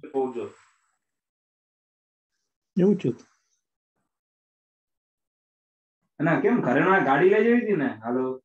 પહોંચો. એવું છે. ના કેમ ઘરે ના ગાડી લઈ જવી હતી ને. હાલો.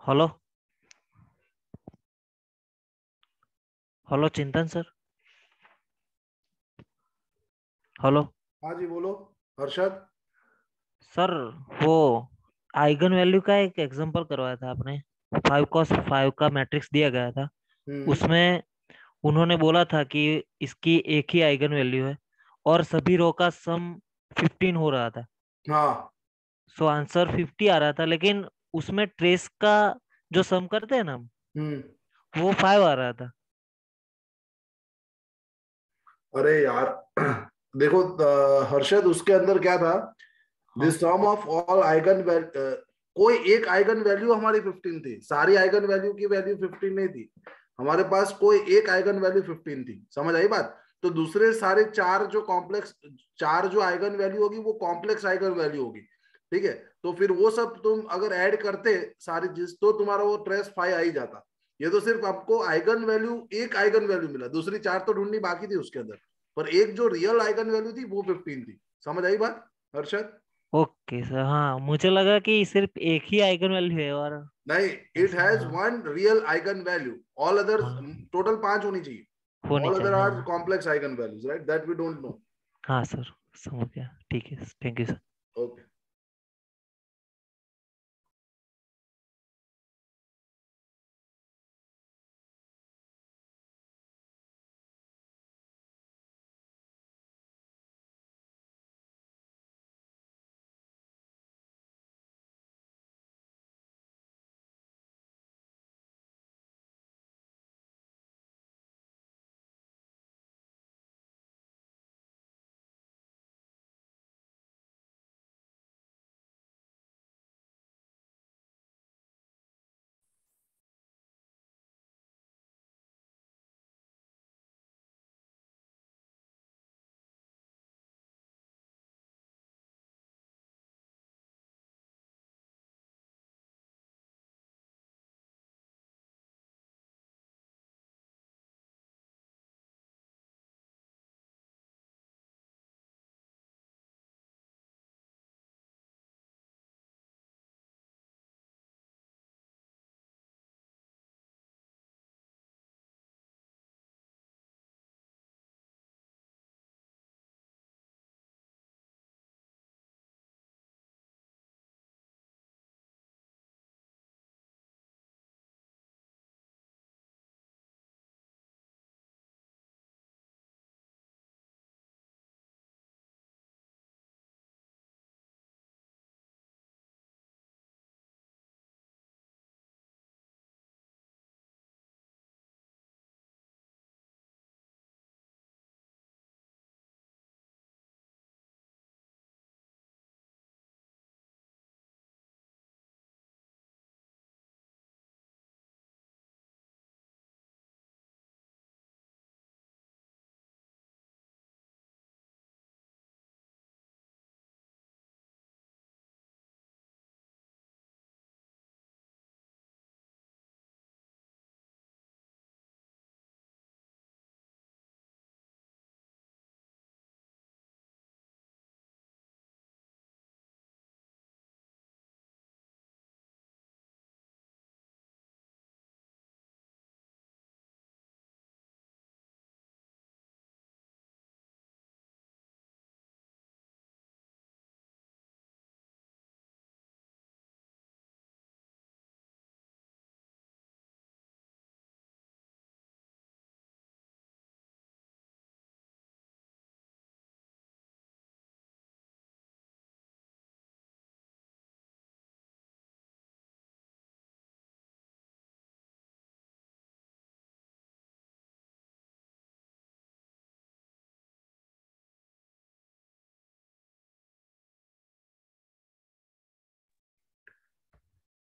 हेलो हेलो चिंतन सर। हेलो हाँ जी बोलो हर्षद। सर, वो आइगन वैल्यू का एक एग्जांपल करवाया था आपने। 5 cos 5 का मैट्रिक्स दिया गया था। हम्म। उसमें उन्होंने बोला था कि इसकी एक ही आइगन वैल्यू है और सभी रो का सम 15 हो रहा था। हाँ। सो आंसर 50 आ रहा था, लेकिन उसमें ट्रेस का जो सम करते हैं ना हम, हम्म। वो 5 आ रहा था। अरे यार देखो हर्षद उसके अंदर क्या था। हाँ। This sum of all eigen कोई एक आइगन वैल्यू हमारी 15 थी, सारी आइगन वैल्यू की वैल्यू 15 नहीं थी। हमारे पास कोई एक आइगन वैल्यू 15 थी, समझ आई बात। तो दूसरे सारे चार जो आइगन वैल्यू होगी वो कॉम्प्लेक्स आइगन वैल्यू होगी। ठीक है। तो फिर वो सब तुम अगर ऐड करते सारी चीज तो तुम्हारा वो ट्रेस 5 आ ही जाता। ये तो सिर्फ आपको आइगन वैल्यू एक आइगन वैल्यू मिला, दूसरी चार तो ढूंढनी बाकी थी उसके अंदर। पर एक जो रियल आइगन वैल्यू थी वो 15 थी। समझ आई बात हर्षद। ओके सर, हाँ मुझे लगा कि सिर्फ एक ही आइगन वैल्यू है और नहीं, इट ऐसा। हैज हाँ one real eigenvalue. All others हाँ, टोटल 5 होनी चाहिए। होनी ऑल अदर चाहिए आर हाँ। Complex eigenvalues, right, that we don't know. हाँ सर, समझ गया। ठीक है, thank you sir. Okay.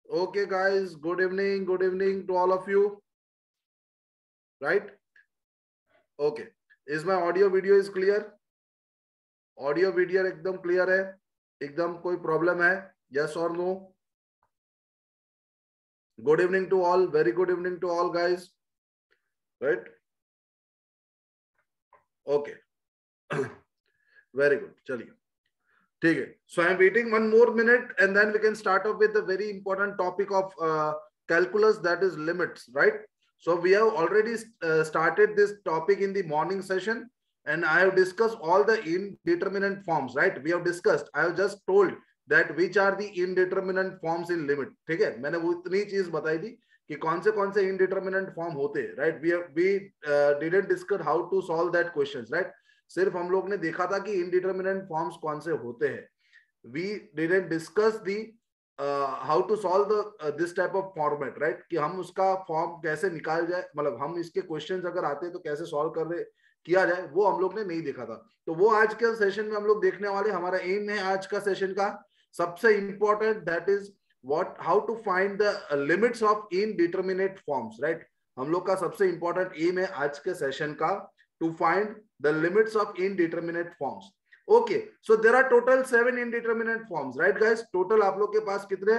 Okay guys, good evening to all of you, right? Okay, is my audio video is clear? Audio video एकदम clear है? एकदम कोई problem है? यस और no? Good evening to all, very good evening to all guys, right? Okay, very good, चलिए ठीक है. So I am waiting one more minute and then we can start off with the very important topic of calculus, that is limits, right? So we have already started this topic in the morning session, and I have discussed all the indeterminate forms, right? We have discussed, I have just told that which are the indeterminate forms in limit. ठीक है, मैंने वो इतनी चीज बताई थी कि कौन से indeterminate form होते हैं, right? We didn't discuss how to solve that questions, right? सिर्फ हम लोग ने देखा था कि indeterminate forms कौन से होते हैं. We didn't discuss the how to solve the this type of format, right? कि हम उसका फॉर्म कैसे निकाल जाए, मतलब हम इसके क्वेश्चंस अगर आते हैं तो कैसे सॉल्व कर रहे किया जाए, वो हम लोग ने नहीं देखा था. तो वो आज के सेशन में हम लोग देखने वाले. हमारा एम है आज का सेशन का सबसे important, that is what how to find the limits of indeterminate forms, right? हम लोग का सबसे इंपॉर्टेंट एम है आज के सेशन का, to find the limits of indeterminate forms. Okay, so there are total 7 indeterminate forms, right guys? Total आप लोग के पास कितने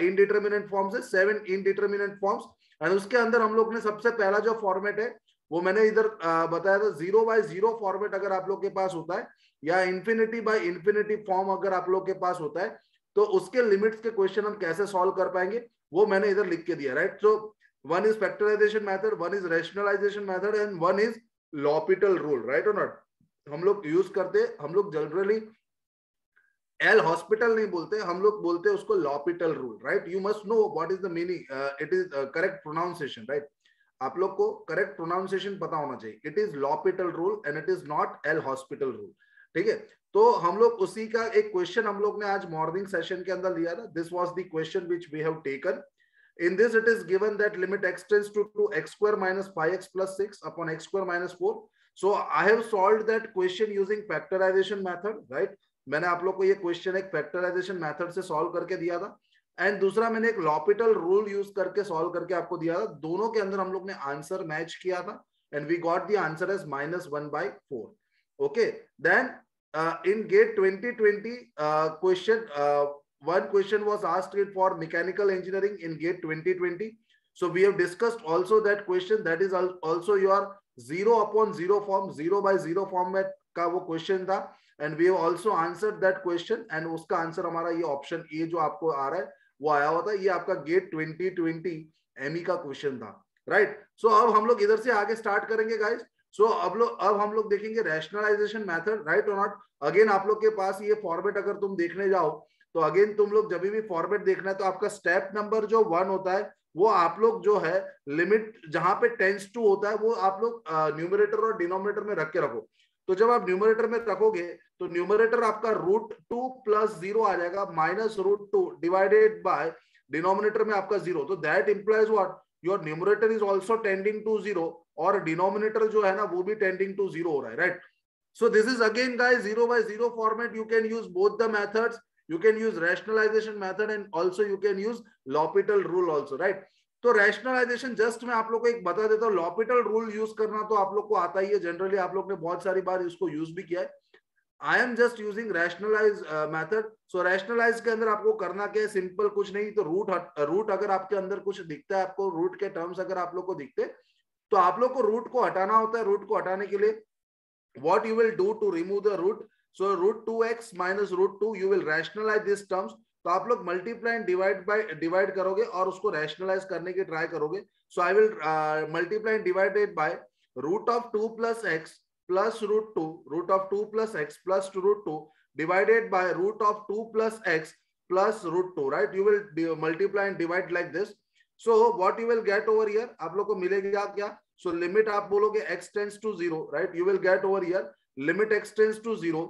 indeterminate forms है? 7 indeterminate forms. और उसके अंदर हम लोग ने सबसे पहला जो फॉर्मेट है वो मैंने इधर बताया था, 0 by 0 फॉर्मेट अगर आप लोग के पास होता है या infinity by infinity फॉर्म अगर आप लोग के पास होता है तो उसके लिमिट्स के क्वेश्चन हम कैसे सॉल्व कर पाएंगे वो मैंने इधर लिख के दिया, right? So one is factorisation method, one is rationalisation method and one is L'Hopital rule, right और नॉट? हम लोग यूज करते, हम लोग जनरली एल हॉस्पिटल नहीं बोलते, हम लोग बोलते हैं उसको L'Hôpital rule, right? You must know what is the meaning, it is correct pronunciation, right? आप लोग को करेक्ट प्रोनाउंसिएशन पता होना चाहिए. It is L'Hopital rule and it is naught L hospital rule, ठीक है? तो हम लोग उसी का एक क्वेश्चन हम लोग ने आज मॉर्निंग सेशन के अंदर लिया था. This was the question which we have taken. In this it is given that limit x tends to x square minus 5x plus 6 upon x square minus 4. So I have solved that question using factorization method, right? मैंने आप लोग को ये question एक factorisation method से solve करके दिया था एंड दूसरा मैंने एक लॉपिटल रूल यूज करके सॉल्व करके आपको दिया था. दोनों के अंदर हम लोग ने आंसर मैच किया था and we got the answer as -1/4. Okay, then in GATE 2020 question, one question was asked for mechanical engineering in GATE 2020. So we have discussed also that question, that is also your 0 upon 0 form, 0 by 0 format का वो question था and we have also answered that question and उसका answer हमारा ये option A जो आपको आ रहा है वो आया हुआ था. ये आपका GATE 2020 एमई का क्वेश्चन था, राइट? सो अब हम लोग इधर से आगे स्टार्ट करेंगे गाइज. सो अब हम लोग देखेंगे रैशनलाइजेशन मेथड, राइट और नॉट? अगेन आप लोग के पास ये फॉर्मेट अगर तुम देखने जाओ तो अगेन तुम लोग जब भी फॉर्मेट देखना है तो आपका स्टेप नंबर जो 1 होता है वो आप लोग जो है लिमिट जहां पे टेंस टू होता है वो आप लोग न्यूमरेटर और डिनोमिनेटर में रख के रखो. तो जब आप न्यूमरेटर में रखोगे तो न्यूमरेटर आपका √2 + 0 आ जाएगा -√2 डिवाइडेड बाय डिनोमिनेटर में आपका 0. तो that implies what? Your numerator is also tending to 0 और डिनोमिनेटर जो है ना वो भी टेंडिंग टू 0 हो रहा है, right? So this is again guys 0 by 0 format. You can use both the methods. You can use rationalization method and also you can use L'Hopital rule also, right? तो rationalization just मैं आप लोग को एक बता देता हूँ. L'Hopital rule यूज करना तो आप लोग को आता ही है, जनरली आप लोग ने बहुत सारी बार इसको यूज भी किया है. I am just using rationalize method. So rationalize के अंदर आपको करना क्या है? सिंपल कुछ नहीं. तो रूट अगर आपके अंदर कुछ दिखता है, आपको रूट के टर्म्स अगर आप लोग को दिखते तो आप लोग को रूट को हटाना होता है. रूट को हटाने के लिए what you will do to remove the root? So √2x minus √2 you will rationalize these terms. तो आप लोग मल्टीप्लाई एंड डिवाइड करोगे और उसको रैशनलाइज करने की ट्राई करोगे. So I will multiply and divided by √2 + x plus √2, √2 + x plus √2 divided by √2 + x plus √2, right? You will multiply and divide like this. So what you will get over here, आप लोग को मिलेगा क्या? So limit आप बोलोगे x tends to 0, right? You will get over here limit x tends to 0.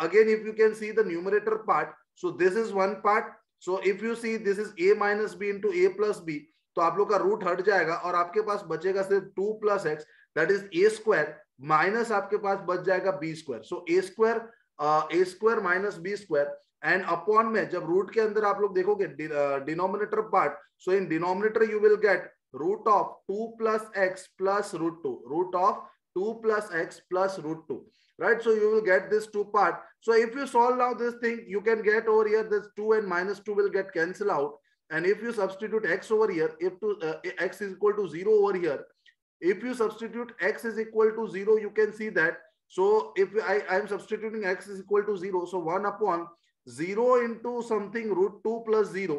Again, if you can see the numerator part, so this is one part. So if you see this is a minus b into a plus b, तो आप लोग का root हट जाएगा और आपके पास बचेगा सिर्फ 2 + x, that is a square minus आपके पास बच जाएगा b square. So a square minus b square and upon में जब रूट के अंदर आप लोग देखोगे denominator part, so in denominator you will get √2 + x plus √2, √2 + x plus √2. Right, so you will get this 2 part. So if you solve now this thing, you can get over here this 2 and -2 will get cancel out. And if you substitute x over here, if x is equal to 0 over here, if you substitute x is equal to 0, you can see that. So if I am substituting x is equal to 0, so 1 upon 0 into something √2 + 0.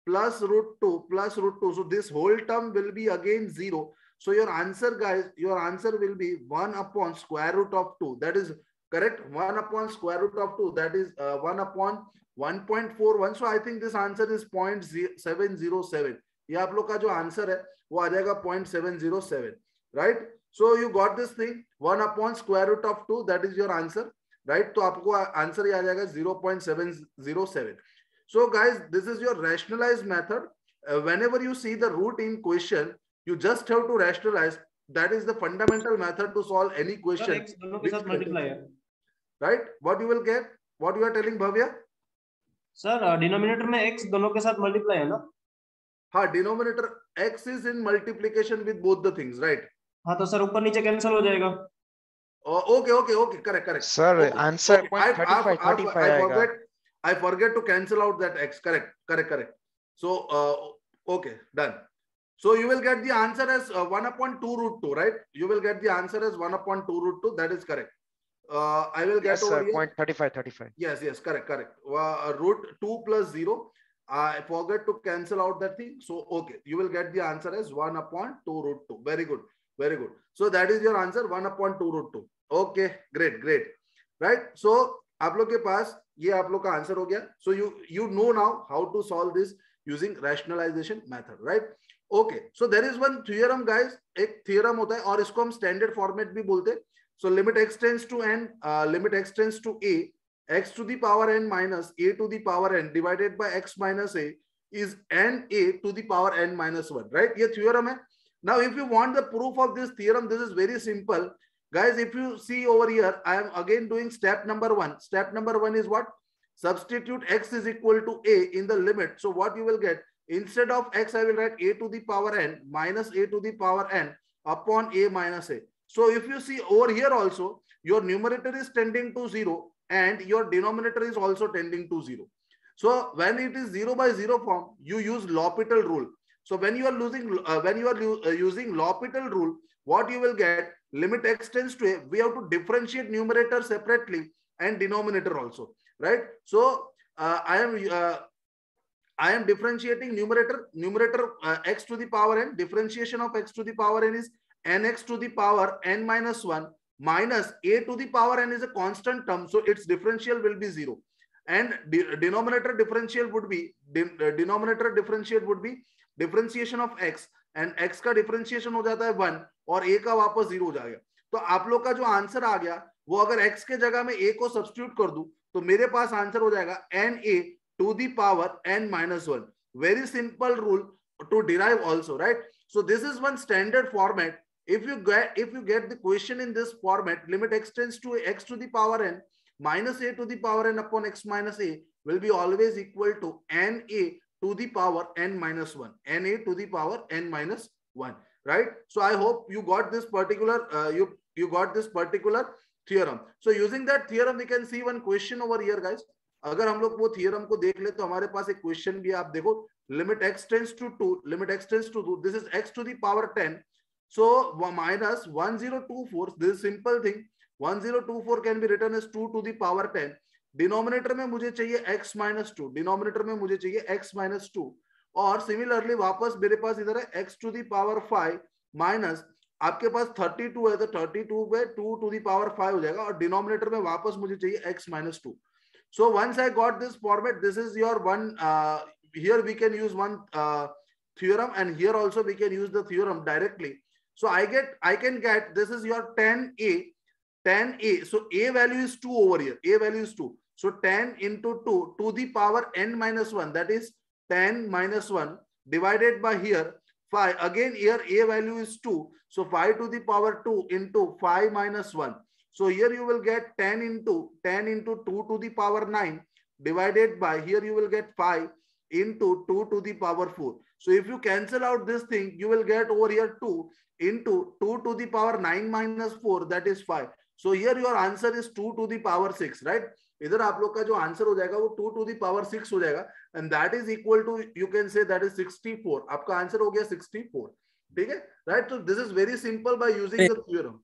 plus root 2 plus root 2. So this whole term will be again 0. So your answer, guys, your answer will be 1 upon square root of 2. That is correct. 1 upon square root of 2. That is 1 upon 1.41. So I think this answer is 0.707. ये आप लोग का जो answer है वो आ जाएगा 0.707, right? So you got this thing, 1 upon square root of 2, that is your answer, right? तो आपको आंसर ये आ जाएगा 0.707. So guys, this is your rationalized method. Whenever you see the root in question, you just have to rationalize. That is the fundamental method to solve any question. Right? What you will get? What you are telling, Bhavya? Sir, denominator में x दोनों के साथ multiply है ना? हाँ, denominator x is in multiplication with both the things, right? हाँ तो sir ऊपर नीचे cancel हो जाएगा. Okay, correct. Sir, okay. Answer Okay. 35 I forget to cancel out that x. Correct. So, okay, done. So you will get the answer as 1 upon 2 root 2, right? You will get the answer as 1 upon 2 root 2. That is correct. I will get over here. 0.35. Yes, correct. Root 2 plus 0. I forget to cancel out that thing. So, okay, you will get the answer as 1 upon 2 root 2. Very good. So that is your answer, 1 upon 2 root 2. Okay, great. Right? So, आप लोग के पास ये आप लोग का answer हो गया. So you know now how to solve this using rationalization method, right? Okay, so there is one theorem, guys. एक theorem होता है और इसको हम standard format भी बोलते हैं. So limit x tends to n, limit x tends to a, x to the power n minus a to the power n divided by x minus a is n a to the power n minus 1, right? ये theorem है. Now, if you want the proof of this theorem, this is very simple. Guys, if you see over here, I am again doing step number 1. Step number 1 is what? Substitute x is equal to a in the limit. So what you will get? Instead of x, I will write a to the power n minus a to the power n upon a minus a. So if you see over here also, your numerator is tending to 0 and your denominator is also tending to 0. So when it is 0 by 0 form, you use L'Hopital rule. So when you are using L'Hopital rule, what you will get? Limit x tends to a. We have to differentiate numerator separately and denominator also, right? So I am differentiating numerator x to the power n. Differentiation of x to the power n is nx to the power n minus 1 minus a to the power n is a constant term, so its differential will be 0. And denominator differential would be differentiation of x, and x का differentiation हो जाता है 1 और a का वापस 0 हो जाएगा. तो आप लोग का जो आंसर आ गया वो अगर x के जगह में a को सब्स्टिट्यूट कर दूं तो मेरे पास आंसर हो जाएगा na to the power n minus 1. Very simple rule to derive also, right? So this is one standard format. If you get the question in this format, limit x tends to x to the power n minus a to the power n upon x minus a will be always equal to na to the power n minus 1. Na to the power n minus 1, right? So I hope you got this particular you got this particular theorem. So using that theorem, we can see one question over here, guys. अगर हम लोग वो theorem को देख ले तो हमारे पास एक question भी आप देखो. Limit x tends to 2. This is x to the power 10. So minus 1024. This is simple thing. 1024 can be written as 2 to the power 10. Denominator में मुझे चाहिए x minus 2, डिनोमिनेटर में मुझे चाहिए x minus 2, और सिमिलरली वापस मेरे पास इधर है x to the power 5 minus आपके पास 32 है तो 32 पे 2 to the power 5 हो जाएगा और डिनोमिनेटर में वापस मुझे चाहिए x minus 2. So once I got this format, this is your one. Here we can use one theorem, and here also we can use the theorem directly. So I can get this is your 10a. So a value is 2 over here. A value is 2. So 10 into 2 to the power n minus 1. That is 10 minus 1 divided by here 5. Again here a value is 2. So 5 to the power 2 into 5 minus 1. So here you will get 10 into 2 to the power 9 divided by here you will get 5 into 2 to the power 4. So if you cancel out this thing, you will get over here 2 into 2 to the power 9 minus 4, that is 5. So here your answer is 2 to the power 6, right? इधर आप लोग का जो answer हो जाएगा वो 2 to the power 6 हो जाएगा, and that is equal to, you can say that is 64. आपका आंसर हो गया 64, ठीक है, right? So this is very simple by using the theorem.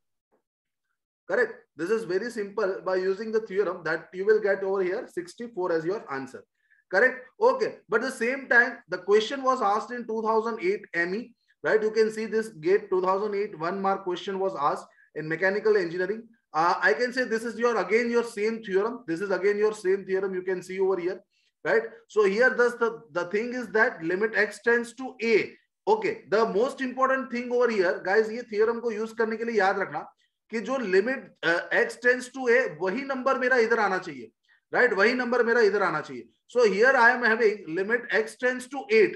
Correct. This is very simple by using the theorem that you will get over here 64 as your answer. correct? Okay, but at the same time the question was asked in 2008 ME, right? You can see this GATE 2008 1 mark question was asked in mechanical engineering. I can say this is your again your same theorem. This is again your same theorem. You can see over here, right? So here the thing is that limit x tends to a. Okay, the most important thing over here, guys, ये theorem को use करने के लिए याद रखना कि जो limit x tends to a वही number मेरा इधर आना चाहिए, right? वही number मेरा इधर आना चाहिए. So here I am having limit x tends to 8,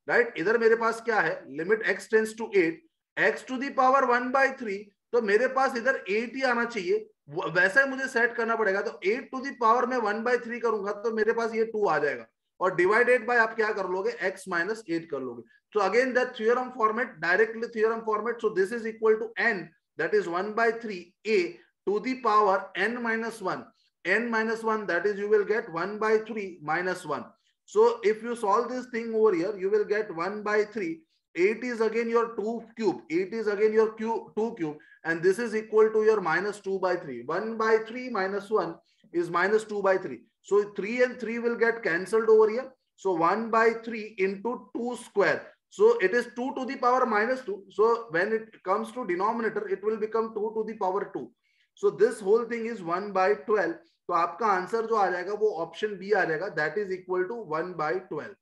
right? इधर मेरे पास क्या है? Limit x tends to 8, x to the power 1/3. तो मेरे पास इधर 8 ही आना चाहिए. वैसा ही मुझे सेट करना पड़ेगा. तो 8 टू द पावर में 1/3 करूंगा तो मेरे पास ये 2 आ जाएगा और डिवाइडेड बाय आप क्या कर लोगे? x minus 8 कर लोगे. So again the theorem format, directly theorem format. So this is equal to n, that is 1/3 a to the power n minus 1. N minus 1, that is you will get 1/3 minus 1. So if you solve this thing over here, you will get 1/3. 8 is again your 2 cube. 8 is again your 2 cube. And this is equal to your minus 2/3. 1/3 minus 1 is minus 2/3. So 3 and 3 will get cancelled over here. So 1/3 into 2 square. So it is 2 to the power minus 2. So when it comes to denominator, it will become 2 to the power 2. So this whole thing is 1/12. तो आपका answer जो आ जाएगा वो option B आ जाएगा. That is equal to 1/12.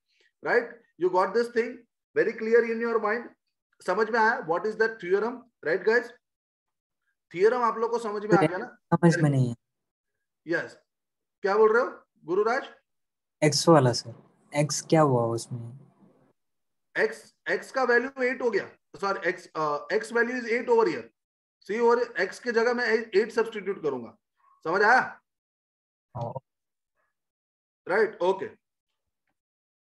Right? You got this thing very clear in your mind? समझ में आया? What is that theorem? Right, guys? Theorem आप लोग को समझ में आ गया ना? समझ में नहीं है. Yes. क्या बोल रहे हो गुरुराज? x वाला सर. x क्या हुआ उसमें? x का वैल्यू 8 हो गया. Sorry x value is 8 over here. सी और x के जगह मैं 8 सब्स्टिट्यूट करूंगा. समझ आया? Right? Okay.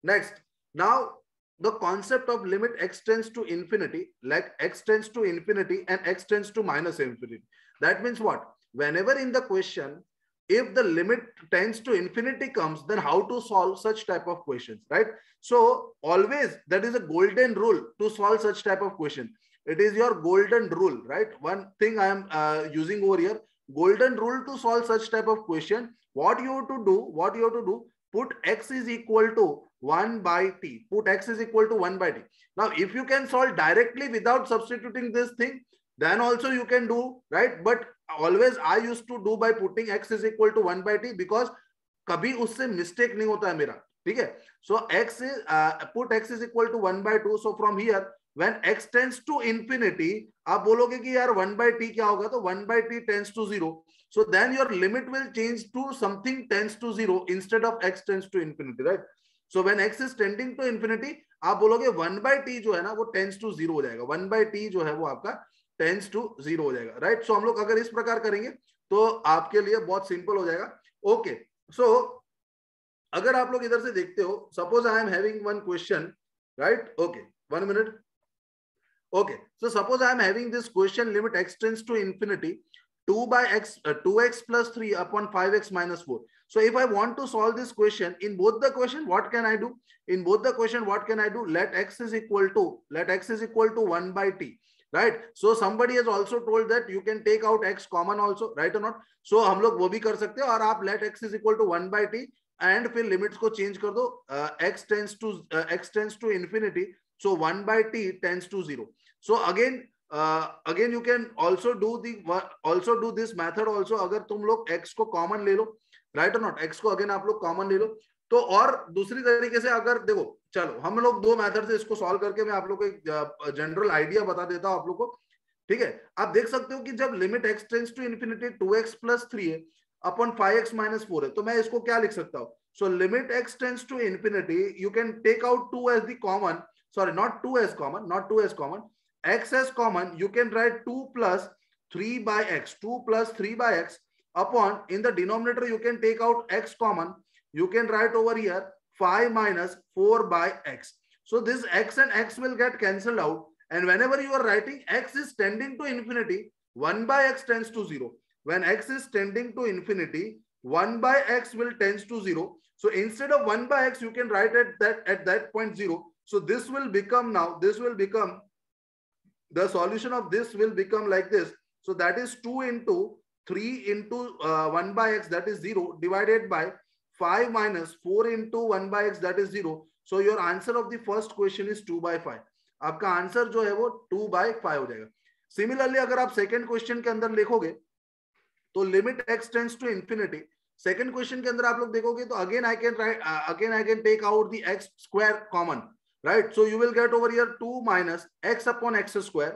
Next. Now the concept of limit x tends to infinity, like x tends to infinity and x tends to minus infinity. That means what? Whenever in the question, if the limit tends to infinity comes, then how to solve such type of questions, right? So always that is a golden rule to solve such type of question. It is your golden rule, right? One thing I am using over here, golden rule to solve such type of question. What you have to do, put x is equal to 1/t. Put x is equal to 1/t. Now, if you can solve directly without substituting this thing, then also you can do, right? But always I used to do by putting x is equal to 1/t because कभी उससे mistake नहीं होता है मेरा. ठीक है? So x is put x is equal to 1/2. So from here, when x tends to infinity, आप बोलोगे कि यार 1/t क्या होगा? तो 1/t tends to 0. So then your limit will change to something tends to 0 instead of x tends to infinity, right? So when x is tending to infinity, आप बोलोगे 1/t जो है ना वो tends to 0 हो जाएगा. 1/t जो है वो आपका tends to 0 हो जाएगा, right? So हम लोग अगर इस प्रकार करेंगे तो आपके लिए बहुत सिंपल हो जाएगा. Okay, so अगर आप लोग इधर से देखते हो, suppose I am having one question, right? Okay, 1 minute. Okay, so suppose I am having this question, limit x tends to infinity, 2x plus 3 upon 5x minus 4. So if I want to solve this question, in both the question, what can I do? In both the question, what can I do? Let x is equal to 1/t, right? So somebody has also told that you can take out x common also, right or not? So हम लोग वो भी कर सकते हैं और आप let x is equal to 1/t and फिर limits को change कर दो. X tends to infinity, so 1/t tends to 0. So again you can also do this method also. अगर तुम लोग x को common ले लो, right or not? x को again आप लोग common ले लो. तो और दूसरी तरीके से अगर देखो, चलो हम लोग दो मेथड से इसको सॉल्व करके मैं आप लोग को एक जनरल आइडिया बता देता हूं आप लोग को. ठीक है? आप देख सकते हो कि जब limit x tends to infinity 2x plus 3 है अपॉन 5x minus 4 है, तो मैं इसको क्या लिख सकता हूं? So limit x tends to infinity, you can take out 2 as the common, sorry, not 2 as common, x as common. You can write 2 plus 3 by x, 2 plus 3 by x upon, in the denominator you can take out x common. You can write over here 5 minus 4 by x. So this x and x will get cancelled out, and whenever you are writing x is tending to infinity, 1 by x tends to 0. When x is tending to infinity, 1 by x will tends to 0. So instead of 1 by x, you can write at that point 0. So this will become the solution of this will become like this. So that is 2 into 3 into 1 by x, that is 0, divided by 5 minus 4 into 1 by x, that is 0. So your answer of the first question is 2 by 5. आपका answer जो है वो 2 by 5 हो जाएगा. Similarly अगर आप second question के अंदर लिखोगे तो limit x tends to infinity, second question के अंदर आप लोग देखोगे तो again I can take out the x square common, right? So you will get over here 2 minus x upon x square,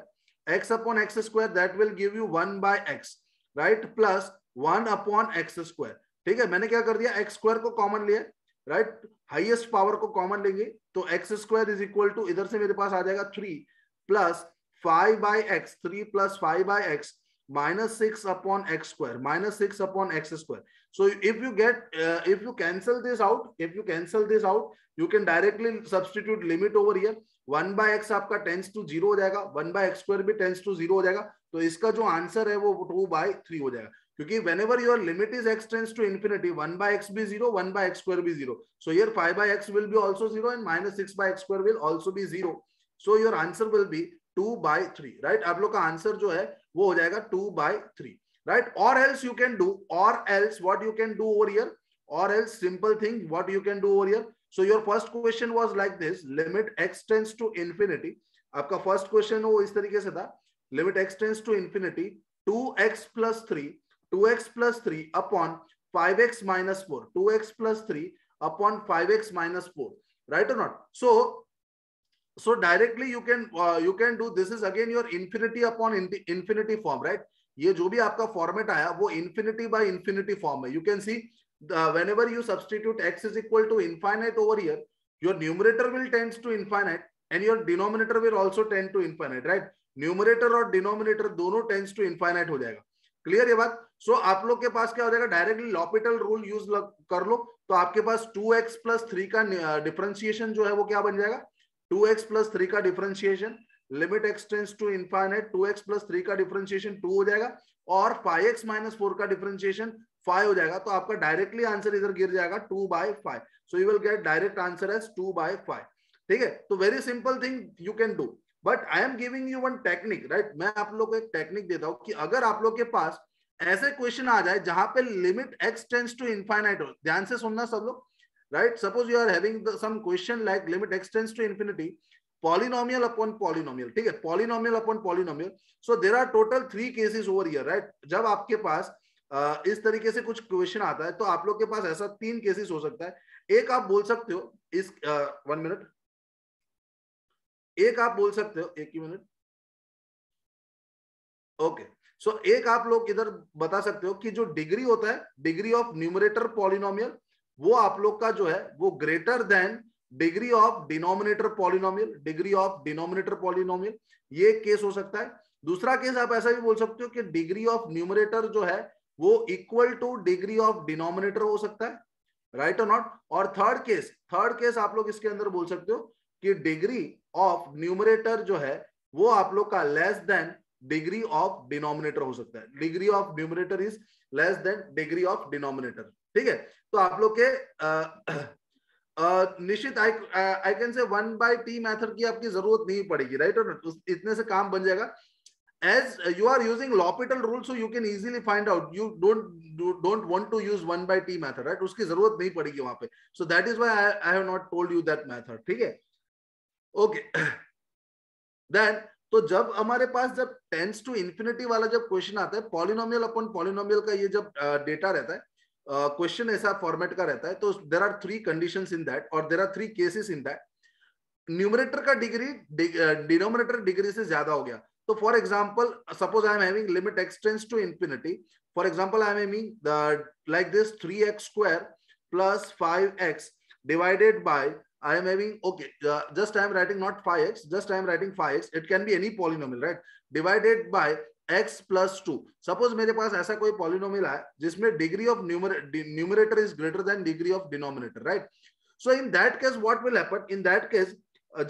x upon x square, that will give you 1 by x, right? Plus 1 upon x square. ठीक है, मैंने क्या कर दिया, x square को common लिया, right? Highest power को common लेंगे तो x square is equal to, इधर से मेरे पास आ जाएगा 3 plus 5 by x, 3 plus 5 by x minus 6 upon x square, minus 6 upon x square. So if you cancel this out, you can directly substitute limit over here. 1 by x आपका tends to 0 हो जाएगा, 1 by x square भी tends to 0 हो जाएगा, तो इसका जो answer है वो 2 by 3 हो जाएगा, क्योंकि whenever your limit is x tends to infinity, 1 by x भी 0, 1 by x square भी 0. So here 5 by x will be also 0 and minus 6 by x square will also be 0. So your answer will be 2 by 3, right? आप लोग का answer जो है वो हो जाएगा 2 by 3, right? Or else you can do, or else what you can do over here, or else simple thing what you can do over here. So your first question was like this, limit x tends to infinity. आपका first question वो इस तरीके से था, limit x tends to infinity 2x plus 3 upon 5x minus 4, 2x plus 3 upon 5x minus 4, right or not? So directly you can do, this is again your infinity upon infinity form, right? ये जो भी आपका format आया वो infinity by infinity form है. You can see whenever you substitute x is equal to infinite over here, your numerator will tend to infinite and your denominator will also tend to infinite, right? Numerator और denominator दोनों tends to infinite हो जाएगा. Clear ये बात? सो आप लोग के पास क्या हो जाएगा, डायरेक्टली लॉपिटल रूल यूज कर लो, तो आपके पास 2x plus 3 का डिफरेंशिएशन जो है वो क्या बन जाएगा, 2x plus 3 का differentiation, limit x tends to infinite, 2x plus 3 का डिफरेंशिएशन 2 हो जाएगा और 5x minus 4 का डिफरेंशिएशन 5 हो जाएगा, तो आपका डायरेक्टली आंसर इधर गिर जाएगा 2 by 5. So you will get direct answer as 2 by 5. ठीक है, तो very simple thing you can do, but I am giving you one technique, right? मैं आप लोग को एक टेक्निक देता हूं कि अगर आप लोग के पास ऐसे क्वेश्चन आ जाए जहां पे limit x tends to infinite हो, ध्यान से सुनना सब लोग, right? Suppose you are having some question like limit x tends to infinity, polynomial upon polynomial, ठीक है, polynomial upon polynomial. So there are total 3 cases over here, right? जब आपके पास इस तरीके से कुछ क्वेश्चन आता है तो आप लोग के पास ऐसा 3 केसेस हो सकता है. एक आप बोल सकते हो इस 1 मिनट, एक आप बोल सकते हो, एक ही मिनट, ओके. सो एक आप लोग इधर बता सकते हो कि जो डिग्री होता है, डिग्री ऑफ न्यूमरेटर पॉलिनोमियल, वो आप लोग का जो है वो greater than degree of denominator polynomial, degree of denominator polynomial, ये केस हो सकता है. दूसरा केस आप ऐसा भी बोल सकते हो कि डिग्री ऑफ न्यूमरेटर जो है वो equal to degree of denominator हो सकता है, राइट और नॉट? और थर्ड केस आप लोग इसके अंदर बोल सकते हो कि डिग्री ऑफ न्यूमरेटर जो है वो आप लोग का less than degree of denominator हो सकता है. Degree of numerator is less than degree of denominator. ठीक है, तो आप लोग के निश्चित I can say 1/t method की आपकी जरूरत नहीं पड़ेगी, राइट? और इतने से काम बन जाएगा. As you are using L'Hopital rule, so you can easily find out. You don't want to use 1/t method, right? उसकी जरूरत नहीं पड़ेगी वहां पे. So that is why I have not told you that method. ठीक है, okay. Then तो जब हमारे पास जब टेंड्स टू इंफिनिटी वाला जब क्वेश्चन आता है, पॉलिनोमियल अपॉन पॉलिनोमियल का ये जब डेटा रहता है, क्वेश्चन ऐसा फॉर्मेट का रहता है, तो there are 3 conditions in that और there are 3 cases in that. Numerator का डिग्री डिनोमिनेटर डिग्री से ज्यादा हो गया. So for example, suppose I am having limit x tends to infinity. For example, I am having like this 3x square plus 5x divided by, I am having, okay, just I am writing not 5x, just I am writing 5x. It can be any polynomial, right? Divided by x plus 2. Suppose मेरे पास ऐसा कोई polynomial है जिसमें degree of numerator is greater than degree of denominator, right? So in that case, what will happen? In that case,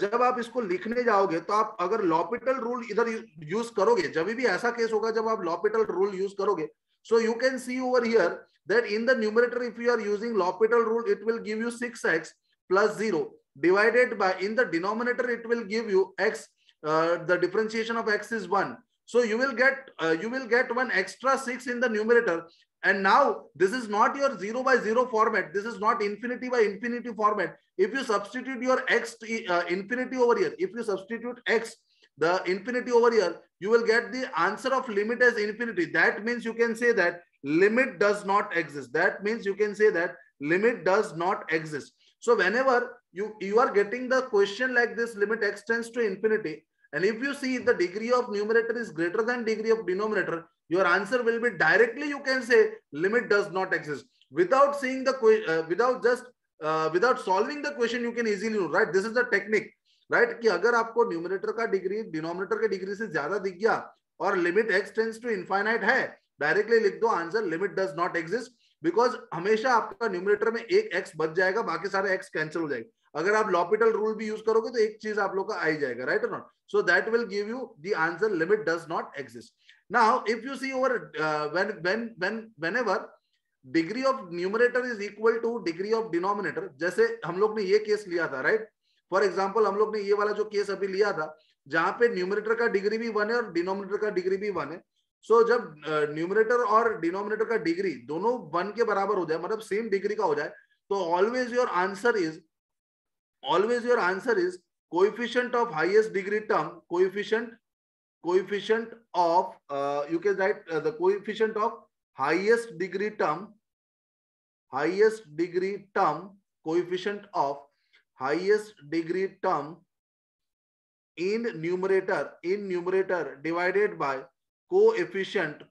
जब आप इसको लिखने जाओगे तो आप अगर लॉपिटल रूल इधर यूज करोगे, जब भी ऐसा केस होगा जब आप लॉपिटल रूल यूज करोगे, so you can see over here that in the numerator if you are using L'Hopital rule it will give you 6x plus 0 divided by, in the denominator it will give you x, the differentiation of x is 1. So you will get one extra 6 in the numerator And now this is not your 0 by 0 format. This is not infinity by infinity format. If you substitute your x infinity over here, if you substitute x the infinity over here, you will get the answer of limit as infinity. That means you can say that limit does not exist. That means you can say that limit does not exist. So whenever you are getting the question like this, limit x tends to infinity, and if you see the degree of numerator is greater than degree of denominator, your answer will be directly, you can say limit does not exist. Without seeing the without solving the question, you can easily know, right? This is the technique, right? कि अगर आपको numerator का degree denominator के degree से ज्यादा दिख गया और limit x tends to infinite है, डायरेक्टली लिख दो answer limit does not exist, because हमेशा आपका न्यूमरेटर में एक x बच जाएगा, बाकी सारे x कैंसिल हो जाएंगे. अगर आप लॉपिटल रूल भी यूज करोगे तो एक चीज आप लोग का आ ही जाएगा, राइट और not? So that will give you the answer limit does not exist. Now if you see over whenever degree of numerator is equal to degree of denominator, जैसे हम लोग ने ये केस लिया था, राइट? फॉर एग्जाम्पल हम लोग ने ये वाला जो केस अभी लिया था जहां पे न्यूमरेटर का डिग्री भी 1 है और डिनोमिनेटर का डिग्री भी 1 है. सो जब न्यूमरेटर और डिनोमिनेटर का डिग्री दोनों 1 के बराबर हो जाए, मतलब सेम डिग्री का हो जाए, तो always your answer is coefficient of highest degree term, coefficient of you can write the coefficient of highest degree term, coefficient of highest degree term in numerator divided by coefficient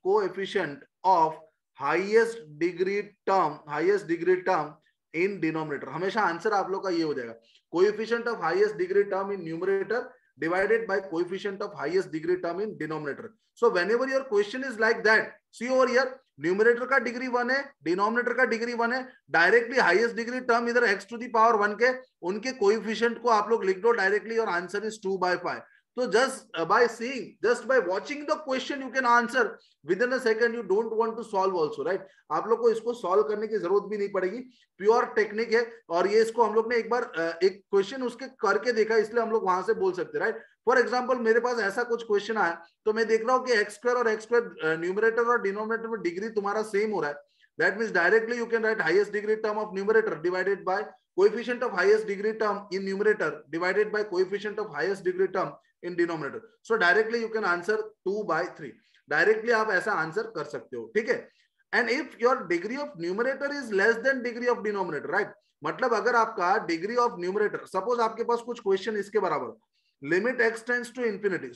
of highest degree term in denominator. हमेशा answer आप लोग का ये हो जाएगा, coefficient of highest degree term in numerator divided by coefficient of highest degree term in denominator. So whenever your question is like that, see over here, numerator का degree 1 है, denominator का डिग्री 1 है, डायरेक्टली हाईएस्ट डिग्री टर्म इधर x to the power 1 के उनके coefficient को आप लोग लिख दो डायरेक्टली और आंसर इज 2/5. तो just by seeing, just by watching the question you can answer within a second. You don't want to solve also, right? आप लोग को इसको सॉल्व करने की जरूरत भी नहीं पड़ेगी, प्योर टेक्निक है. और ये इसको हम लोग ने एक बार एक क्वेश्चन उसके करके देखा, इसलिए हम लोग वहां से बोल सकते हैं, राइट? फॉर एग्जाम्पल मेरे पास ऐसा कुछ क्वेश्चन आया तो मैं देख रहा हूँ कि एक्स स्क्वायर और एक्स स्क्वायर न्यूमरेटर और डिनोमिनेटर में डिग्री तुम्हारा सेम हो रहा है. That means directly you can right highest degree term of numerator divided by coefficient of highest degree term in numerator divided by coefficient of highest degree term in denominator. So directly you can answer 2/3. Directly आप ऐसा answer कर सकते हो, ठीक है? And if your degree of numerator is less than degree of denominator, right? मतलब अगर आपका डिग्री ऑफ न्यूमरेटर, सपोज आपके पास कुछ क्वेश्चन इसके बराबर, limit x tends to infinity,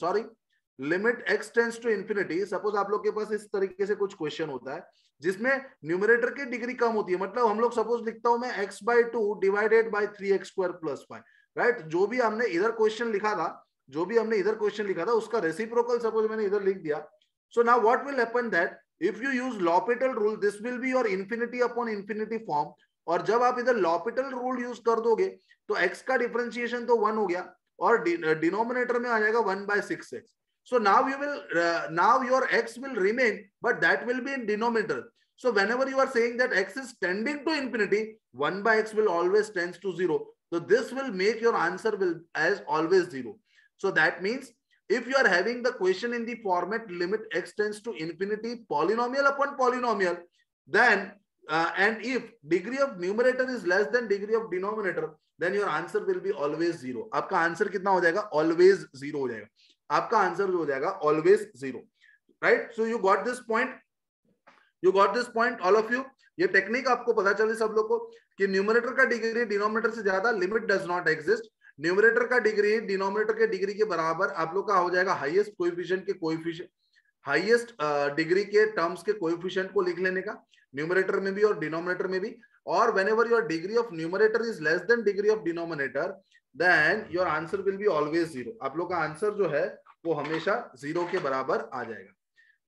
limit x tends to infinity, suppose आप लोग के पास इस तरीके से कुछ क्वेश्चन होता है जिसमें न्यूमरेटर की डिग्री कम होती है, मतलब हम लोग सपोज लिखता हूं मैं x/2 divided by 3x² + 5, right? जो भी हमने इधर क्वेश्चन लिखा था उसका रेसिप्रोकल सपोज मैंने इधर लिख दिया. So now what will happen that if you use L'Hopital rule, this will be your infinity upon infinity form. और जब आप इधर लॉपिटल रूल यूज कर दोगे तो x का डिफरेंशिएशन तो 1 हो गया और डिनोमिनेटर में आ जाएगा 1/6x. So now your x will remain, but that will be in denominator. So whenever you are saying that x is tending to infinity, 1/x will always tends to 0. So this will make your answer will as always 0. So that means if you are having the question in the format limit x tends to infinity polynomial upon polynomial, then and if degree of numerator is less than degree of denominator, then your answer will be always 0. आपका answer कितना हो जाएगा? Always 0 हो जाएगा. आपका answer जो हो जाएगा always 0, right? So you got this point, all of you. ये टेक्निक आपको पता चले सब लोग को कि न्यूमरेटर का डिग्री डिनोमिनेटर से ज्यादा, limit does not exist. Numerator का डिग्री डिनोमिनेटर के डिग्री के बराबर आप लोग का हो जाएगा हाईएस्ट कोएफिशिएंट के कोएफिशिएंट, हाईएस्ट डिग्री के टर्म्स के कोएफिशिएंट को लिख लेने का, न्यूमरेटर में भी और डिनोमिनेटर में भी. और whenever your degree of numerator is less than degree of denominator, then your answer will be always 0. आप लोग का आंसर जो है वो हमेशा 0 के बराबर आ जाएगा,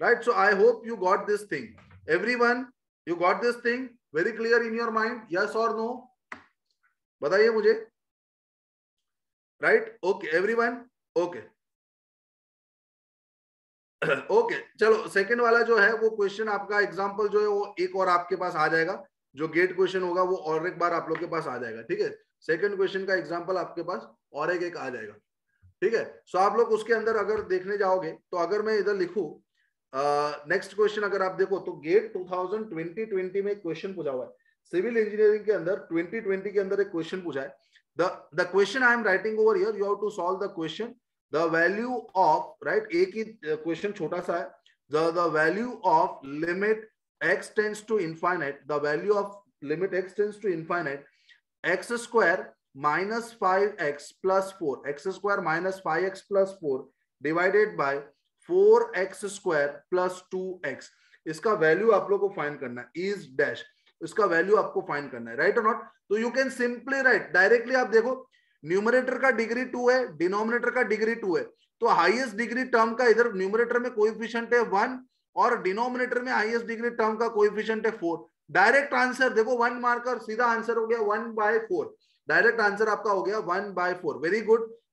right? So I hope you got this thing. Everyone, you got this thing very clear in your mind? Yes or no? बताइए मुझे, right? Okay, everyone. Okay. Okay चलो, सेकंड वाला जो है वो क्वेश्चन आपका एग्जांपल जो है वो एक और आपके पास आ जाएगा, जो गेट क्वेश्चन होगा वो और एक बार आप लोग के पास आ जाएगा, ठीक है? सेकंड क्वेश्चन का एग्जांपल आपके पास और एक आ जाएगा, ठीक है? सो आप लोग उसके अंदर अगर देखने जाओगे तो अगर मैं इधर लिखूं नेक्स्ट क्वेश्चन अगर आप देखो तो गेट 2020 में एक क्वेश्चन पूछा हुआ है सिविल इंजीनियरिंग के अंदर 2020 के अंदर एक क्वेश्चन पूछा है the question I am writing over here you have to solve the question the value of right एक ही क्वेश्चन छोटा सा है the value of limit x tends to infinite the value of limit x tends to infinite x square minus 5x plus 4 x square minus 5x plus 4 divided by 4x square plus 2x इसका value आप लोग को find करना है is dash इसका value आपको find करना है राइट और नॉट तो you can simply write directly आप देखो न्यूमरेटर का डिग्री 2 है डिनोमिनेटर का डिग्री 2 है तो हाईएस्ट डिग्री टर्म का इधर न्यूमरेटर में कोएफिशिएंट है 1 और डिनोमिनेटर में हाईएस्ट डिग्री टर्म का कोएफिशिएंट है 4 डायरेक्ट आंसर देखो 1 मार्कर सीधा आंसर हो गया 1/4 डायरेक्ट आंसर आपका हो गया 1/4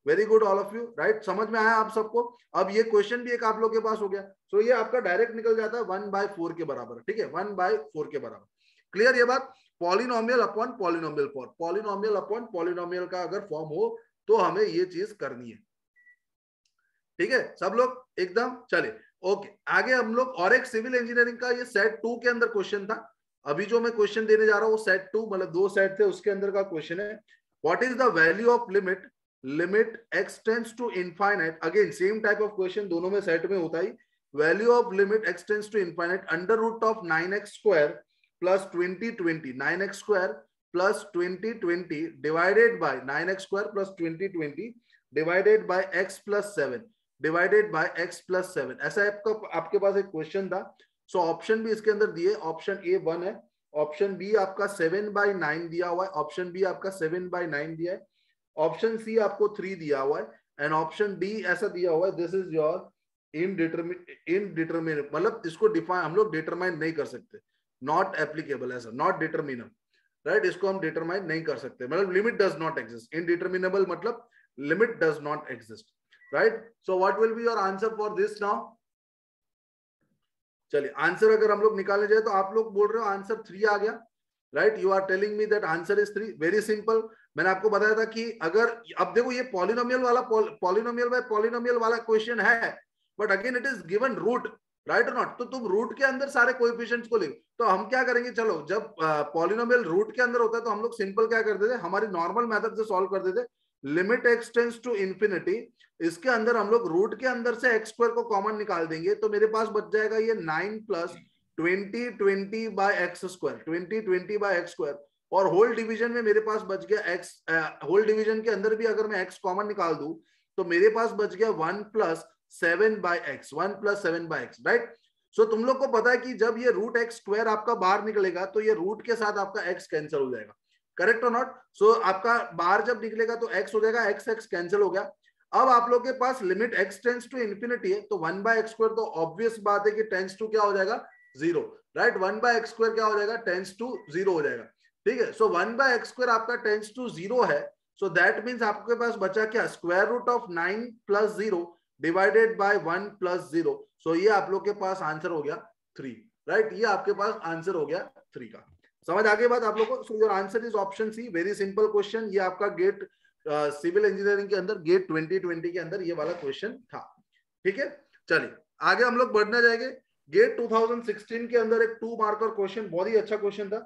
very good all of you right समझ में आया आप सबको अब ये क्वेश्चन भी एक आप लोग के पास हो गया सो ये आपका डायरेक्ट निकल जाता है 1/4 के बराबर ठीक है 1/4 के बराबर क्लियर ये बात polynomial upon polynomial form polynomial upon polynomial का अगर फॉर्म हो तो हमें ये चीज करनी है ठीक है सब लोग एकदम चले ओके आगे हम लोग और एक सिविल इंजीनियरिंग का ये सेट 2 के अंदर क्वेश्चन था अभी जो मैं क्वेश्चन देने जा रहा हूँ वो सेट 2 मतलब 2 सेट थे उसके अंदर का क्वेश्चन है what is the value of limit x tends to infinite again same type of question दोनों में सेट में होता ही value of limit x tends to infinite under root of 9x square plus 2020 9x square plus 2020 divided by 9x square plus 2020 divided by x plus 7 divided by x plus 7 ऐसा आपके पास एक question था so option भी इसके अंदर दिए option A 1 है option B आपका 7/9 दिया हुआ है ऑप्शन बी आपका 7/9 दिया है ऑप्शन सी आपको 3 दिया हुआ है एंड ऑप्शन डी ऐसा दिया हुआ है दिस इज योर इनडिटरमिनेट मतलब इसको डिफाइन हम लोग डिटरमाइन नहीं कर सकते नॉट एप्लीकेबल ऐसा नॉट डिटरमिनेबल राइट इसको हम डिटरमाइन नहीं कर सकते मतलब लिमिट डज नॉट एग्जिस्ट इनडिटरमिनेबल मतलब limit does not exist right so what will be your answer for this now चलिए आंसर अगर हम लोग निकालने जाए तो आप लोग बोल रहे हो आंसर 3 आ गया right you are telling me that answer is 3 very simple मैंने आपको बताया था कि अगर अब देखो ये पॉलिनोमियल बाय पॉलिनोमियल वाला क्वेश्चन है but again it is given root right और नॉट तो तुम रूट के अंदर सारे कोएफिशिएंट्स को ले तो हम क्या करेंगे चलो जब पॉलिनोमियल रूट के अंदर होता है तो हम लोग सिंपल क्या करते थे हमारी नॉर्मल मेथड से सॉल्व करते थे limit x tends to infinity इसके अंदर हम लोग रूट के अंदर से x स्क्वायर को कॉमन निकाल देंगे तो मेरे पास बच जाएगा ये 9 प्लस 20 बाय एक्स स्क्वायर और होल डिवीजन में मेरे पास बच गया x होल डिवीजन के अंदर भी अगर मैं x कॉमन निकाल दूं तो मेरे पास बच गया 1 प्लस 7/x राइट सो तुम लोग को पता है कि जब ये रूट x स्क्वायर आपका बाहर निकलेगा तो ये रूट के साथ आपका x कैंसिल हो जाएगा करेक्ट और नॉट सो आपका बाहर जब निकलेगा तो x हो जाएगा x कैंसिल हो गया अब आप लोग के पास limit x tends to infinity है तो 1/x स्क्वायर तो ऑब्वियस बात है कि टेंड्स टू क्या हो जाएगा 0 राइट 1/x स्क्वायर क्या हो जाएगा टेंड्स टू 0 हो जाएगा ठीक है सो 1/x स्क्वायर आपका टेंड्स टू 0 है सो दैट मींस आपके पास बचा क्या square root of 9 plus 0 divided by 1 plus 0 so ये आप लोग के पास आंसर हो गया 3 राइट ये आपके पास आंसर हो गया 3 का समझ आगे बात आप लोग को so your answer is option C very simple question ये आपका गेट सिविल इंजीनियरिंग के अंदर गेट 2020 के अंदर ये वाला क्वेश्चन था ठीक है चलिए आगे हम लोग बढ़ना जाएंगे गेट 2016 के अंदर एक 2 मार्कर क्वेश्चन बहुत ही अच्छा क्वेश्चन था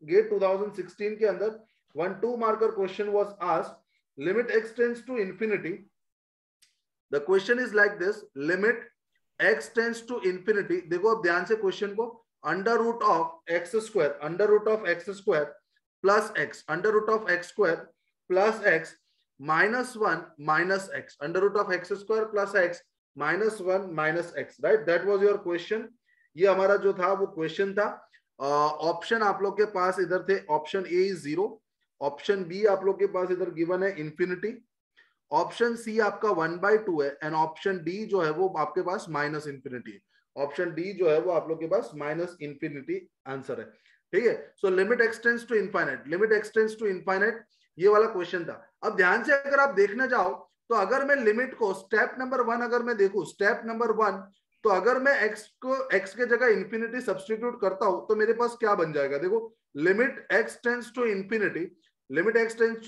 गेट 2016 के अंदर 2 marker question was asked limit x tends to infinity the question is like this limit x tends to infinity देखो अब ध्यान से क्वेश्चन को under root of x square plus x under root of x square plus x minus 1 minus x under root of x square plus x minus 1 minus x right that was your question ये हमारा जो था वो question था option आप लोग के पास इधर थे option A is 0 option B आप लोग के पास इधर गिवन है इंफिनिटी ऑप्शन सी आपका 1/2 है एंड ऑप्शन डी जो है वो आपके पास माइनस इंफिनिटी है ऑप्शन डी जो है वो आप लोग के पास माइनस इंफिनिटी आंसर है ठीक है so limit x tends to infinite ये वाला क्वेश्चन था अब ध्यान से अगर आप देखने जाओ तो अगर मैं लिमिट को स्टेप नंबर 1 अगर मैं देखूं स्टेप नंबर 1 तो अगर मैं x के जगह इंफिनिटी सब्स्टिट्यूट करता हूं तो मेरे पास क्या बन जाएगा देखो limit x tends to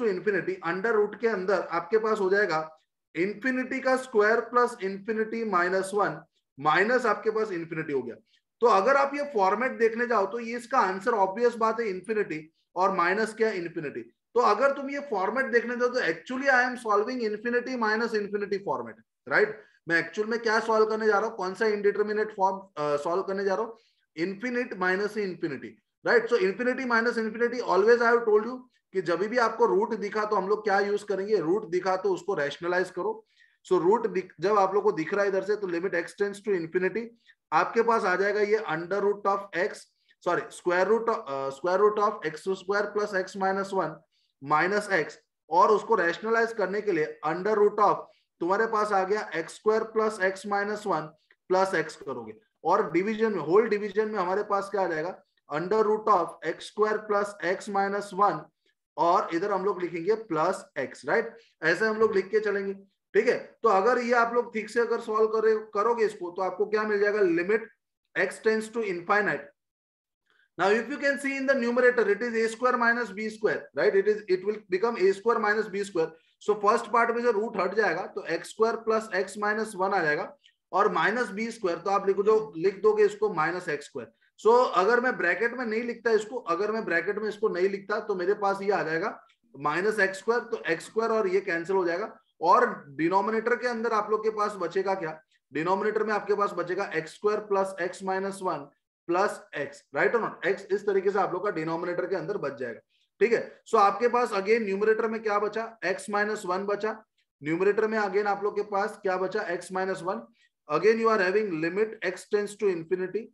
infinity under root के अंदर आपके पास हो जाएगा इंफिनिटी का square plus infinity minus 1 minus आपके पास इन्फिनिटी हो गया। तो अगर आप ये फॉर्मेट देखने जाओ तो ये इसका आंसर ऑब्वियस बात है इन्फिनिटी, और माइनस क्या इन्फिनिटी। तो अगर तुम ये फॉर्मेट देखने जाओ तो actually I am solving infinity minus infinity format, right. मैं एक्चुअल में क्या सॉल्व करने जा रहा हूँ, कौन सा इंडिटरमिनेट फॉर्म सॉल्व करने जा रहा हूँ, infinite minus infinity, right. So infinity minus infinity, always I have told you कि जब भी आपको रूट दिखा तो हम लोग क्या यूज करेंगे, रूट दिखा तो उसको रैशनलाइज करो। सो रूट जब आप लोग को दिख रहा है इधर से तो limit x tends to infinity, आपके पास आ जाएगा ये under root of x, sorry square root of x square plus x minus 1 minus x, और उसको रैशनलाइज करने के लिए अंडर रूट ऑफ तुम्हारे पास आ गया x square plus x minus 1 plus x करोगे, और डिवीजन में, होल डिवीजन में हमारे पास क्या आ जाएगा, under root of x square plus x minus 1, और इधर हम लोग लिखेंगे प्लस एक्स, राइट। ऐसे हम लोग लिख के चलेंगे, ठीक है। तो अगर ये आप लोग ठीक से अगर सॉल्व करोगे इसको तो आपको क्या मिल जाएगा, limit x tends to infinite. Now if you can see in the numerator it is a square minus b square, right, it will become a square minus b square. So first part में जो root हट जाएगा तो x square plus x minus 1 आ जाएगा, और minus b square तो आप लिख दोगे इसको माइनस x square। सो अगर मैं ब्रैकेट में नहीं लिखता इसको, अगर मैं ब्रैकेट में इसको नहीं लिखता तो मेरे पास ये आ जाएगा माइनस एक्स स्क्वायर, तो एक्स स्क्वायर और ये कैंसिल हो जाएगा, और डिनोमिनेटर के अंदर आप लोग के पास बचेगा क्या, डिनोमिनेटर में आपके पास बचेगा x square plus x minus 1 plus x, right और नॉट, एक्स इस तरीके से आप लोग का डिनोमिनेटर के अंदर बच जाएगा, ठीक है। सो आपके पास अगेन न्यूमरेटर में क्या बचा, एक्स माइनस 1 बचा, न्यूमरेटर में अगेन आप लोग के पास क्या बचा, x minus 1, again you are having limit x tends to infinity,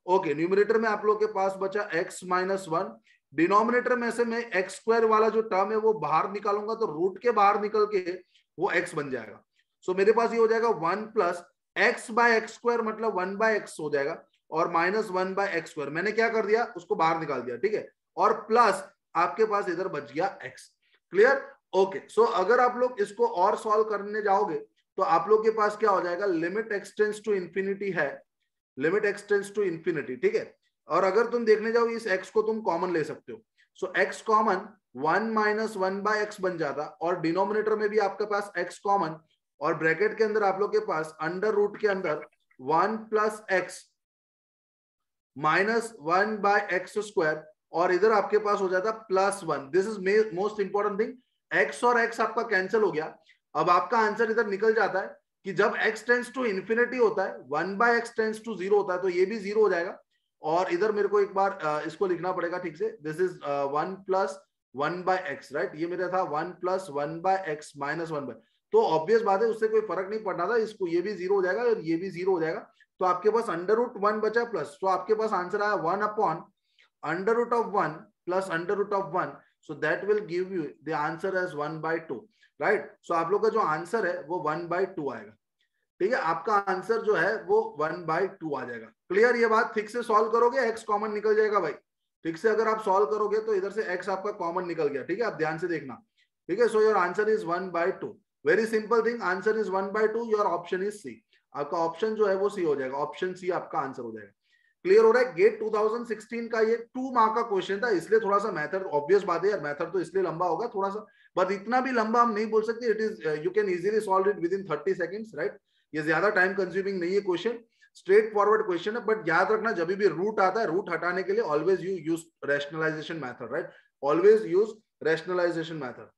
okay. Numerator में आप लोग के पास बचा एक्स माइनस 1, डिनोमिनेटर में से मैं एक्स स्क्वायर वाला जो टर्म है वो बाहर निकालूंगा तो रूट के बाहर निकल के वो एक्स बन जाएगा। सो मेरे पास ये हो जाएगा 1 plus x by x square, मतलब 1 बाय एक्स हो जाएगा, और माइनस 1 बाय एक्स स्क्वायर मैंने क्या कर दिया, उसको बाहर निकाल दिया, ठीक है, और प्लस आपके पास इधर बच गया एक्स, क्लियर, ओके। सो अगर आप लोग इसको और सॉल्व करने जाओगे तो आप लोग के पास क्या हो जाएगा, limit x tends to infinity है, limit x tends to infinity, ठीक है। और अगर तुम देखने जाओ इस x को तुम कॉमन ले सकते हो, so x common 1 minus 1 by x बन जाता, और डिनोमिनेटर में भी आपके पास x कॉमन, और ब्रैकेट के अंदर आप लोग के पास अंडर रूट के अंदर 1 plus x minus 1 by x square, और इधर आपके पास हो जाता plus 1। This is most important thing, x और x आपका कैंसिल हो गया, अब आपका आंसर इधर निकल जाता है कि जब x टेंड्स टू इंफिनिटी होता है, 1 बाय एक्स टेंड्स टू 0 होता है, तो ये भी 0 हो जाएगा, और इधर मेरे को एक बार इसको लिखना पड़ेगा ठीक से, this is 1 plus 1 by x, right, ये मेरा था 1 plus 1 by x minus 1 by, तो ऑब्वियस बात है उससे कोई फर्क नहीं पड़ना था, इसको ये भी 0 हो जाएगा और ये भी 0 हो जाएगा, तो आपके पास अंडर रूट 1 बचा प्लस, तो आपके पास आंसर आया 1 upon under root of 1 plus under root of 1, so that will give you the answer as 1 by 2, right. सो आप लोग का जो आंसर है वो 1 बाय 2 आएगा, ठीक है, आपका आंसर जो है वो 1 बाय 2 आ जाएगा, क्लियर। ये बात ठीक से सॉल्व करोगे x कॉमन निकल जाएगा भाई, ठीक से अगर आप सॉल्व करोगे तो इधर से x आपका कॉमन निकल गया, ठीक है, आप ध्यान से देखना, ठीक है। So your answer is 1 by 2, very simple thing, answer is 1 by 2, your option is C, आपका ऑप्शन जो है वो सी हो जाएगा, ऑप्शन सी आपका आंसर हो जाएगा, क्लियर हो रहा है। गेट 2016 का ये 2 मार्क का क्वेश्चन था, इसलिए थोड़ा सा मेथड, ऑब्वियस बात है यार, मेथड तो इसलिए लंबा होगा थोड़ा सा, बट इतना भी लंबा हम नहीं बोल सकते, it is you can easily solve it with in 30 seconds, right, ये ज्यादा टाइम कंज्यूमिंग नहीं है क्वेश्चन, स्ट्रेट फॉरवर्ड क्वेश्चन है, बट याद रखना जब भी रूट आता है, रूट हटाने के लिए always you use rationalisation method, right, always use rationalisation method.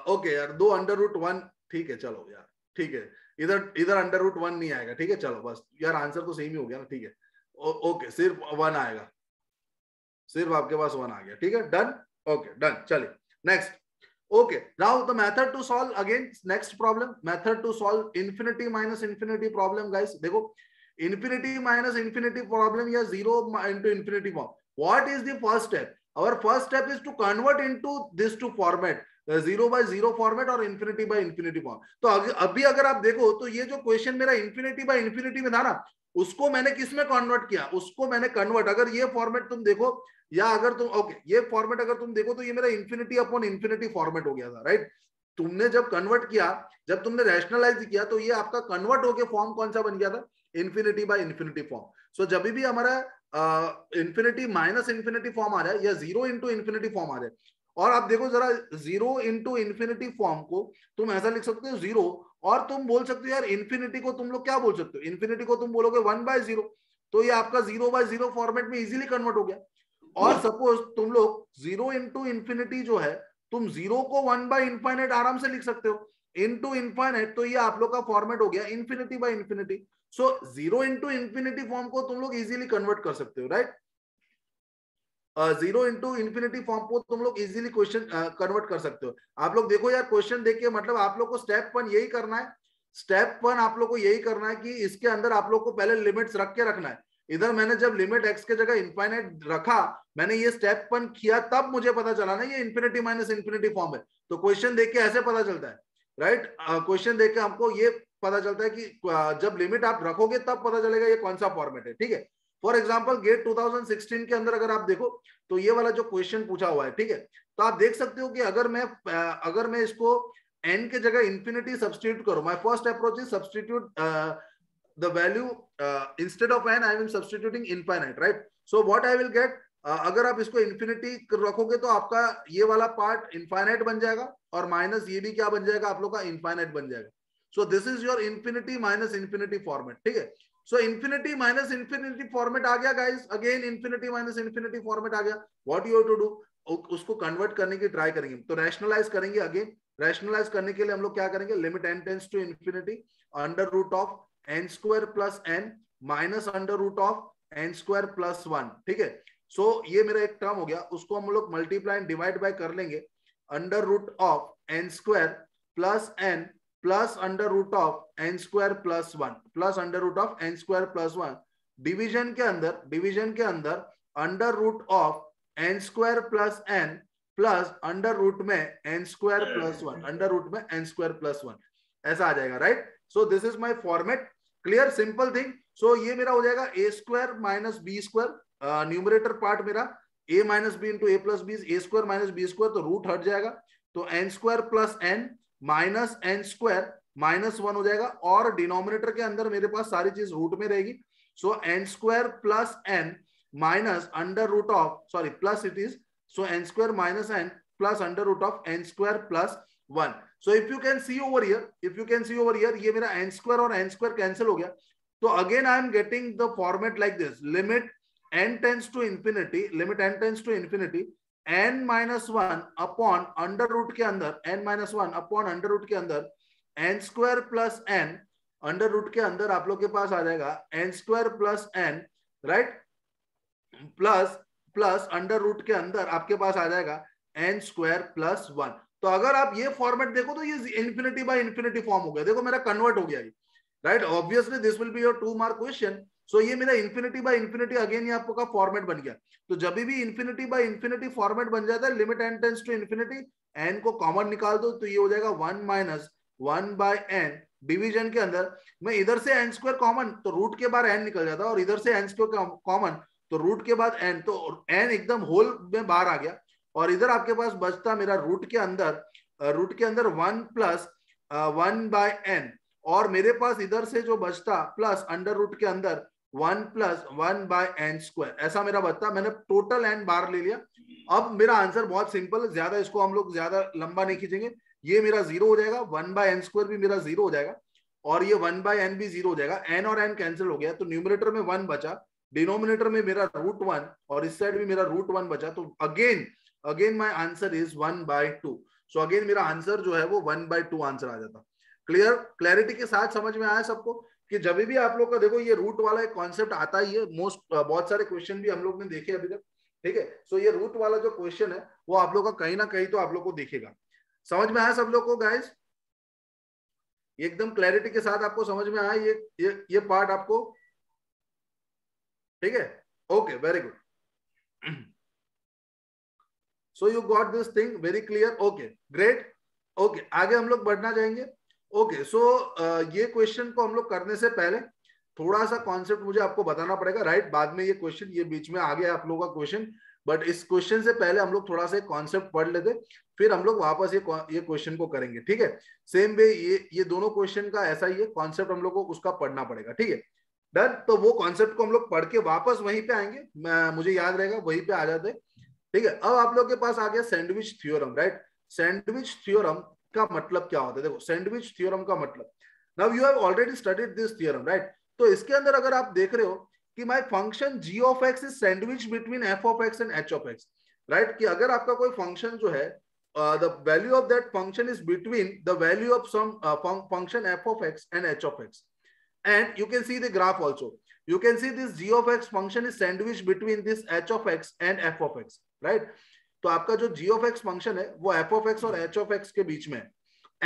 Okay यार, 2 अंडर रूट 1, ठीक है, चलो यार, ठीक है, इधर अंडर रूट 1 नहीं आएगा, ठीक है, चलो बस यार, आंसर तो सेम ही हो गया ना, ठीक है, ओके, सिर्फ 1 आएगा, सिर्फ आपके पास 1 आ गया, ठीक है, डन, ओके डन, चलिए next. Okay, now the method to solve, again next problem, method to solve infinity minus infinity problem, guys, देखो infinity minus infinity problem या 0 into infinity form, what is the first step? Our first step is to convert into this two format, 0 by 0 format और infinity by infinity form। तो अभी अगर आप देखो तो ये जो क्वेश्चन मेरा infinity by infinity में था ना, उसको मैंने किस में कन्वर्ट किया, उसको मैंने कन्वर्ट, अगर ये फॉर्मेट तुम देखो, या अगर तुम ओके ये फॉर्मेट अगर तुम देखो तो ये मेरा इंफिनिटी अपॉन इंफिनिटी फॉर्मेट हो गया था, राइट। तुमने जब कन्वर्ट किया, जब तुमने रैशनलाइज किया, तो ये आपका कन्वर्ट होके फॉर्म कौन सा बन गया था, इंफिनिटी बाय इंफिनिटी फॉर्म। सो जब भी हमारा इंफिनिटी माइनस इंफिनिटी फॉर्म आ जाए या 0 इंटू इंफिनिटी फॉर्म आ जाए, और आप देखो जरा 0 इंटू इन्फिनिटी फॉर्म को तुम ऐसा लिख सकते हो 0, और तुम बोल सकते हो यार इन्फिनिटी को तुम लोग क्या बोल सकते हो, इन्फिनिटी को तुम बोलोगे 1/0, तो ये आपका 0/0 फॉर्मेट में इजीली कन्वर्ट हो गया। और सपोज तुम लोग 0 इंटू इन्फिनिटी जो है, तुम 0 को 1/∞ आराम से लिख सकते हो, इनटू इनफाइनाइट, तो ये आप लोग का फॉर्मेट हो गया infinity by infinity. So 0 into infinity form को तुम लोग इजीली कन्वर्ट कर सकते हो, राइट। 0 इंटू इन्फिनिटी फॉर्म को तुम लोग इजीली क्वेश्चन कन्वर्ट कर सकते हो। आप लोग देखो यार क्वेश्चन देखिए, मतलब आप लोग को स्टेप 1 यही करना है, स्टेप 1 आप लोग को यही करना है कि इसके अंदर आप लोग को पहले लिमिट्स रख के रखना है। इधर मैंने जब लिमिट x के जगह इनफाइनाइट रखा, मैंने ये स्टेप 1 किया, तब मुझे पता चला ना ये इन्फिनिटी माइनस इन्फिनिटी फॉर्म है। तो क्वेश्चन देख के ऐसे पता चलता है, राइट। क्वेश्चन देख के हमको ये पता चलता है कि जब लिमिट आप रखोगे तब पता चलेगा ये कौन सा फॉर्मेट है, ठीक है। फॉर एग्जाम्पल गेट 2016 के अंदर अगर आप देखो तो ये वाला जो क्वेश्चन पूछा हुआ है, ठीक है, तो आप देख सकते हो कि अगर मैं इसको n के जगह इन्फिनिटी सब्स्टिट्यूट करूं, my first approach is substitute the value instead of n I am substituting infinite, right? So what I will get, अगर आप इसको इन्फिनिटी रखोगे तो आपका ये वाला पार्ट इनफाइनाइट बन जाएगा, और माइनस ये भी क्या बन जाएगा आप लोग का, इनफाइनाइट बन जाएगा। So this is your infinity minus infinity format, ठीक है। So infinity minus infinity format आ गया guys, again infinity minus infinity format आ गया। What you have to do, उसको कन्वर्ट करने की ट्राई करेंगे, तो रैशनलाइज करेंगे। अगेन रैशनलाइज करने के लिए हम लोग क्या करेंगे, limit n tends to infinity under root of n square plus n minus under root of n square plus 1, ठीक है। सो ये मेरा एक टर्म हो गया, उसको हम लोग मल्टीप्लाई एंड डिवाइड बाय कर लेंगे, under root of n square plus n plus under root of n square plus 1 plus under root of n square plus 1, division के अंदर under root of n square plus n plus under root में n square plus 1, under root में n square plus 1, ऐसा आ जाएगा, right. So this is my format, clear, simple thing. So ये मेरा हो जाएगा a square minus b square, numerator part मेरा a minus b into a plus b, a square minus b square, तो root हट जाएगा, तो n square plus n minus n square minus 1 हो जाएगा, और डिनोमिनेटर के अंदर मेरे पास सारी चीज रूट में रहेगी। So n square plus n minus under root of, sorry plus it is, so n square minus n plus under root of n square plus 1। So if you can see over here, ये मेरा n square और n square cancel हो गया, तो again I am getting the format like this, limit n tends to infinity, limit n tends to infinity n minus 1 upon under root के अंदर, n minus 1 upon under root के अंदर n square plus n, under root के अंदर आप लोग के पास आ जाएगा n square plus n, right, plus plus under root के अंदर आपके पास आ जाएगा n स्क्वायर प्लस 1। तो अगर आप ये फॉर्मेट देखो तो ये इन्फिनिटी बाय इन्फिनिटी फॉर्म हो गया, देखो मेरा कन्वर्ट हो गया ये, right. Obviously this will be your 2 mark question. So ये मेरा इन्फिनिटी बाय इन्फिनिटी अगेन ये आपका फॉर्मेट बन गया। तो जब भी इन्फिनिटी बाय इन्फिनिटी फॉर्मेट बन जाता है, limit n tends to infinity, n को कॉमन निकाल दो, तो ये हो जाएगा 1 माइनस 1 बाय n, डिवीजन के अंदर मैं इधर से n स्क्वायर कॉमन, तो रूट के बाद n निकल जाता है, और इधर से n स्क्वायर कॉमन, तो रूट के बाद n, तो n एकदम होल में बाहर आ गया, और इधर आपके पास बचता मेरा रूट के अंदर 1 प्लस 1 बाय n, और मेरे पास इधर से जो बचता प्लस अंडर रूट के अंदर 1 प्लस 1 बाय n स्क्वायर, ऐसा मेरा बचता। मैंने टोटल n बाहर ले लिया। अब मेरा आंसर बहुत सिंपल है, ज्यादा इसको हम लोग ज्यादा लंबा नहीं खींचेंगे, ये मेरा 0 हो जाएगा, 1 बाय n स्क्वायर भी मेरा 0 हो जाएगा, और ये 1 बाय n भी 0 हो जाएगा, n और n कैंसिल हो गया, तो न्यूमरेटर में 1 बचा, डिनोमिनेटर में मेरा रूट 1, और इस साइड भी मेरा रूट 1 बचा, तो again my answer is 1/2। So again मेरा आंसर जो है वो 1/2 आंसर आ जाता। क्लियर, क्लैरिटी के साथ समझ में आया सबको कि जब भी आप लोग का देखो ये रूट वाला एक कॉन्सेप्ट आता ही है, बहुत सारे क्वेश्चन भी हम लोग ने देखे अभी तक, ठीक है। सो ये रूट वाला जो क्वेश्चन है वो आप लोग का कहीं ना कहीं तो आप लोग को दिखेगा। समझ में आया सब लोग को गाइस, एकदम क्लैरिटी के साथ आपको समझ में आया ये पार्ट आपको, ठीक है, okay, very good. So you got this thing very clear, okay, great, okay, आगे हम लोग बढ़ना चाहेंगे। ओके, सो ये क्वेश्चन को हम लोग करने से पहले थोड़ा सा कॉन्सेप्ट मुझे आपको बताना पड़ेगा, राइट। बाद में ये क्वेश्चन, ये बीच में आ गया आप लोगों का क्वेश्चन, बट इस क्वेश्चन से पहले हम लोग थोड़ा सा कॉन्सेप्ट पढ़ लेते, फिर हम लोग वापस ये क्वेश्चन को करेंगे, ठीक है। सेम वे ये दोनों क्वेश्चन का ऐसा ही है, कॉन्सेप्ट हम लोग को उसका पढ़ना पड़ेगा, ठीक है, डन। तो वो कॉन्सेप्ट को हम लोग पढ़ के वापस वहीं पे आएंगे, मुझे याद रहेगा वहीं पे आ जाते, ठीक है, अब आप लोग के पास आ गया sandwich theorem, right. Sandwich theorem का मतलब क्या होता है? देखो सैंडविच थ्योरम का मतलब, now you have already studied this theorem, right. तो इसके अंदर अगर आप देख रहे हो कि my function g of x is sandwich between f of x and h of x, right, कि अगर आपका कोई फंक्शन जो है the value of that function is between the value of some function f of x and h of x, and you can see the graph also. You can see this g of x function is sandwiched between this h of x and f of x, right? तो आपका जो g of x function है वो f of x और h of x के बीच में है,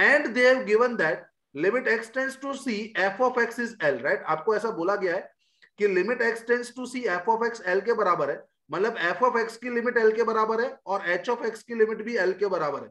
and they have given that limit x tends to c f of x is L, right? आपको ऐसा बोला गया है कि limit x tends to c f of x L के बराबर है, मतलब f of x की लिमिट L के बराबर है और h of x की लिमिट भी L के बराबर है.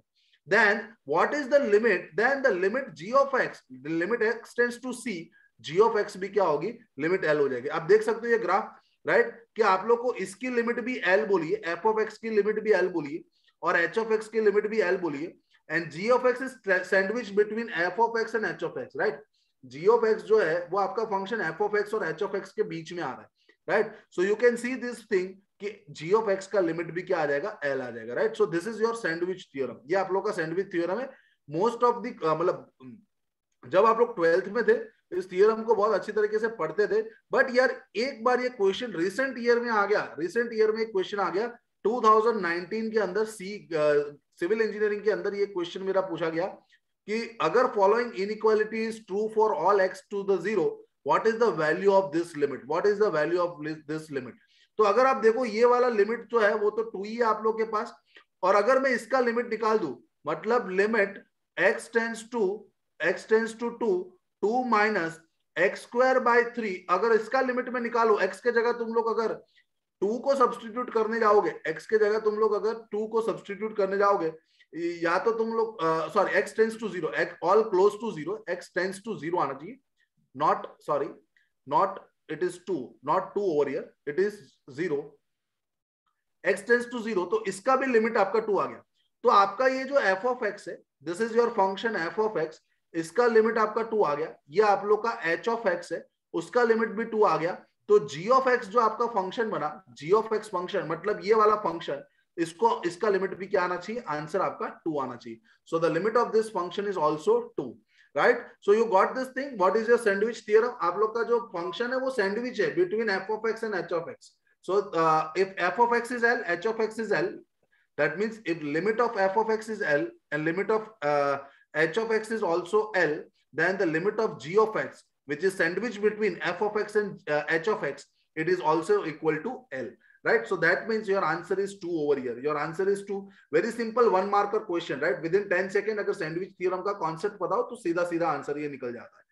Then what is the limit? Then the limit g of x, the limit x tends to c, g of x भी क्या होगी? लिमिट L हो जाएगी. आप देख सकते हो ये ग्राफ, राइट, कि आप लोग को इसकी लिमिट भी L बोलिए, f of x की लिमिट भी L बोलिए और h of x की लिमिट भी L बोलिए, and g of x is sandwiched between f of x and h of x, right? g of x जो है वो आपका फंक्शन f of x और h of x के बीच में आ रहा है, right. So you can see this thing कि g of x का लिमिट भी क्या आ जाएगा? L आ जाएगा, right. So this is your sandwich theorem. ये आप लोग का सैंडविच थ्योरम है. मोस्ट ऑफ द मतलब जब आप लोग 12th में थे इस थ्योरम को बहुत अच्छी तरीके से पढ़ते थे, बट यार एक बार ये क्वेश्चन रिसेंट ईयर में आ गया. रिसेंट ईयर में एक क्वेश्चन आ गया 2019 के अंदर सिविल इंजीनियरिंग के अंदर. ये क्वेश्चन मेरा पूछा गया कि अगर following inequality is true for all x to the 0, what is the value of this limit? What is the value of this limit? तो अगर आप देखो ये वाला लिमिट जो है वो तो 2 ही है आप लोग के पास, और अगर मैं इसका लिमिट निकाल दूं, मतलब limit x tends to 2 minus x square by 3, अगर इसका लिमिट में निकालो, x के जगह तुम लोग अगर 2 को सब्स्टिट्यूट करने जाओगे, x के जगह तुम लोग अगर 2 को सब्स्टिट्यूट करने जाओगे, या तो तुम लोग sorry x tends to 0, all close to 0, x tends to 0 आना चाहिए, not sorry not it is 2, not 2 over here, it is 0, x tends to 0, तो इसका भी लिमिट आपका 2 आ गया. तो आपका ये जो f of x है, this is your function f of x, इसका लिमिट आपका 2 आ गया. ये आप लोग का h of x है, उसका लिमिट भी 2 आ गया. तो g of x जो आपका फंक्शन बना, g of x फंक्शन मतलब ये वाला फंक्शन, इसका लिमिट भी क्या आना चाहिए? आंसर आपका 2 आना चाहिए. So the limit of this function is also 2, right? So you got this thing. What is your sandwich theorem? आप लोग का जो फंक्शन है वो सैंडविच है between f of x and h of x. So if f of x is L, h of x is L, that means if limit of f of x is L and limit of h of x is also L, then the limit of g of x, which is sandwich between f of x and h of x, it is also equal to L, right? So that means your answer is 2 over here. Your answer is 2. Very simple 1 marker question, right? Within 10 second अगर sandwich theorem का concept बताओ तो सीधा सीधा answer ये निकल जाता है.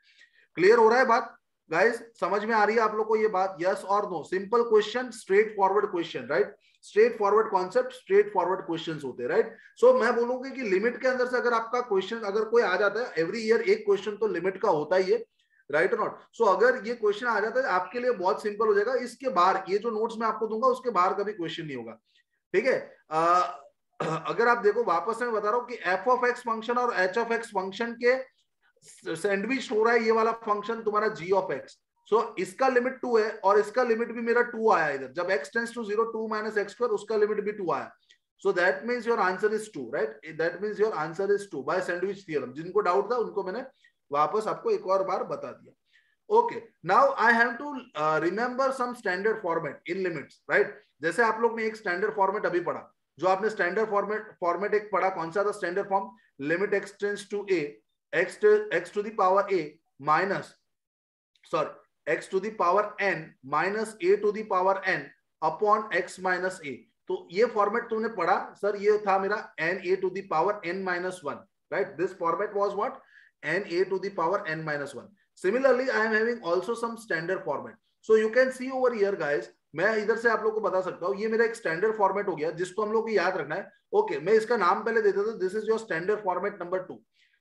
क्लियर हो रहा है बात गाइस? समझ में आ रही है आप लोग को ये बात? यस और no? Simple question, straightforward question, right? Straightforward concept, straightforward questions होते हैं, राइट? सो मैं बोलूंगी कि लिमिट के अंदर से अगर आपका क्वेश्चन अगर कोई आ जाता है, एवरी ईयर एक क्वेश्चन तो लिमिट का होता ही है, राइट और नॉट? सो अगर ये क्वेश्चन आ जाता है आपके लिए बहुत सिंपल हो जाएगा. इसके बाहर ये जो नोट्स मैं आपको दूंगा उसके बाहर कभी क्वेश्चन नहीं होगा, ठीक है? अगर आप देखो वापस मैं बता रहा हूं कि f of x फंक्शन और h of x फंक्शन के सैंडविच हो रहा है ये वाला फंक्शन तुम्हारा g of x. सो इसका लिमिट 2 है और इसका लिमिट भी मेरा 2 आया इधर. जब x tends to 0, 2 minus x square, उसका लिमिट भी 2 आया. So that means your answer is 2, right? That means your answer is 2 by sandwich theorem. जिनको डाउट था उनको मैंने वापस आपको एक और बार बता दिया. Okay, now I have to remember some standard format in limits, right? जैसे आप लोग ने एक स्टैंडर्ड फॉर्मेट अभी पढ़ा, जो आपने स्टैंडर्ड फॉर्मेट एक पढ़ा, कौन सा था standard form? Limit x tends to a, x to the power a minus sorry x to the power n minus a to the power n upon x minus a. तो ये format तुमने पढ़ा sir, ये था मेरा n a to the power n minus 1, right? This format was what? n a to the power n minus 1. Similarly, I am having also some standard format. So you can see over here, guys. मैं इधर से आप लोग को बता सकता हूँ, ये मेरा एक स्टैंडर्ड फॉर्मेट हो गया जिसको हम लोग को याद रखना है. ओके, मैं इसका नाम पहले देता था. This is your standard format number 2.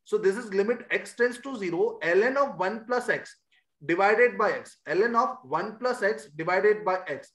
So this is limit x tends to 0, ln of 1 plus x divided by x, ln of 1 plus x divided by x.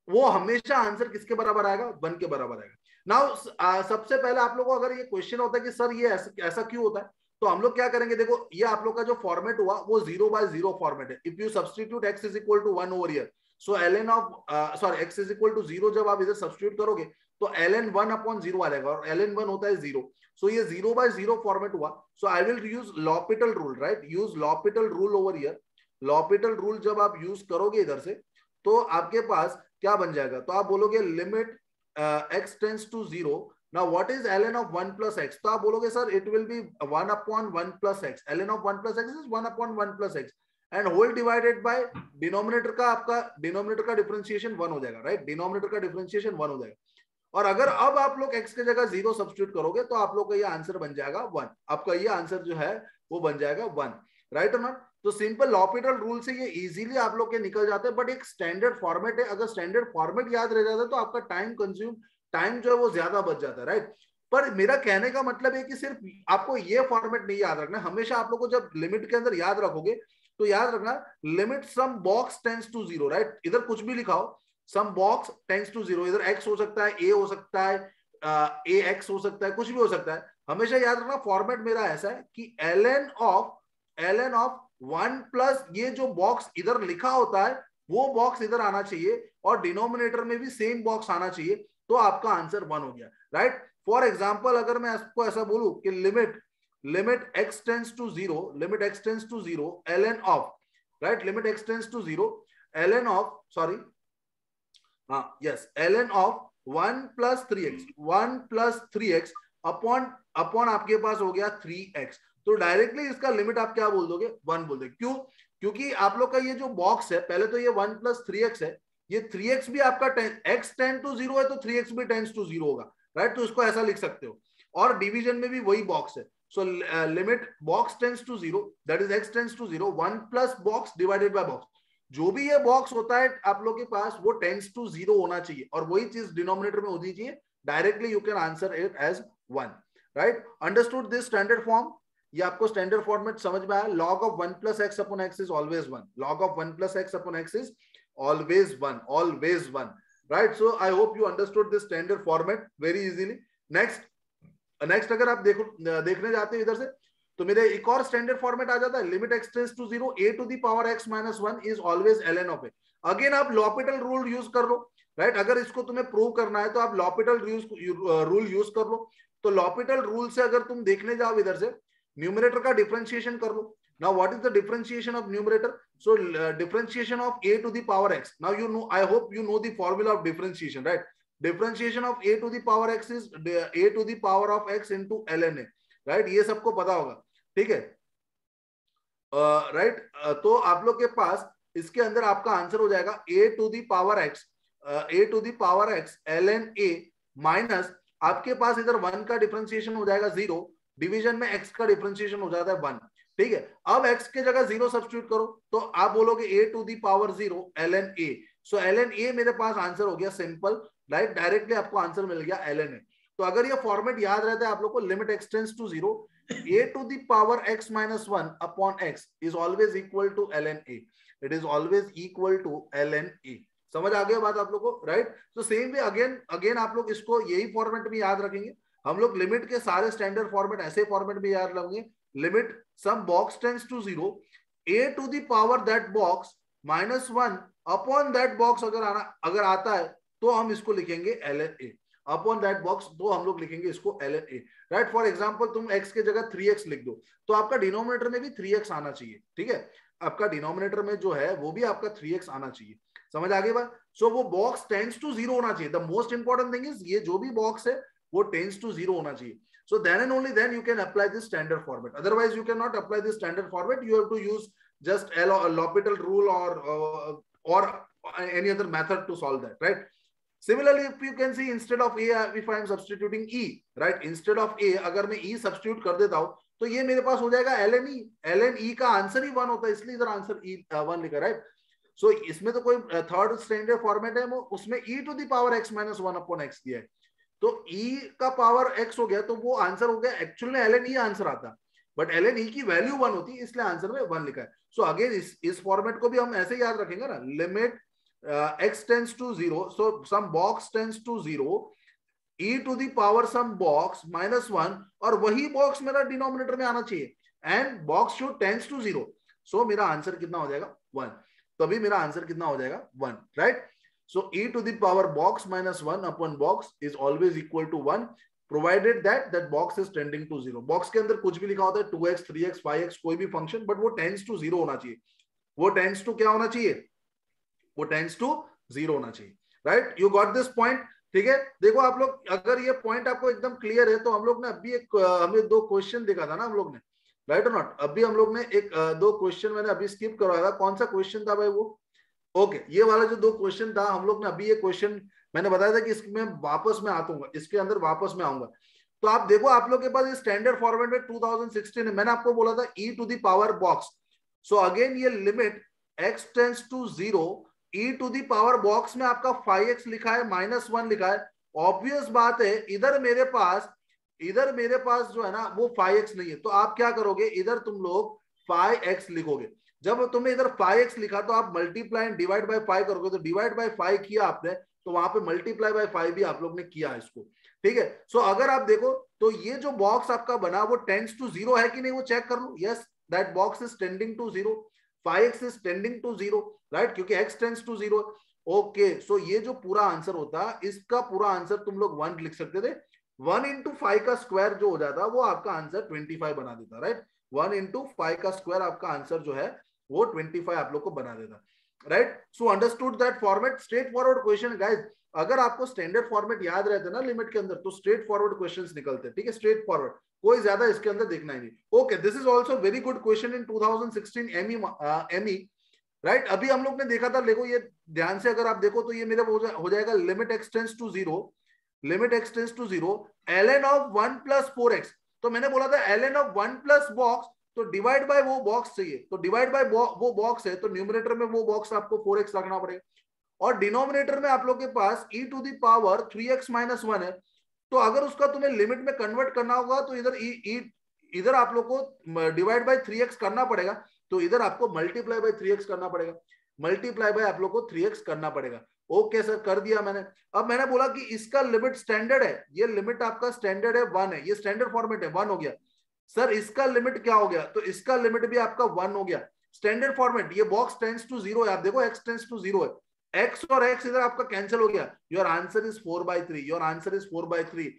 वो हमेशा आंसर किसके बराबर आएगा? 1 के बराबर आएगा. नाउ सबसे पहले आप लोग को अगर ये क्वेश्चन होता है कि सर ये ऐसा क्यों होता है, तो हम लोग क्या करेंगे? देखो ये आप लोग का जो फॉर्मेट हुआ वो 0 by 0 फॉर्मेट है. If you substitute x is equal to 1 over here, so ln of x is equal to 0 जब आप इधर सब्स्टिट्यूट करोगे तो ln 1 अपॉन 0 आ जाएगा और ln 1 होता है 0. सो ये 0/0 फॉर्मेट हुआ. So I will use L'Hopital rule, right? Use L'Hopital rule over here. L'Hopital rule जब आप यूज करोगे इधर से तो आपके पास क्या बन जाएगा? तो आप बोलोगे limit x tends to 0. Now what is ln of 1 plus x? तो आप बोलोगे sir it will be 1 upon 1 plus x. ln of 1 plus x is 1 upon 1 plus x and whole divided by denominator का आपका denominator का differentiation 1 हो जाएगा, right? Denominator का differentiation 1 हो जाएगा. और अगर अब आप लोग x के जगह 0 सब्स्टिट्यूट करोगे तो आप लोग का ये आंसर बन जाएगा 1. आपका ये आंसर जो है वो बन जाएगा 1, राइट और नॉट? तो सिंपल लॉपिटल रूल से ये इजीली आप लोग के निकल जाते हैं. बट एक स्टैंडर्ड फॉर्मेट है, अगर स्टैंडर्ड फॉर्मेट याद रह जाता है तो आपका टाइम जो है वो ज्यादा बच जाता है, राइट? पर मेरा कहने का मतलब है कि सिर्फ आपको ये फॉर्मेट नहीं याद रखना. हमेशा आप लोग को जब लिमिट के अंदर याद रखोगे तो याद रखना limit some box tends to 0, right? इधर कुछ भी लिखाओ, सम बॉक्स टेंड्स टू 0. इधर x हो सकता है, a हो सकता है, ax हो सकता है, कुछ भी हो सकता है. हमेशा याद रखना फॉर्मेट मेरा ऐसा है कि ln ऑफ 1 प्लस ये जो बॉक्स इधर लिखा होता है वो बॉक्स इधर आना चाहिए और डिनोमिनेटर में भी सेम बॉक्स आना चाहिए, तो आपका आंसर 1 हो गया, राइट? फॉर एग्जाम्पल अगर मैं आपको ऐसा बोलूं कि limit x tends to 0 ln of, right? Limit x tends to 0 ln of, sorry, हाँ yes, ln of 1 plus 3x upon आपके पास हो गया 3x. तो डायरेक्टली इसका लिमिट आप क्या बोल दोगे? 1 बोल दोगे. क्यों? क्योंकि आप लोग का ये जो बॉक्स है, पहले तो ये 1 प्लस 3x है, ये 3x भी आपका x टेंड टू 0 है तो 3x भी टेंड्स टू 0 होगा, राइट? तो इसको ऐसा लिख सकते हो. और डिवीजन में भी वही बॉक्स है. So limit box tends to 0, that is x tends to 0, 1 plus box divided by box. जो भी ये बॉक्स होता है आप लोग के पास वो टेंड्स टू 0 होना चाहिए और वही चीज डिनोमिनेटर में होनी चाहिए. Directly you can answer it as 1, right? Understood this standard form? ये आपको स्टैंडर्ड फॉर्मेट समझ में आया? log of 1 plus x upon x is always 1. log of 1 plus x upon x is always 1, right? So I hope you understood this standard format very easily. Next अगर आप देखने जाते हो इधर से तो मेरे एक और स्टैंडर्ड फॉर्मेट आ जाता है. Limit x tends to 0 a to the power x minus 1 is always ln of a. Again आप लॉपिटल रूल यूज कर लो, राइट? अगर इसको तुम्हें प्रूव करना है तो आप लॉपिटल रूल यूज कर लो. तो लॉपिटल रूल से अगर तुम देखने जाओ इधर से न्यूमरेटर का डिफरेंशिएशन कर लो. Now what is the differentiation of numerator? So differentiation of a to the power x. Now you know, I hope you know the formula of differentiation, right? Differentiation of a to the power x is a to the power of x into ln a, right? ये सबको पता होगा, ठीक है, right? तो आप लोग के पास इसके अंदर आपका आंसर हो जाएगा a to the power x ln a minus आपके पास इधर 1 का डिफरेंशिएशन हो जाएगा 0, डिवीजन में x का डिफरेंशिएशन हो जाता है 1, ठीक है? अब x के जगह 0 सब्स्टिट्यूट करो तो आप बोलोगे a to the power 0 ln a. So ln a मेरे पास आंसर हो गया सिंपल, राइट? डायरेक्टली आपको आंसर मिल गया ln a. तो अगर ये फॉर्मेट याद रहता है आप लोग को, limit x tends to 0 a to the power x minus 1 upon x is always equal to ln a. It is always equal to ln a. समझ आ गया बात आप लोग को, राइट? तो सेम वे अगेन आप लोग इसको यही फॉर्मेट में याद रखेंगे. हम लोग लिमिट के सारे स्टैंडर्ड फॉर्मेट ऐसे फॉर्मेट में याद रखेंगे. Limit some box tends to 0 a to the power that box minus 1 upon that box अगर आता है तो हम इसको लिखेंगे ln a. Upon that box तो हम लोग लिखेंगे इसको ln a, right? For example तुम x के जगह 3x लिख दो तो आपका डिनोमिनेटर में भी 3x आना चाहिए, ठीक है? आपका डिनोमिनेटर में जो है वो भी आपका 3x आना चाहिए. समझ आ गई बात? सो वो बॉक्स टेंड्स टू 0 होना चाहिए. The most important thing is ये जो भी बॉक्स है वो टेंड्स टू 0 होना चाहिए. So then and only then you can apply this standard format. Otherwise, you cannot apply this standard format. You have to use just a L'Hopital rule or any other method to solve that, right? Similarly, if you can see instead of a, if I am substituting e, right? Instead of a, अगर मैं e substitute कर देता हूँ तो ये मेरे पास हो जाएगा ln e. ln e का आंसर ही 1 होता है, इसलिए इधर आंसर e 1 लिखा, राइट? सो इसमें तो कोई थर्ड स्टैंडर्ड फॉर्मेट है, वो उसमें e to the power x minus 1 upon x दिया है तो e का पावर x हो गया तो वो आंसर हो गया. एक्चुअल में ln e आंसर आता, बट ln e की वैल्यू 1 होती, इसलिए आंसर में 1 लिखा है. सो अगेन इस फॉर्मेट को भी हम ऐसे याद रखेंगे ना. Limit x tends to 0, so some box tends to 0 e to the power some box minus 1 और वही बॉक्स मेरा डिनोमिनेटर में आना चाहिए and box should tends to 0. So मेरा आंसर कितना हो जाएगा? 1. तभी मेरा आंसर कितना हो जाएगा? 1, right? So e to the power box minus 1 upon box is always equal to 1 provided that that box is tending to 0. Box के अंदर कुछ भी लिखा होता है 2x 3x 5x कोई भी फंक्शन, बट वो टेंड्स टू 0 होना चाहिए. वो टेंड्स टू क्या होना चाहिए? वो टेंड्स टू 0 होना चाहिए. Right, you got this point. ठीक है, देखो आप लोग, अगर ये पॉइंट आपको एकदम क्लियर है तो हम लोग ने अभी हमें 2 क्वेश्चन देखा था ना हम लोग ने, राइट और नॉट. अभी हम लोग ने 2 क्वेश्चन मैंने अभी स्किप करवाया था. कौन सा क्वेश्चन था भाई वो? ओके, ये वाला जो 2 क्वेश्चन था हम लोग ने अभी, ये क्वेश्चन मैंने बताया था कि इसमें वापस में आऊंगा, इसके अंदर वापस में आऊंगा. तो आप देखो, आप लोग के पास ये स्टैंडर्ड फॉर्मेट में 2016 है. मैंने आपको बोला था e to the power box. So again ये limit x tends to 0, e to the power box में आपका 5x लिखा है, -1 लिखा है. ऑब्वियस बात है, इधर मेरे पास जो है ना वो 5x नहीं है. तो आप क्या करोगे, इधर तुम लोग 5x लिखोगे. जब तुमने इधर 5x लिखा तो आप मल्टीप्लाई एंड डिवाइड बाय 5 करोगे. तो डिवाइड बाय 5 किया आपने, तो वहां पे मल्टीप्लाई बाय 5 भी आप लोग ने किया इसको. ठीक है, सो अगर आप देखो तो ये जो बॉक्स आपका बना वो टेंड्स टू 0 है कि नहीं, वो चेक कर लो. Yes, that box is tending to 0. 5x is tending to 0, right, क्योंकि x tends to 0. Okay, so ये जो पूरा आंसर होता, इसका पूरा आंसर तुम लोग 1 लिख सकते थे. 1 into 5 का स्क्वायर जो हो जाता वो आपका आंसर 25 बना देता. राइट, 1 into 5 का स्क्वायर आपका आंसर जो है वो 25 आप लोग को बना देता. Right, so understood that format. Straight forward question guys. अगर आपको स्टैंडर्ड फॉर्मेट याद रहते ना लिमिट के अंदर, तो स्ट्रेट फॉरवर्ड क्वेश्चंस निकलते. ठीक है, स्ट्रेट फॉरवर्ड, कोई ज्यादा इसके अंदर देखना ही नहीं. Okay, this is also very good question in 2016 ME. Right, अभी हम लोग ने देखा था, देखो ये ध्यान से अगर आप देखो तो ये मेरा हो जाएगा limit x tends to 0, limit x tends to 0 ln of 1 plus 4x. तो मैंने बोला था ln of 1 plus box, तो डिवाइड बाय वो बॉक्स चाहिए. तो डिवाइड बाय वो बॉक्स है, तो न्यूमरेटर में वो बॉक्स आपको 4x रखना पड़ेगा, और डिनोमिनेटर में आप लोग के पास e to the power 3x minus 1 है. तो अगर उसका तुम्हें लिमिट में कन्वर्ट करना होगा तो इधर आप लोग को डिवाइड बाय 3x करना पड़ेगा, तो इधर आपको मल्टीप्लाई बाय 3x करना पड़ेगा, मल्टीप्लाई बाय आप लोग को 3x करना पड़ेगा. ओके सर, कर दिया मैंने. अब मैंने बोला कि इसका लिमिट स्टैंडर्ड है, ये लिमिट आपका स्टैंडर्ड है 1 है, ये स्टैंडर्ड फॉर्मेट है 1 हो गया. सर इसका लिमिट क्या हो गया, तो इसका लिमिट भी आपका 1 हो गया. स्टैंडर्ड फॉर्मेट, ये बॉक्स टेंड्स टू 0 है, आप देखो x टेंड्स टू 0 है, x और x इधर आपका कैंसिल हो गया. Your answer is 4/3, your answer is 4/3.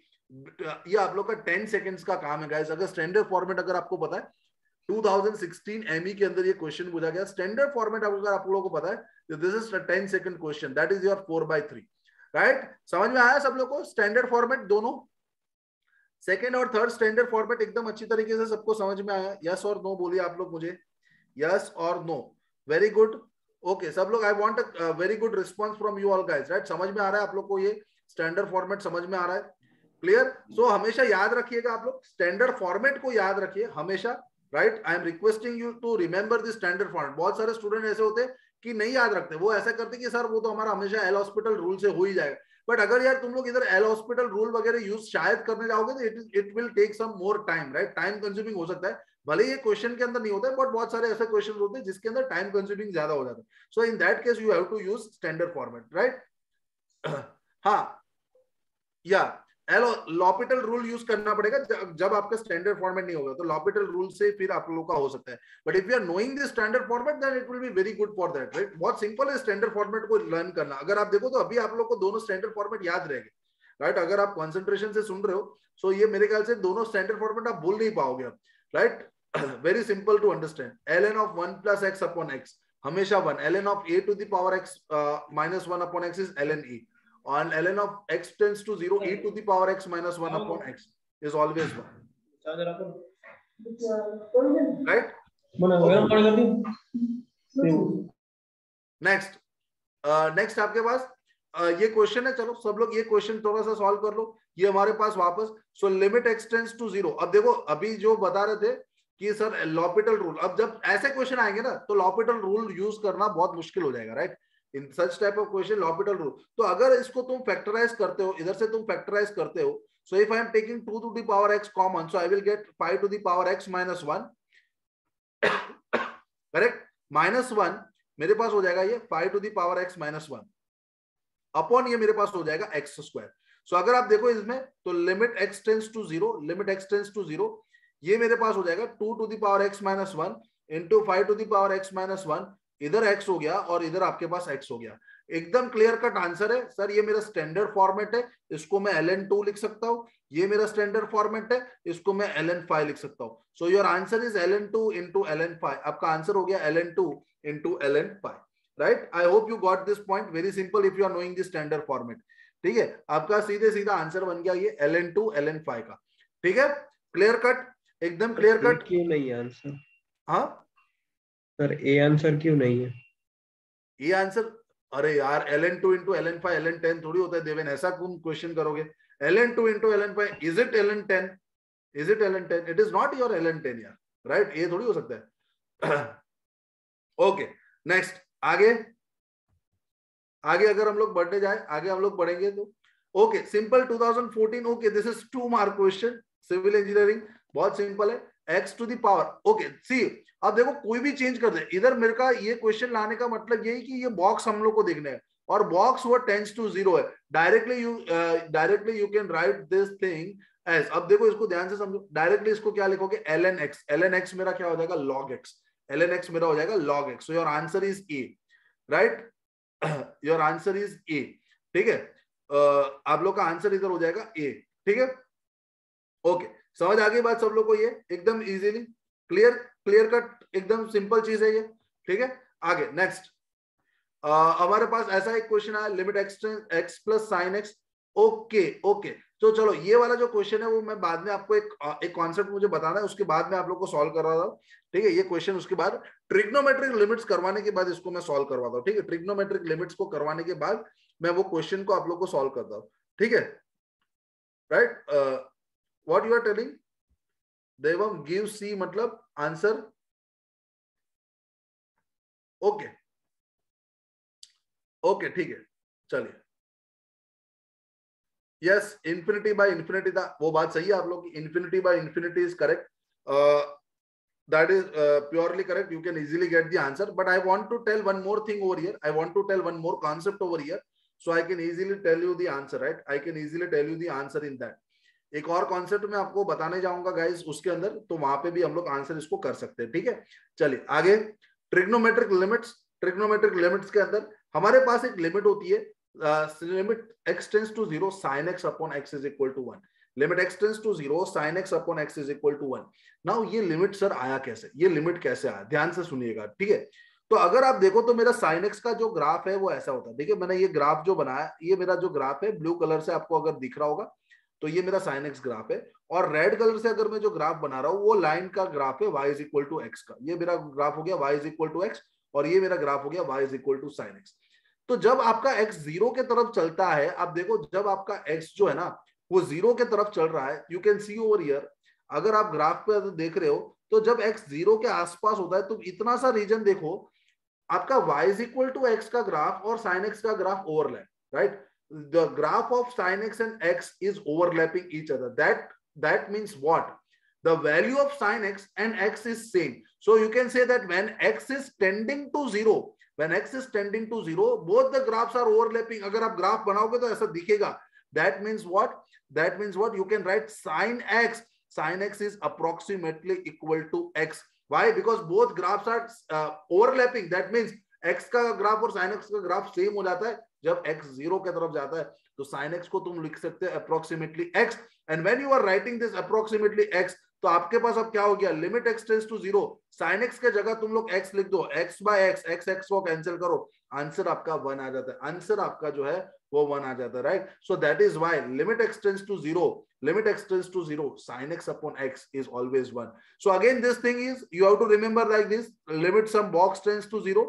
ये आप लोग का 10 सेकंड्स का काम है गाइस. अगर स्टैंडर्ड फॉर्मेट अगर आपको पता है, 2016 एमई के अंदर ये क्वेश्चन पूछा गया, स्टैंडर्ड फॉर्मेट अगर आप लोगों को पता है, तो this is 10 second question, that is your 4/3. Right, समझ में आया सब लोग को? स्टैंडर्ड फॉर्मेट दोनों, सेकंड और थर्ड स्टैंडर्ड फॉर्मेट एकदम अच्छी तरीके से सबको समझ में आया? यस और नो बोलिए आप लोग मुझे, यस और नो. Very good. ओके सब लोग, I want a very good response from you all guys. Right, समझ में आ रहा है आप लोग को? ये स्टैंडर्ड फॉर्मेट समझ में आ रहा है? क्लियर? सो हमेशा याद रखिएगा आप लोग, स्टैंडर्ड फॉर्मेट को याद रखिए हमेशा. Right, I am requesting you to remember the standard format. बहुत सारे स्टूडेंट ऐसे होते हैं कि नहीं याद रखते, वो ऐसा करते कि सर वो तो हमारा हमेशा एल हॉस्पिटल रूल से हो ही जाएगा. बट अगर यार तुम लोग इधर एल हॉस्पिटल रूल वगैरह यूज शायद करने जाओगे तो it will take some more time. Right, time consuming हो सकता है, भले ये क्वेश्चन के अंदर नहीं होता है, बट बहुत सारे ऐसे क्वेश्चन होते हैं जिसके अंदर टाइम कंज्यूमिंग ज्यादा हो जाता है. So in that case you have to use standard format. Right, हाँ, या लॉपिटल रूल यूज करना पड़ेगा जब आपका स्टैंडर्ड फॉर्मेट नहीं होगा, तो लॉपिटल रूल से फिर आप लोगों का हो सकता है. But if you are knowing the standard format then it will be very good for that. Right, बहुत सिंपल है स्टैंडर्ड फॉर्मेट को लर्न करना. अगर आप देखो तो अभी आप लोग को दोनों स्टैंडर्ड फॉर्मेट याद रहेंगे. राइट, अगर आप कंसंट्रेशन से सुन रहे हो, सो ये मेरे ख्याल से दोनों स्टैंडर्ड फॉर्मेट आप भूल नहीं पाओगे आप. Right, very simple to understand. ln of 1 plus x upon x हमेशा 1. ln of a to the power x minus 1 upon x is ln e. And ln of x tends to 0, e to the power x minus 1 upon x is always 1. Right? Next, next आपके पास ये question है. चलो सब लोग ये question थोड़ा सा solve कर लो. ये हमारे पास वापस, so limit x tends to 0. अब देखो, अभी जो बता रहे थे कि सर लॉपिटल रूल, अब जब ऐसे क्वेश्चन आएंगे ना तो लॉपिटल रूल यूज करना बहुत मुश्किल हो जाएगा. Right, in such type of question L'Hôpital rule. तो अगर इसको तुम फैक्टराइज करते हो, इधर से तुम फैक्टराइज करते हो, so if I am taking 2 to the power x common, so I will get 5 to the power x minus 1. Correct, -1 मेरे पास हो जाएगा ये 5 to the power x minus 1 upon ये मेरे पास हो जाएगा x स्क्वायर. सो अगर आप देखो इसमें, तो limit x tends to 0, limit x tends to 0, ये मेरे पास हो जाएगा 2 to the power x minus 1 into 5 to the power x minus 1. इधर x हो गया और इधर आपके पास x हो गया. एकदम क्लियर कट आंसर है सर, ये मेरा स्टैंडर्ड फॉर्मेट है, इसको मैं ln2 लिख सकता हूँ, ये मेरा स्टैंडर्ड फॉर्मेट है, इसको मैं ln5 लिख सकता हूँ। सो your answer is ln2 into ln5, आपका आंसर हो गया ln2 into ln5, right. I hope you got this point, very simple if you are knowing this standard format, ठीक है। आपका सीधे सीधा आंसर बन गया ये ln2 ln5 का, ठीक है, क्लियर कट, एकदम क्लियर कट। क्यों नहीं है आंसर? हाँ सर ए आंसर क्यों नहीं है? ये आंसर, अरे यार ln2 into ln5 ln10 थोड़ी होता है देवेन, ऐसा कौन क्वेश्चन करोगे? ln2 into ln5, is it ln10? Is it ln10? It is not your ln10 यार, राइट, ये थोड़ी हो सकता है। ओके नेक्स्ट, आगे आगे अगर हम लोग बढ़ने जाए, आगे हम लोग बढ़ेंगे तो okay simple 2014, okay this is 2 mark question, civil engineering, बहुत सिंपल है, x to the power, okay see. अब देखो कोई भी चेंज कर दे, इधर मेरे का ये क्वेश्चन लाने का मतलब यही कि ये बॉक्स हम लोग को देखना है, और बॉक्स वो टेंड्स टू 0 है, directly you can write this thing as, अब देखो इसको ध्यान से समझो, डायरेक्टली इसको क्या लिखोगे ln x मेरा क्या हो जाएगा log x, ln x मेरा हो जाएगा log x, so your answer is a, right, your answer is a, ठीक है, आप लोग का आंसर इधर हो जाएगा ए, ठीक है, ओके समझ आ गई बात सब लोग को, ये एकदम इजीली क्लियर कट, एकदम सिंपल चीज है ये, ठीक है। आगे नेक्स्ट, हमारे पास ऐसा एक क्वेश्चन आया, limit x plus sine x, okay तो चलो ये वाला जो क्वेश्चन है वो मैं बाद में आपको एक कॉन्सेप्ट मुझे बताना है, उसके बाद में आप लोग को सॉल्व करवा रहा हूँ, ठीक है। ये क्वेश्चन उसके बाद ट्रिग्नोमेट्रिक लिमिट्स करवाने के बाद इसको मैं सॉल्व करवाता हूँ, ठीक है, ट्रिग्नोमेट्रिक लिमिट्स को करवाने के बाद मैं वो क्वेश्चन को आप लोग को सॉल्व करता हूँ, ठीक है, right. What you are telling Devam, give C मतलब आंसर, ओके ठीक है, चलिए, यस इंफिनिटी बाय इंफिनिटी था, वो बात सही है आप लोग की, infinity by infinity is correct, that is purely correct, you can easily get the answer, but I want to tell one more thing over here, I want to tell one more concept over here, so I can easily tell you the answer, right, I can easily tell you the answer in that। एक और concept मैं आपको बताने जाऊंगा guys उसके अंदर, तो वहां पे भी हम लोग आंसर इसको कर सकते हैं, ठीक है। चलिए आगे, ट्रिग्नोमेट्रिक लिमिट्स के अंदर हमारे पास एक लिमिट होती है, limit x tends to 0 sin x upon x is equal to 1, limit x tends to 0 sin x upon x is equal to 1। Now ये लिमिट सर आया कैसे, ये लिमिट कैसे आया, ध्यान से सुनिएगा, ठीक है। तो अगर आप देखो तो मेरा sin x का जो ग्राफ है वो ऐसा होता है, देखिए मैंने ये ग्राफ जो बनाया, ये मेरा जो ग्राफ है ब्लू कलर से आपको अगर दिख रहा होगा तो ये मेरा sin x ग्राफ है, और रेड कलर से अगर मैं जो ग्राफ बना रहा हूँ वो लाइन का ग्राफ है y is equal to x का, ये मेरा ग्राफ हो गया y is equal to x, और ये मेरा ग्राफ हो गया y is equal to sin x। तो जब आपका x 0 के तरफ चलता है, आप देखो जब आपका x जो है ना वो 0 के तरफ चल रहा है, you can see over here, अगर आप ग्राफ पे देख रहे हो तो जब x 0 के आसपास होता है तो इतना सा रीजन देखो, आपका y is equal to x का ग्राफ और sin x का graph overlap, right, the graph of sin x and x is overlapping each other, that means what, the value of sin x and x is same, so you can say that when x is tending to 0, both the graphs are overlapping, अगर आप graph बनाओगे तो ऐसा दिखेगा, that means what, you can write sin x is approximately equal to x, why, because both graphs are overlapping, that means x का graph और sin x का graph same हो जाता है, जब x 0 के तरफ जाता है तो sin x को तुम लिख सकते हो approximately x, and when you are writing this approximately x, तो आपके पास अब क्या हो गया, limit x tends to 0, sin x के जगह तुम लोग x लिख दो, x by x को कैंसिल करो, आंसर आपका 1 आ जाता है, आंसर आपका जो है वो 1 आ जाता है, right. So that is why limit x tends to 0, sin x upon x is always 1। so again this thing is, you have to remember like this, limit some box tends to 0,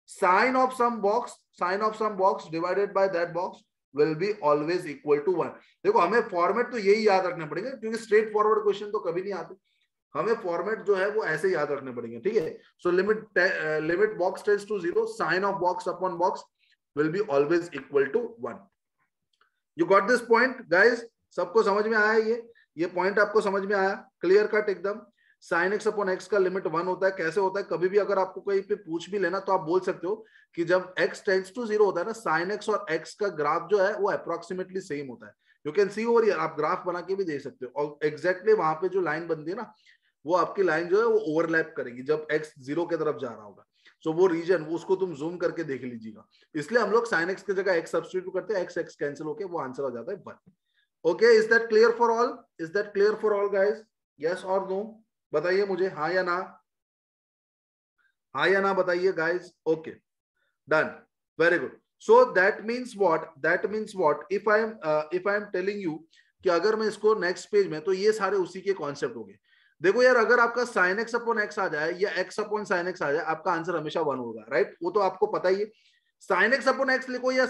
sign of some box divided by that box will be always equal to 1। देखो हमें format तो यही याद रखने पड़ेंगे, क्योंकि straight forward question तो कभी नहीं आते, हमें फॉर्मेट जो है वो ऐसे याद रखने पड़ेंगे, ठीक है। So limit box tends to 0, sine of box upon box will be always equal to 1। You got this point guys, सबको समझ में आया, ये पॉइंट आपको समझ में आया, क्लियर कट एकदम। sin x अपॉन x का लिमिट 1 होता है, कैसे होता है, कभी भी अगर आपको कहीं पे पूछ भी लेना तो आप बोल सकते हो कि जब x टेंड्स टू 0 होता है ना, sin x और x का ग्राफ जो है वो अप्रोक्सीमेटली सेम होता है, you can see over here, आप ग्राफ बना के भी दे सकते हो, और एग्जैक्टली वहां पे जो लाइन बनती है ना, वो आपकी लाइन जो है वो ओवरलैप करेगी जब x 0 के तरफ जा रहा होगा। सो वो रीजन वो उसको तुम जूम करके देख लीजिएगा, इसलिए हम लोग sin x की जगह x सब्स्टिट्यूट करते हैं, x कैंसिल होके वो आंसर हो जाता है 1. Okay, is that clear for all? Is that clear for all guys? Yes और नो बताइए मुझे, हाँ या ना, हाँ या ना बताइए guys. Okay done, very good. So that means what, if I am telling you कि अगर मैं इसको नेक्स्ट पेज में, तो ये सारे उसी के कॉन्सेप्ट हो गए. देखो यार, अगर आपका sin x अपॉन x आ जाए या x अपॉन sin x आ जाए, आपका आंसर हमेशा 1 होगा, राइट? वो तो आपको पता ही है. sin x अपॉन x लिखो या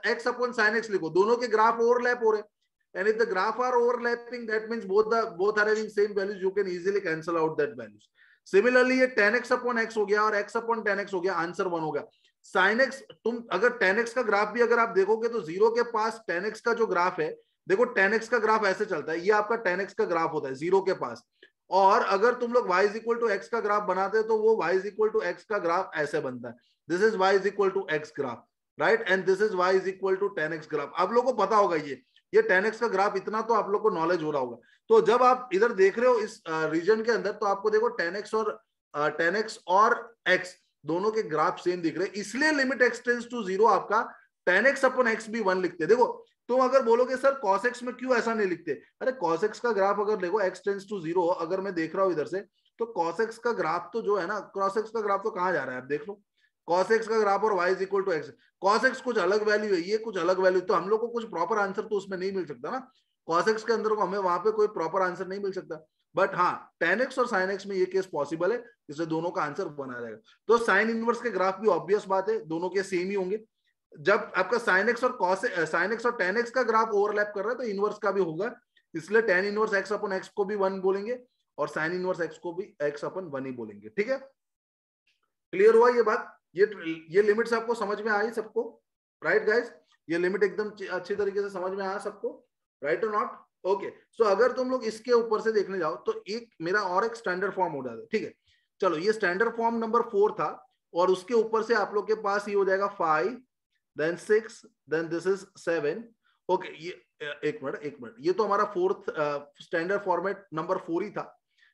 x अपॉन sin x लिखो, दोनों के ग्राफ ओवरलैप हो रहे हैं. And if the graph are overlapping, that means both are having same values. You can easily cancel out that values. Similarly, ये tan x upon x हो गया और x upon tan x हो गया, answer 1 हो गया. sin x, तुम अगर tan x का ग्राफ भी अगर आप देखोगे तो 0 के पास tan x का जो ग्राफ है, देखो tan x का ग्राफ ऐसे चलता है, ये आपका tan x का ग्राफ होता है 0 के पास. और अगर तुम लोग y is equal to x का ग्राफ बनाते हो तो वो y is equal to x का ग्राफ ऐसे बनता है. This is y is equal to x graph, right? And this is y is equal to tan x graph. आप लोगों को पता होगा ये tan x का ग्राफ, इतना तो आप लोग को नॉलेज हो रहा होगा. तो जब आप इधर देख रहे हो इस रीजन के अंदर, तो आपको देखो tan x और x दोनों के ग्राफ सेम दिख रहे हैं, इसलिए लिमिट x टेंड्स टू 0 आपका tan x अपॉन x भी 1 लिखते हैं. देखो तुम अगर बोलोगे सर cos x में क्यों ऐसा नहीं लिखते, अरे cos x का ग्राफ अगर देखो x टेंड्स टू 0, अगर मैं देख रहा हूं इधर से, तो cos x का ग्राफ तो जो है ना, cos x का ग्राफ तो कहां जा रहा है, आप देख लो. cos x का ग्राफ और y is equal to x, cos x कुछ अलग वैल्यू है, ये कुछ अलग वैल्यू, तो हम लोग को कुछ प्रॉपर आंसर तो उसमें नहीं मिल सकता ना. cos x के अंदर को हमें वहां पे कोई प्रॉपर आंसर नहीं मिल सकता. बट हाँ, tan x और sin x में ये केस पॉसिबल है, इसलिए दोनों का आंसर बना रहेगा. तो साइन इनवर्स के ग्राफ भी ऑब्वियस बात है, दोनों के सेम ही होंगे. जब आपका sin x और tan x का ग्राफ ओवरलैप कर रहा है, तो इनवर्स का भी होगा, इसलिए tan inverse x upon x को भी 1 बोलेंगे और sin इनवर्स x को भी x अपॉन 1 ही बोलेंगे. ठीक है, क्लियर हुआ ये बात? ये लिमिट्स आपको समझ में आई सबको, राइट गाइस? ये लिमिट एकदम अच्छी तरीके से समझ में आया सबको, राइट और नॉट? ओके, सो अगर तुम लोग इसके ऊपर से देखने जाओ तो एक मेरा और एक स्टैंडर्ड फॉर्म हो जाता है. ठीक है, चलो ये स्टैंडर्ड फॉर्म नंबर 4 था, और उसके ऊपर से आप लोग के पास ये हो जाएगा 5, then 6, then this is 7. Okay, ये एक मिनट, ये तो हमारा फोर्थ स्टैंडर्ड फॉर्मेट नंबर 4 ही था,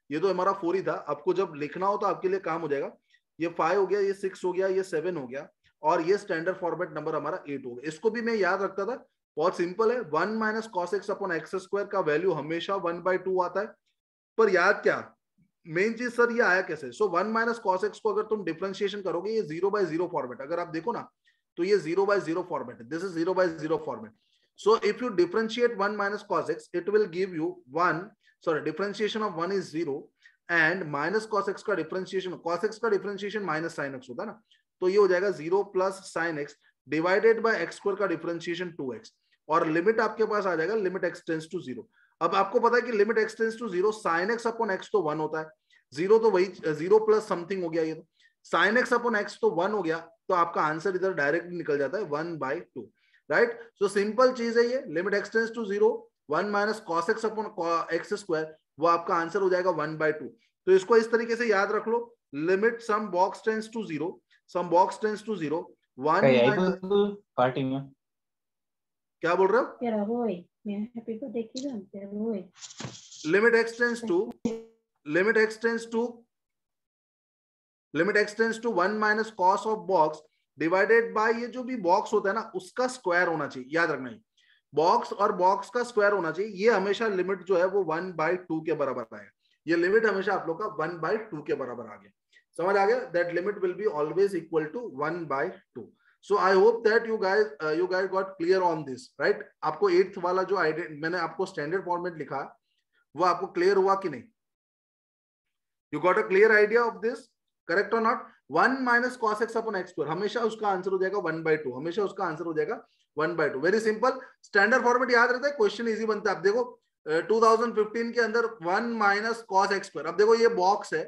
ये तो हमारा 4 ही था. आपको जब लिखना हो तो आपके लिए काम हो जाएगा. ये 5 हो गया, ये 6 हो गया, ये 7 हो गया, और ये स्टैंडर्ड फॉर्मेट नंबर हमारा 8 हो गया. इसको भी मैं याद रखता था, बहुत सिंपल है. 1 minus cos x upon x square का वैल्यू हमेशा 1/2 आता है. पर याद क्या, मेन चीज सर ये आया कैसे? सो 1 माइनस cos x को अगर तुम डिफरेंशिएशन करोगे, ये 0/0 फॉर्मेट, अगर आप देखो ना तो ये 0/0 फॉर्मेट है. This is 0/0 format. So if you differentiate 1 minus cos x, it will give you 1, sorry, differentiation of 1 is 0, and minus cos x का डिफरेंशिएशन माइनस sin x होता है ना, तो ये हो जाएगा 0 plus sin x divided by x square का differentiation 2x, और लिमिट आपके पास आ जाएगा लिमिट x टेंड्स टू 0. अब आपको पता है कि limit x tends to 0, sin x upon x तो 1 होता है, 0 तो वही 0 प्लस समथिंग हो गया, ये तो sin x अपॉन x तो 1 हो गया, तो आपका आंसर इधर डायरेक्ट निकल जाता है 1/2, राइट? सो सिंपल चीज है ये, limit x tends to 0, 1 minus cos x upon x square, वो आपका आंसर हो जाएगा 1/2. तो इसको इस तरीके से याद रख लो, limit some box tends to 0, 1 party में क्या बोल रहे हो? Pero voy, me happy birthday kiran, pero voy. Limit x tends to 1 minus cos of box divided by, ये जो भी बॉक्स होता है ना उसका स्क्वायर होना चाहिए, याद रखना है, बॉक्स और बॉक्स का स्क्वायर होना चाहिए. ये हमेशा लिमिट जो है वो 1/2 के बराबर आएगा. ये लिमिट हमेशा आप लोग का 1/2 के बराबर आ गया, समझ आ गया? That limit will be always equal to 1/2. So I hope that you guys got clear on this, right? आपको 8th वाला जो मैंने आपको स्टैंडर्ड फॉर्मेट लिखा, वो आपको क्लियर हुआ कि नहीं? You got a clear idea of this, correct or not? 1 minus cos x upon x square, हमेशा उसका आंसर हो जाएगा 1/2, हमेशा उसका आंसर हो जाएगा 1/2. वेरी सिंपल, स्टैंडर्ड फॉर्मेट याद रहता है, क्वेश्चन इजी बनता है. आप देखो 2015 के अंदर 1 minus cos x square, अब देखो ये बॉक्स है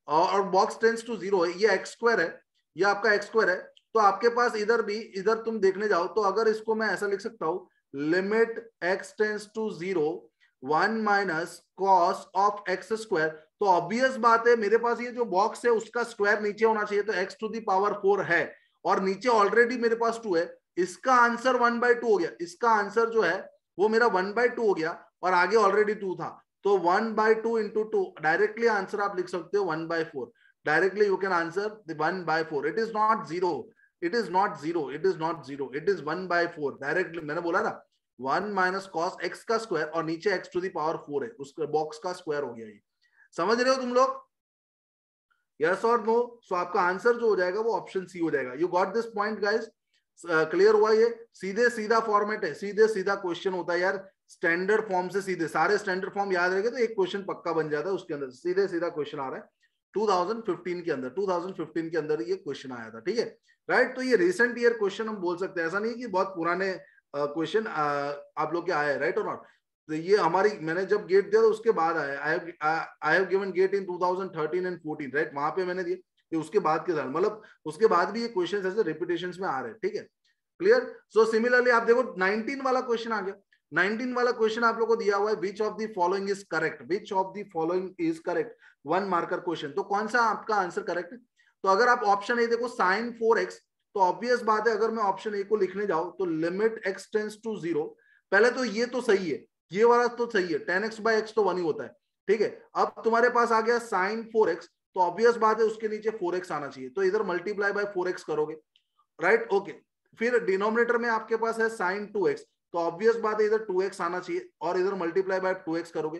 और बॉक्स टेंड्स टू 0 है, ये x स्क्वायर है, ये आपका x स्क्वायर है, तो आपके पास इधर तुम देखने जाओ तो अगर इसको मैं ऐसा लिख सकता हूं, limit x tends to 0, 1 minus cos of x square, तो ऑब्वियस बात है मेरे पास ये जो बॉक्स है उसका स्क्वायर नीचे होना चाहिए, तो x टू दी पावर 4 है, और नीचे ऑलरेडी मेरे पास 2 है, इसका आंसर 1/2 हो गया. इसका आंसर जो है वो मेरा 1/2 हो गया, और आगे ऑलरेडी 2 था, तो 1/2 इंटू 2, डायरेक्टली आंसर आप लिख सकते हो 1/4. directly you can answer the 1/4. It is not 0. It is not 0. It is not 0. It is 1/4. Directly मैंने बोला ना 1 माइनस कॉस एक्स का स्क्वायर और नीचे x टू द पावर 4 है, उसके बॉक्स का स्क्वायर हो गया ये। समझ रहे हो तुम लोग? यस और नो? सो आपका आंसर जो हो जाएगा वो ऑप्शन सी हो जाएगा। You got this point guys? Clear हुआ? ये सीधे सीधा फॉर्मेट है, सीधे सीधा क्वेश्चन होता है यार, स्टैंडर्ड फॉर्म से सीधे सारे स्टैंडर्ड फॉर्म याद रहेंगे तो एक क्वेश्चन पक्का बन जाता है उसके अंदर। सीधे सीधा क्वेश्चन आ रहा है 2015 के अंदर, 2015 के अंदर ये क्वेश्चन आया था, ठीक है राइट। तो ये रिसेंट ईयर क्वेश्चन हम बोल सकते हैं, ऐसा नहीं कि बहुत पुराने क्वेश्चन आप लोग के आए, राइट और नॉट। तो ये हमारी, मैंने जब गेट दिया तो उसके बाद आया, I have given get in 2013 and 14, right, वहां पे मैंने दिए, ये उसके बाद के साल, मतलब उसके बाद भी ये क्वेश्चन ऐसे रिपीटेशंस में आ रहे हैं, ठीक है क्लियर। सो सिमिलरली आप देखो 19 वाला क्वेश्चन आ गया। 19 वाला क्वेश्चन आप लोग को दिया हुआ है, विच of the following is correct, which of the following is correct, 1 marker question. तो कौन सा आपका आंसर करेक्ट है? तो अगर आप ऑप्शन ए देखो sin 4x, तो ऑब्वियस बात है अगर मैं ऑप्शन ए को लिखने जाऊं तो लिमिट x टेंड्स टू 0, पहले तो ये तो सही है, ये वाला तो सही है, 10x/x तो 1 ही होता है, ठीक है। अब तुम्हारे पास आ गया sin 4x, तो ऑब्वियस बात है उसके नीचे 4x आना चाहिए, तो इधर मल्टीप्लाई बाय 4x करोगे, राइट, ओके। फिर डिनोमिनेटर में आपके पास है sin 2x, तो ऑब्वियस बात है इधर 2x आना चाहिए और इधर मल्टीप्लाई बाय 2x करोगे,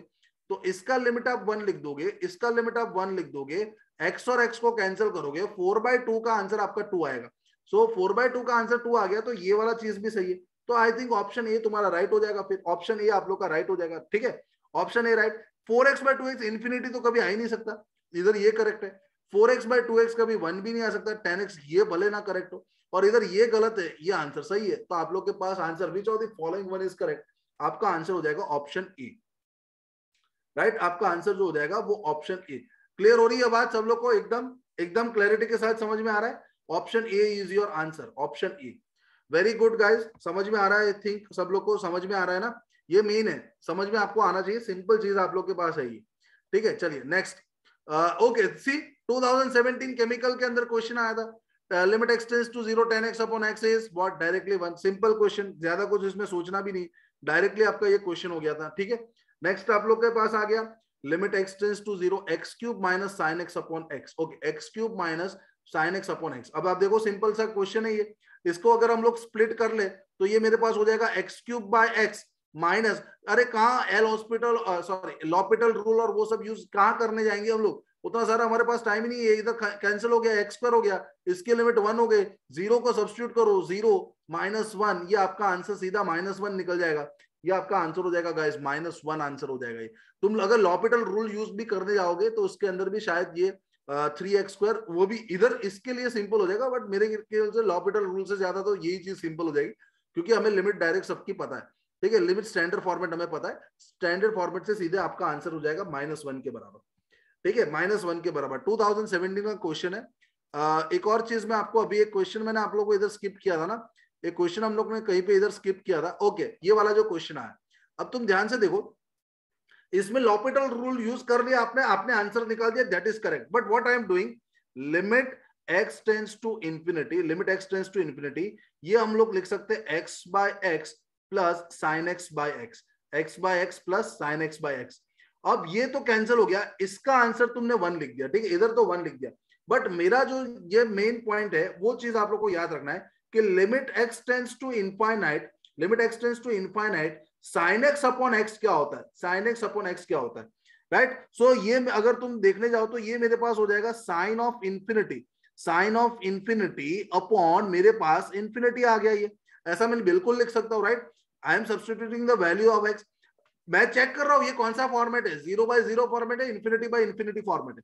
तो इसका लिमिट आप 1 लिख दोगे, इसका लिमिट आप 1 लिख दोगे, x और x को कैंसिल करोगे, 4/2 का आंसर आपका 2 आएगा। सो 4/2 का आंसर 2 आ गया, तो ये वाला चीज भी सही है, तो आई थिंक ऑप्शन ए तुम्हारा राइट हो जाएगा। फिर ऑप्शन ए आप लोग का राइट हो जाएगा, ठीक है, option A right. 4x/2x infinity तो कभी आ ही नहीं सकता, इधर ये करेक्ट है। 4x/2x कभी 1 भी नहीं आ सकता, 10x ये भले ना करेक्ट हो, और इधर ये गलत है, ये आंसर सही है। तो आप लोग के पास answer which of the following one is correct, आपका आंसर हो जाएगा ऑप्शन ए, राइट, आपका आंसर जो हो जाएगा वो ऑप्शन ए। क्लियर हो रही है बात सब लोग को? एकदम क्लैरिटी के साथ समझ में आ रहा है? Option A is your answer, option A. Very good guys, समझ में आ रहा है? आई थिंक सब लोग को समझ में आ रहा है ना? ये मेन है, समझ में आपको आना चाहिए, सिंपल चीज आप लोग के पास है ये, ठीक है। चलिए नेक्स्ट, ओके सी 2017 केमिकल के अंदर क्वेश्चन आया था, limit x tends to 0 10x/x is what, directly 1, simple question, ज्यादा कुछ इसमें सोचना भी नहीं, डायरेक्टली आपका ये क्वेश्चन हो गया था, ठीक है। नेक्स्ट आप लोग के पास आ गया limit x tends to 0 x³ - sin x/x, okay, x³ - sin x/x। अब आप देखो सिंपल सा क्वेश्चन है ये, इसको अगर हम लोग स्प्लिट कर ले तो ये मेरे पास हो जाएगा x³ x माइनस, अरे कहाँ L hospital sorry L'Hôpital rule और वो सब यूज कहाँ करने जाएंगे हम लोग, उतना सारा हमारे पास टाइम ही नहीं है। इधर कैंसिल हो गया, x² हो गया, इसके लिमिट 1 हो गए, 0 को सब्स्टिट्यूट करो, 0 - 1, ये आपका आंसर सीधा -1 निकल जाएगा, ये आपका आंसर हो जाएगा गाइस, -1 आंसर हो जाएगा ये। तुम अगर लॉपिटल रूल यूज भी करने जाओगे तो उसके अंदर भी शायद ये 3x², वो भी इधर इसके लिए सिंपल हो जाएगा, बट मेरे ख्याल से लॉपिटल रूल से ज्यादा तो यही चीज सिंपल हो जाएगी, क्योंकि हमें लिमिट डायरेक्ट सबकी पता है, ठीक है। लिमिट स्टैंडर्ड फॉर्मेट हमें पता है, स्टैंडर्ड फॉर्मेट से सीधे आपका आंसर हो जाएगा -1 के बराबर, ठीक है, -1 के बराबर। 2017 का क्वेश्चन है। एक और चीज मैं आपको, अभी एक क्वेश्चन मैंने आप लोगों को इधर स्किप किया था ना, एक क्वेश्चन हम लोग ने कहीं पे इधर स्किप किया था, ओके, ये वाला जो क्वेश्चन आया, अब तुम ध्यान से देखो, इसमें लॉपिटल रूल यूज कर लिया आपने, आपने आंसर निकाल दिया, that is correct, but what I am doing, limit x tends to infinity, limit x tends to infinity, ये हम लोग लिख सकते हैं x/x plus sin x/x, x/x plus sin x/x। अब ये तो कैंसिल हो गया, इसका आंसर तुमने 1 लिख दिया, ठीक है, इधर तो 1 लिख दिया, बट मेरा जो ये मेन पॉइंट है वो चीज आप लोग को याद रखना है कि limit x tends to infinite, limit x tends to infinite sin x/x क्या होता है, sin x/x क्या होता है, राइट। सो ये अगर तुम देखने जाओ तो ये मेरे पास हो जाएगा साइन ऑफ इंफिनिटी अपॉन, मेरे पास इंफिनिटी आ गया, ये ऐसा मैं बिल्कुल लिख सकता हूं, right. I M substituting the value of x, मैं चेक कर रहा हूं ये कौन सा फॉर्मेट है, 0/0 फॉर्मेट है, इंफिनिटी फॉर्मेट है,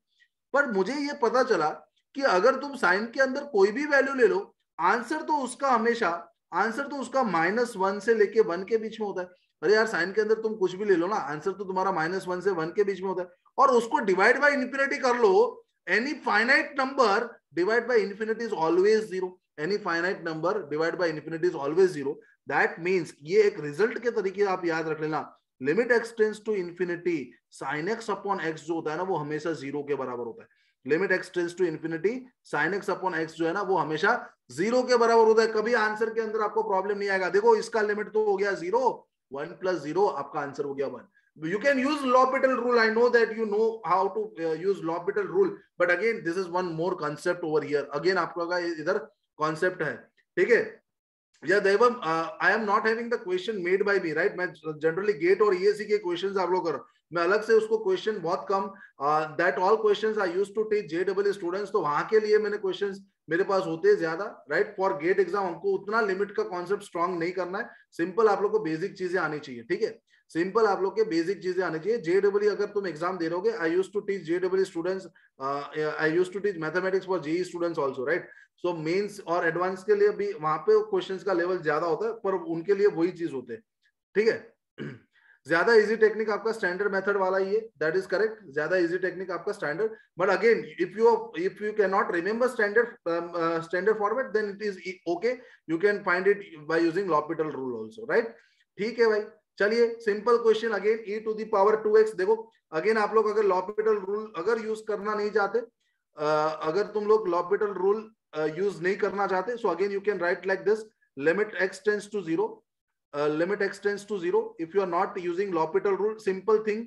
पर मुझे ये पता चला कि अगर तुम साइन के अंदर कोई भी वैल्यू ले लो, आंसर तो उसका हमेशा, आंसर तो उसका -1 से लेके 1 के बीच में होता है। अरे यार साइन के अंदर तुम कुछ भी ले लो ना, आंसर तो तुम्हारा -1 से 1 के बीच में होता है, और उसको डिवाइड बाय इंफिनिटी कर लो, any finite number divide by infinity is always 0, any finite number divide by infinity is always 0, that means ये एक रिजल्ट के तरीके आप याद रख लेना, limit x tends to infinity sin x/x जो होता है ना वो हमेशा 0 के बराबर होता है, limit x tends to infinity sin x/x जो है ना वो हमेशा 0 के बराबर होता है, कभी आंसर के अंदर आपको प्रॉब्लम नहीं आएगा। देखो इसका लिमिट तो हो गया 0, 1 + 0 आपका आंसर हो गया 1, You can use L'Hopital rule. I know that you know how to use L'Hopital rule, but again this is one more concept over here. Again आपका इधर concept है, ठीक है? Yeah, Devam, I am not having the question made by me, right? मैं generally GATE और ESE के questions आप लोग करो, मैं अलग से उसको question बहुत कम, that all questions I used to teach JEE students, तो वहां के लिए मैंने questions मेरे पास होते हैं ज्यादा, right? For GATE exam हमको उतना limit का concept strong नहीं करना है, simple आप लोग को basic चीजें आनी चाहिए, ठीक है? सिंपल आप लोग के बेसिक चीजें आनी चाहिए. जेईई अगर तुम एग्जाम दे रहोगे, I used to teach JEE students, I used to teach mathematics for JEE students also, right? So mains और एडवांस के लिए भी वहां पे क्वेश्चंस का लेवल ज्यादा होता है, पर उनके लिए वही चीज होते हैं, ठीक है? ज्यादा इजी टेक्निक आपका स्टैंडर्ड मेथड वाला ही है, दैट इज करेक्ट. ज्यादा इजी टेक्निक आपका standard, but again if you can not remember standard format, then it is okay, you can find it by using L'Hopital rule also, right? ठीक है भाई, चलिए simple question again, e to the power 2x. देखो again आप लोग अगर L'Hopital rule अगर use करना नहीं चाहते, अगर तुम लोग L'Hopital रूल यूज नहीं करना चाहते, so again you can write like this, limit x tends to 0, limit x tends to 0. If you are not using L'Hopital rule, simple thing,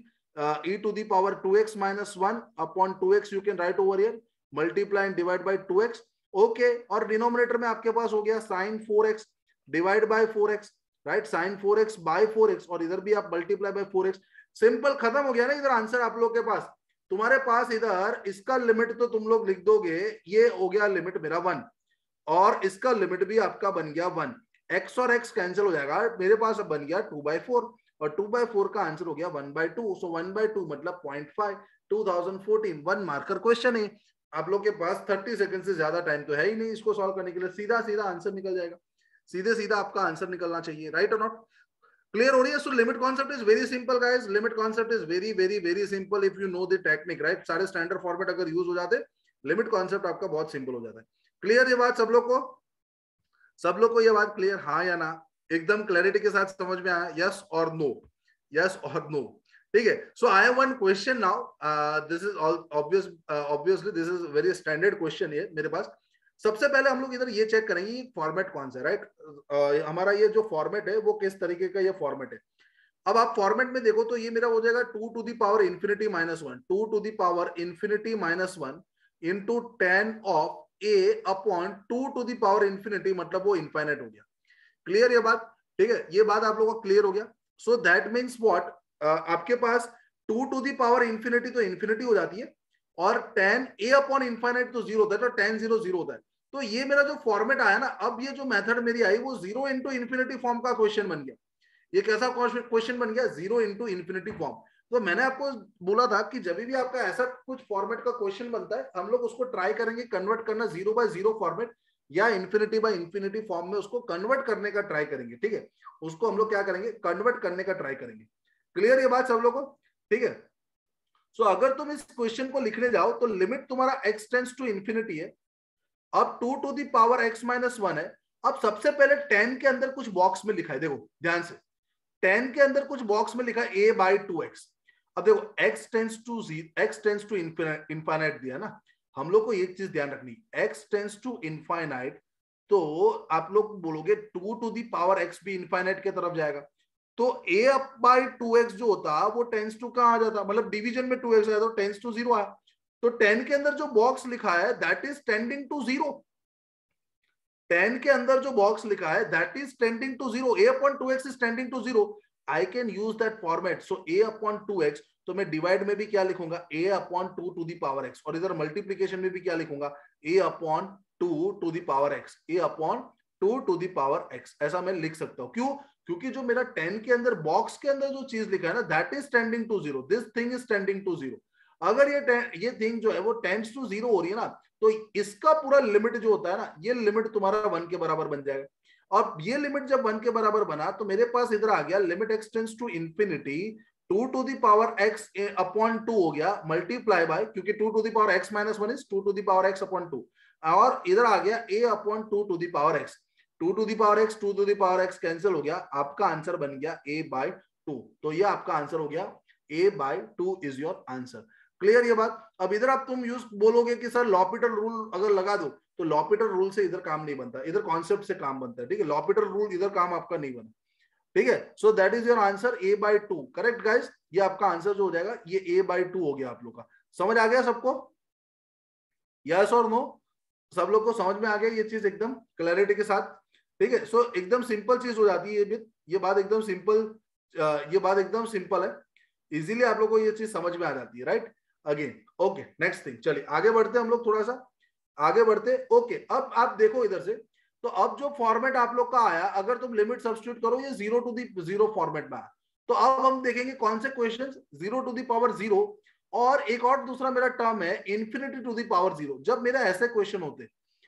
e to the power 2x minus 1 upon 2x you can write over here, multiply and divide by 2x. okay, और denominator में आपके पास हो गया sin 4x divide by 4x, right? sin 4x by 4x, और इधर भी आप मल्टीप्लाई बाय 4x. सिंपल, खत्म हो गया ना इधर आंसर आप लोग के पास. तुम्हारे पास इधर इसका लिमिट तो तुम लोग लिख दोगे, ये हो गया लिमिट मेरा 1, और इसका लिमिट भी आपका बन गया 1. x और x कैंसिल हो जाएगा, मेरे पास अब बन गया 2/4, और 2/4 का आंसर हो गया 1/2. सो 1/2 मतलब 0.5. 2014 1 मार्कर क्वेश्चन है. आप लोग के पास 30 सेकंड से ज्यादा टाइम तो है ही नहीं इसको सॉल्व करने के लिए, सीधा सीधा आंसर निकल जाएगा, सीधे सीधा आपका आंसर निकलना चाहिए, राइट और नॉट? क्लियर हो रही है? So limit concept is very simple guys, limit concept is very very very simple if you know the technique, right? सारे स्टैंडर्ड फॉर्मेट अगर यूज हो जाते, लिमिट कॉन्सेप्ट आपका बहुत सिंपल हो जाता है. क्लियर ये बात सब लोग को? सब लोग को ये बात क्लियर, हाँ या ना? एकदम क्लैरिटी के साथ समझ में आया? यस और नो, यस और नो, ठीक है? So I have one question now, this is obviously this is very standard question है मेरे पास. सबसे पहले हम लोग इधर ये चेक करेंगे फॉर्मेट कौन सा है, राइट? हमारा ये जो फॉर्मेट है वो किस तरीके का ये फॉर्मेट है. अब आप फॉर्मेट में देखो तो ये मेरा हो जाएगा 2 to the power infinity minus 1, 2 to the power infinity minus 1 into tan of a upon 2 to the power infinity, मतलब वो इनफाइनाइट हो गया. क्लियर ये बात? ठीक है, ये बात आप लोगों को क्लियर हो गया. सो दैट मीन्स व्हाट, आपके पास 2 to the power infinity तो इन्फिनिटी हो जाती है, और tan a अपॉन इनफाइनाइट तो 0 होता है, तो tan 0 0 होता है. तो ये मेरा जो फॉर्मेट आया ना, अब ये जो मेथड मेरी आई वो 0 into infinity फॉर्म का क्वेश्चन बन गया. ये कैसा क्वेश्चन बन गया? 0 into infinity फॉर्म. तो मैंने आपको बोला था कि जब भी आपका ऐसा कुछ फॉर्मेट का क्वेश्चन बनता है, हम लोग उसको ट्राई करेंगे कन्वर्ट करना 0/0 फॉर्मेट या इन्फिनिटी बाय इन्फिनिटी फॉर्म में उसको कन्वर्ट करने का ट्राई करेंगे, ठीक है? उसको हम लोग क्या करेंगे? कन्वर्ट करने का ट्राई करेंगे. क्लियर ये बात सब लोगों को? ठीक है. सो अगर तुम इस क्वेश्चन को लिखने जाओ तो लिमिट तुम्हारा x टेंड्स टू इन्फिनिटी है, अब 2 to the power x minus 1 है. अब सबसे पहले 10 के अंदर कुछ बॉक्स में लिखा है, देखो ध्यान से, 10 के अंदर कुछ बॉक्स में लिखा है a/2x. अब देखो x टेंड्स टू इनफाइनाइट दिया ना, हम लोग को एक चीज ध्यान रखनी, x टेंड्स टू इनफाइनाइट, तो आप लोग बोलोगे 2 to the power x भी इनफाइनाइट की तरफ जाएगा, तो a/2x जो होता वो टेंड्स टू कहां आ जाता, मतलब डिवीजन में 2x आया तो टेंड्स टू 0 आया. तो 10 के अंदर जो बॉक्स लिखा है दैट इज टेंडिंग टू 0. 10 के अंदर जो बॉक्स लिखा है that is tending to 0. a/2x is tending to 0. I can use that format. So a/2x, तो मैं डिवाइड में भी क्या लिखूंगा? a/2 to the power x, और इधर मल्टीप्लीकेशन में भी क्या लिखूंगा? a/2 to the power x, a/2 to the power x. ऐसा मैं लिख सकता हूं. क्यों? क्योंकि जो मेरा 10 के अंदर बॉक्स के अंदर जो चीज लिखा है ना that is tending to 0. This thing is tending to 0. अगर ये थिंग जो है वो टेंड्स टू 0 हो रही है ना, तो इसका पूरा लिमिट जो होता है ना, ये लिमिट तुम्हारा 1 के बराबर बन जाएगा. और ये लिमिट जब 1 के बराबर बना तो मेरे पास इधर आ गया limit x tends to infinity 2 to the power x upon 2 हो गया, मल्टीप्लाई बाय, क्योंकि 2 to the power x minus 1 is 2 to the power x upon 2, और इधर आ गया a/2 to the power x. 2 to the power x 2 to the power x cancel हो गया, आपका आंसर बन गया a/2. तो ये आपका आंसर हो गया a/2 is your answer. Clear ये बात? अब इधर आप तुम यूज बोलोगे कि सर L'Hopital रूल अगर लगा दो, तो L'Hopital रूल से इधर काम नहीं बनता, इधर कॉन्सेप्ट से काम बनता है, ठीक है? L'Hopital रूल इधर काम आपका नहीं बना. ठीक है, so that is your answer a/2। Correct guys, ये आपका आंसर जो हो जाएगा ये a/2 हो गया आप लोग का। समझ आ गया सबको? यस और नो? सब लोग को समझ में आ गया ये चीज एकदम क्लैरिटी के साथ? ठीक है, सो एकदम सिंपल चीज हो जाती है ये बात एकदम सिंपल, ये बात एकदम सिंपल है, इजीली आप लोग को ये चीज समझ में आ जाती है, right? Again okay, next thing, चलिए आगे बढ़ते हम लोग, थोड़ा सा आगे बढ़ते। ओके, अब आप देखो इधर से, तो अब जो फॉर्मेट आप लोग का आया, अगर तुम लिमिट सब्स्टिट्यूट करो ये 0 to the 0 फॉर्मेट में आया, तो अब हम देखेंगे कौन से क्वेश्चंस 0 to the power 0, और एक और दूसरा मेरा टर्म है इंफिनिटी टू द पावर 0। जब मेरा ऐसे क्वेश्चन होते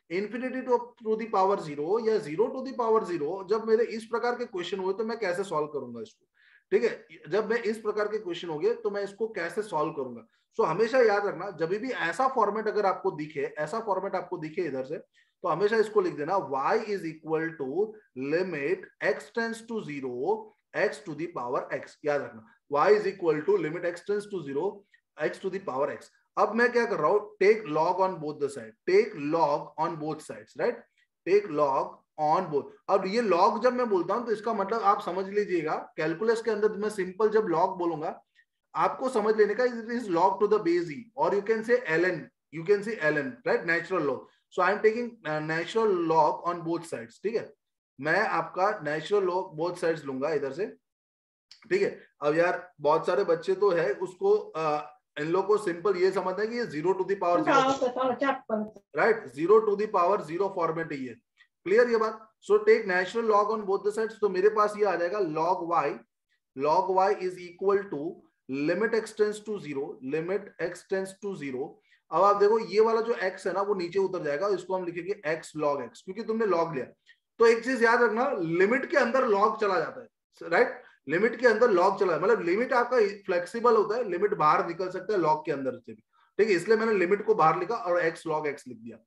इंफिनिटी टू द पावर 0 या 0 to the power 0, जब मेरे इस प्रकार के क्वेश्चन हुए तो मैं कैसे सॉल्व करूंगा इसको? ठीक है, जब मैं इस प्रकार के क्वेश्चन हो गए तो मैं इसको कैसे सॉल्व करूंगा? सो हमेशा याद रखना, जब भी ऐसा फॉर्मेट अगर आपको दिखे, ऐसा फॉर्मेट आपको दिखे इधर से, तो हमेशा इसको लिख देना y is equal to limit x tends to 0 x to the power x। याद रखना, y is equal to limit x tends to 0 x to the power x। अब मैं क्या कर रहा हूं, take log on both the side, take log on both sides, right? Take log on both. अब ये लॉग जब मैं बोलता हूं तो इसका मतलब आप समझ लीजिएगा, कैलकुलस के अंदर मैं सिंपल जब लॉग बोलूंगा आपको समझ लेने का, it is log to the base e, और you can say ln, you can say ln, right? Natural log. So I am taking natural log on both sides. ठीक है, मैं आपका नेचुरल लॉग बोथ साइड्स लूंगा इधर से। ठीक है, अब यार बहुत सारे बच्चे तो है उसको इन लोग को सिंपल ये समझना है कि ये 0 to the power 0, right? 0 to the power 0 format ही है। क्लियर ये बात? So take natural log on both the sides, तो मेरे पास ये आ जाएगा log y is equal to limit x tends to 0, limit x tends to 0। अब आप देखो ये वाला जो x है ना वो नीचे उतर जाएगा, इसको हम लिखेंगे x log x, क्योंकि तुमने log लिया। तो एक चीज याद रखना, लिमिट के अंदर log चला जाता है, राइट? लिमिट के अंदर log चला है, मतलब लिमिट आपका फ्लेक्सिबल होता है, लिमिट बाहर निकल सकता है log के अंदर से भी। ठीक है, इसलिए मैंने लिमिट को बाहर लिखा और x log x लिख दिया।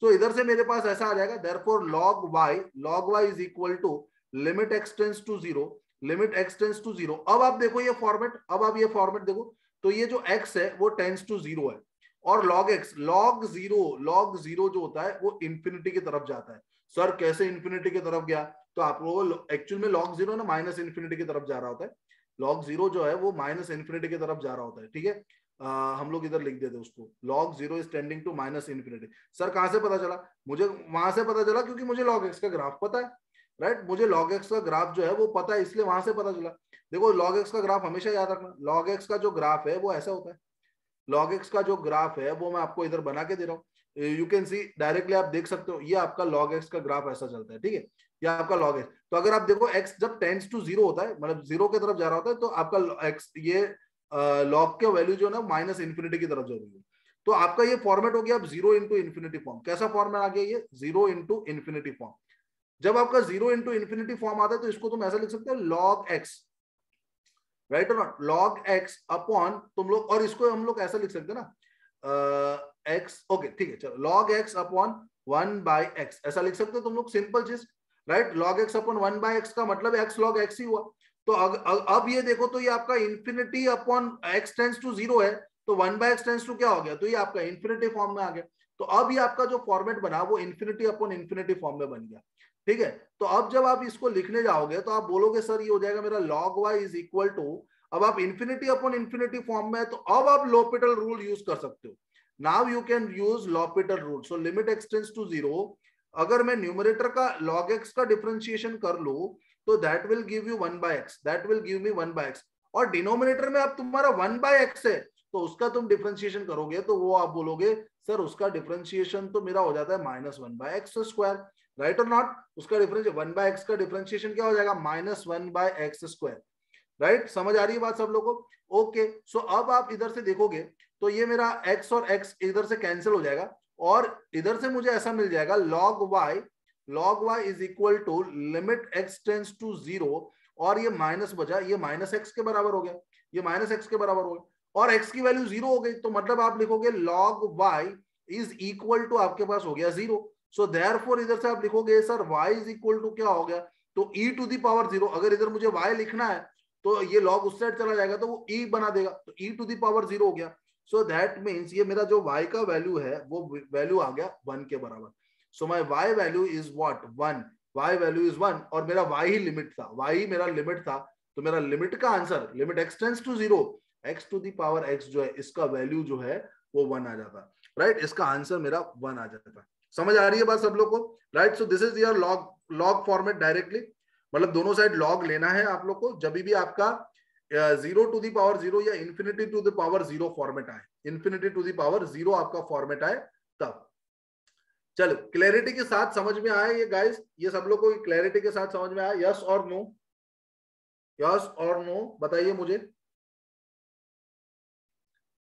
तो इधर से मेरे पास ऐसा आ जाएगा, therefore log y is equal to limit x tends to 0, limit x tends to 0। अब आप देखो ये फॉर्मेट, अब आप ये फॉर्मेट देखो, तो ये जो x है वो टेंड्स टू 0 है, और log x, log 0 जो होता है वो इंफिनिटी की तरफ जाता है। सर कैसे इंफिनिटी की तरफ गया? तो आप लोग एक्चुअल में log 0 ना माइनस इंफिनिटी की तरफ जा रहा होता है, log 0 जो है वो माइनस इंफिनिटी की तरफ जा रहा होता है। ठीक है, हम लोग इधर लिख देते उसको, log 0 is tending to minus infinity. Sir कहां से पता चला? मुझे वहां से पता चला क्योंकि मुझे log x का ग्राफ पता है, राइट? मुझे log x का ग्राफ जो है वो पता है, इसलिए वहां से पता चला। देखो log x का ग्राफ हमेशा याद रखना, log x का जो ग्राफ है वो ऐसा होता है, log x का जो ग्राफ है वो मैं आपको इधर बना के दे रहा हूँ, यू कैन सी डायरेक्टली आप देख सकते हो, ये आपका log x का ग्राफ ऐसा चलता है। ठीक है, ये आपका log x। तो अगर आप देखो x जब टेंड्स टू 0 होता है, मतलब 0 की तरफ जा रहा होता है, तो आपका x ये log के वैल्यू जो है ना माइनस इंफिनिटी की तरफ जा रही है। तो आपका ये फॉर्मेट हो गया अब 0 इंटू इन्फिनिटी फॉर्म। कैसा फॉर्मेट आ गया ये? 0 इंटू इन्फिनिटी फॉर्म। जब आपका 0 इंटू इन्फिनिटी फॉर्म आता है तो इसको तुम ऐसा लिख सकते हो log x, राइट और नॉट? log x अपॉन तुम लोग, और इसको हम लोग ऐसा लिख सकते हैं ना x, ओके ठीक है, चलो log x अपॉन 1/x ऐसा लिख सकते हो तुम लोग, सिंपल चीज, right? log x upon 1/x का मतलब x log x ही हुआ। तो अब ये देखो, तो ये आपका infinity upon x tends to 0 है, तो 1/x टेंड्स टू क्या हो गया? तो ये आपका इंफिनिटी फॉर्म में आ गया। तो अब ये आपका जो फॉर्मेट बना वो इंफिनिटी अपॉन इंफिनिटी फॉर्म में बन गया। ठीक है, तो अब जब आप इसको लिखने जाओगे तो आप बोलोगे सर ये हो जाएगा मेरा log y is equal to, अब आप इंफिनिटी अपॉन इंफिनिटी फॉर्म में है तो अब आप लॉपिटल रूल यूज कर सकते हो। Now you can use L'Hopital rule. So limit x tends to 0, अगर मैं न्यूमरेटर का log x का डिफरेंशिएशन कर लूं तो that will give you 1/x, that will give me 1/x, और डिनोमिनेटर में अब तुम्हारा 1/x है तो उसका तुम डिफरेंशिएशन करोगे तो वो आप बोलोगे सर उसका डिफरेंशिएशन तो मेरा हो जाता है -1/x², राइट और नॉट? उसका डिफरेंशिएशन 1/x का डिफरेंशिएशन क्या हो जाएगा? -1/x², right? समझ आ रही है बात सब लोगों को? ओके, सो अब आप इधर से देखोगे तो ये मेरा x और x इधर से कैंसिल हो जाएगा, और इधर से मुझे ऐसा मिल जाएगा log y is equal to limit x tends to 0, और ये माइनस बचा, ये -x के बराबर हो गया, ये -x के बराबर हो गया, और x की वैल्यू 0 हो गई, तो मतलब आप लिखोगे log y is equal to, आपके पास हो गया 0। सो देयरफॉर इधर से आप लिखोगे sir y is equal to क्या हो गया? तो e टू द पावर 0। अगर इधर मुझे y लिखना है तो ये log उस साइड चला जाएगा तो वो e बना देगा, तो e टू द पावर 0 हो गया। सो दैट मीन्स ये मेरा जो y का वैल्यू है वो वैल्यू आ गया 1 के बराबर। So my y value is what? 1। y value is 1 और मेरा y ही लिमिट था, y ही मेरा लिमिट था, तो मेरा लिमिट का answer, limit x tends to 0, x to the power x जो है इसका वैल्यू जो है वो 1 आ जाता, राइट। इसका आंसर मेरा 1 आ जाता। समझ आ रही है बात सब लोग को, right. So this is your log format directly, मतलब दोनों साइड लॉग लेना है आप लोग को जब भी आपका 0 टू द पावर 0 या infinity to the power 0 format आए, इंफिनिटी टू द पावर 0 आपका फॉर्मेट आए तब। चलो क्लैरिटी के साथ समझ में आया ये गाइस, ये सब लोग को क्लैरिटी के साथ समझ में आया? यस और नो, यस और नो बताइए मुझे।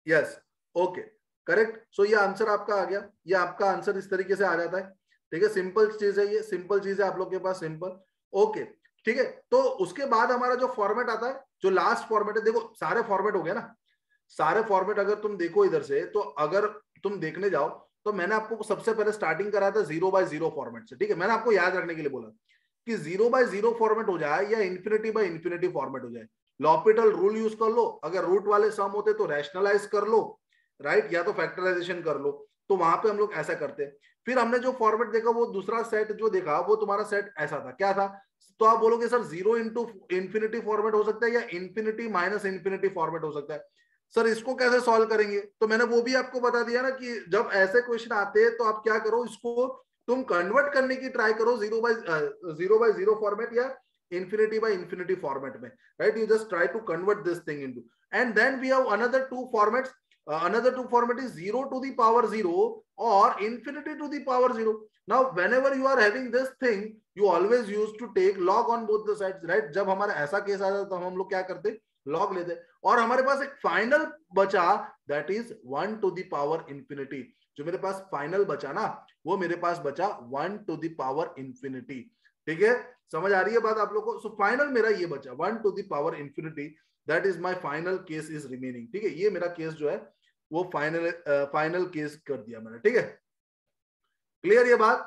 Yes, okay, correct. सो ये आंसर आपका आ गया, ये आपका आंसर इस तरीके से आ जाता है, ठीक है। सिंपल चीज है, ये सिंपल चीज है आप लोग के पास, सिंपल, ओके, ठीक है। तो उसके बाद हमारा जो फॉर्मेट आता है, जो लास्ट फॉर्मेट है, देखो सारे फॉर्मेट हो गए ना, सारे फॉर्मेट अगर तुम देखो इधर से, तो अगर तुम देखने जाओ तो मैंने आपको सबसे पहले स्टार्टिंग कराया था 0/0 फॉर्मेट से, ठीक है। मैंने आपको याद रखने के लिए बोला कि 0/0 फॉर्मेट हो जाए या इंफिनिटी/इंफिनिटी फॉर्मेट हो जाए, लॉपिटल रूल यूज कर लो, अगर रूट वाले सम होते तो रैशनलाइज कर लो, राइट, या तो फैक्टराइजेशन कर लो, तो वहां पे हम लोग ऐसा करते हैं। फिर हमने जो फॉर्मेट देखा, वो दूसरा सेट जो देखा, वो तुम्हारा सेट ऐसा था, क्या था? तो आप बोलोगे सर 0 इंटू इंफिनिटी फॉर्मेट हो सकता है या इंफिनिटी माइनस इंफिनिटी फॉर्मेट हो सकता है, सर इसको कैसे सॉल्व करेंगे? तो मैंने वो भी आपको बता दिया ना कि जब ऐसे क्वेश्चन आते हैं तो आप क्या करो, इसको तुम कन्वर्ट करने की ट्राई करो 0/0 फॉर्मेट या इंफिनिटी फॉर्मेट में, right. You just try to convert this thing into, and then we have another two formats, another two format is 0 to the power 0 or infinity to the power 0. Now whenever you are having this thing, you always used to take log on both the sides, right? जब हमारा ऐसा case आता तो हम लोग क्या करते, log लेते, और हमारे पास एक फाइनल बचा, that is 1 to the power infinity। जो मेरे पास फाइनल बचा ना, वो मेरे पास बचा 1 to the power infinity, ठीक है। समझ आ रही है बात आप लोग को? सो फाइनल मेरा ये बचा 1 to the power infinity, that is my final case is remaining, ठीक है। ये मेरा केस जो है वो फाइनल केस कर दिया मैंने, ठीक है। क्लियर ये बात,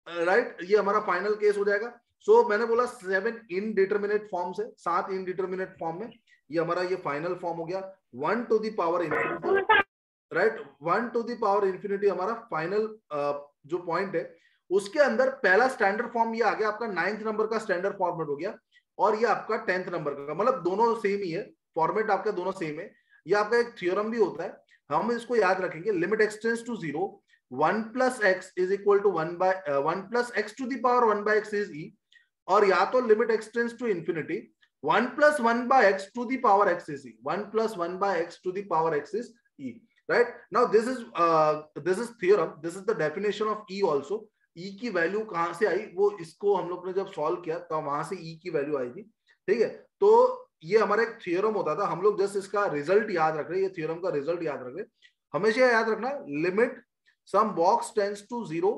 राइट। ये हमारा फाइनल केस हो जाएगा। सो मैंने बोला 7 इनडिटरमिनेट फॉर्म से, 7 इनडिटरमिनेट फॉर्म में ये हमारा ये फाइनल फॉर्म हो गया 1 to the power infinity, right. 1 to the power infinity हमारा फाइनल जो पॉइंट है, उसके अंदर पहला स्टैंडर्ड फॉर्म ये आ गया आपका 9th नंबर का स्टैंडर्ड फॉर्मेट हो गया, और ये आपका 10th नंबर का, मतलब दोनों सेम ही है, फॉर्मेट आपका दोनों सेम है। ये आपका एक थ्योरम भी होता है, हम इसको याद रखेंगे, limit x tends to 0, 1 plus x is equal to 1 plus x to the power 1 by x is e, और या तो limit x tends to infinity 1 plus 1 by x to the power x is e, 1 plus 1 by x to the power x is e, right? Now this is theorem, this is the definition of e also। e की value कहां से आई, वो इसको हम लोग ने जब solve किया तो वहां से e की वैल्यू आई थी, ठीक है। तो ये हमारा एक थ्योरम होता था, हम लोग जस्ट इसका रिजल्ट याद रख रहे, ये थ्योरम का रिजल्ट याद रख रहे। हमेशा याद रखना, limit some box tends to 0,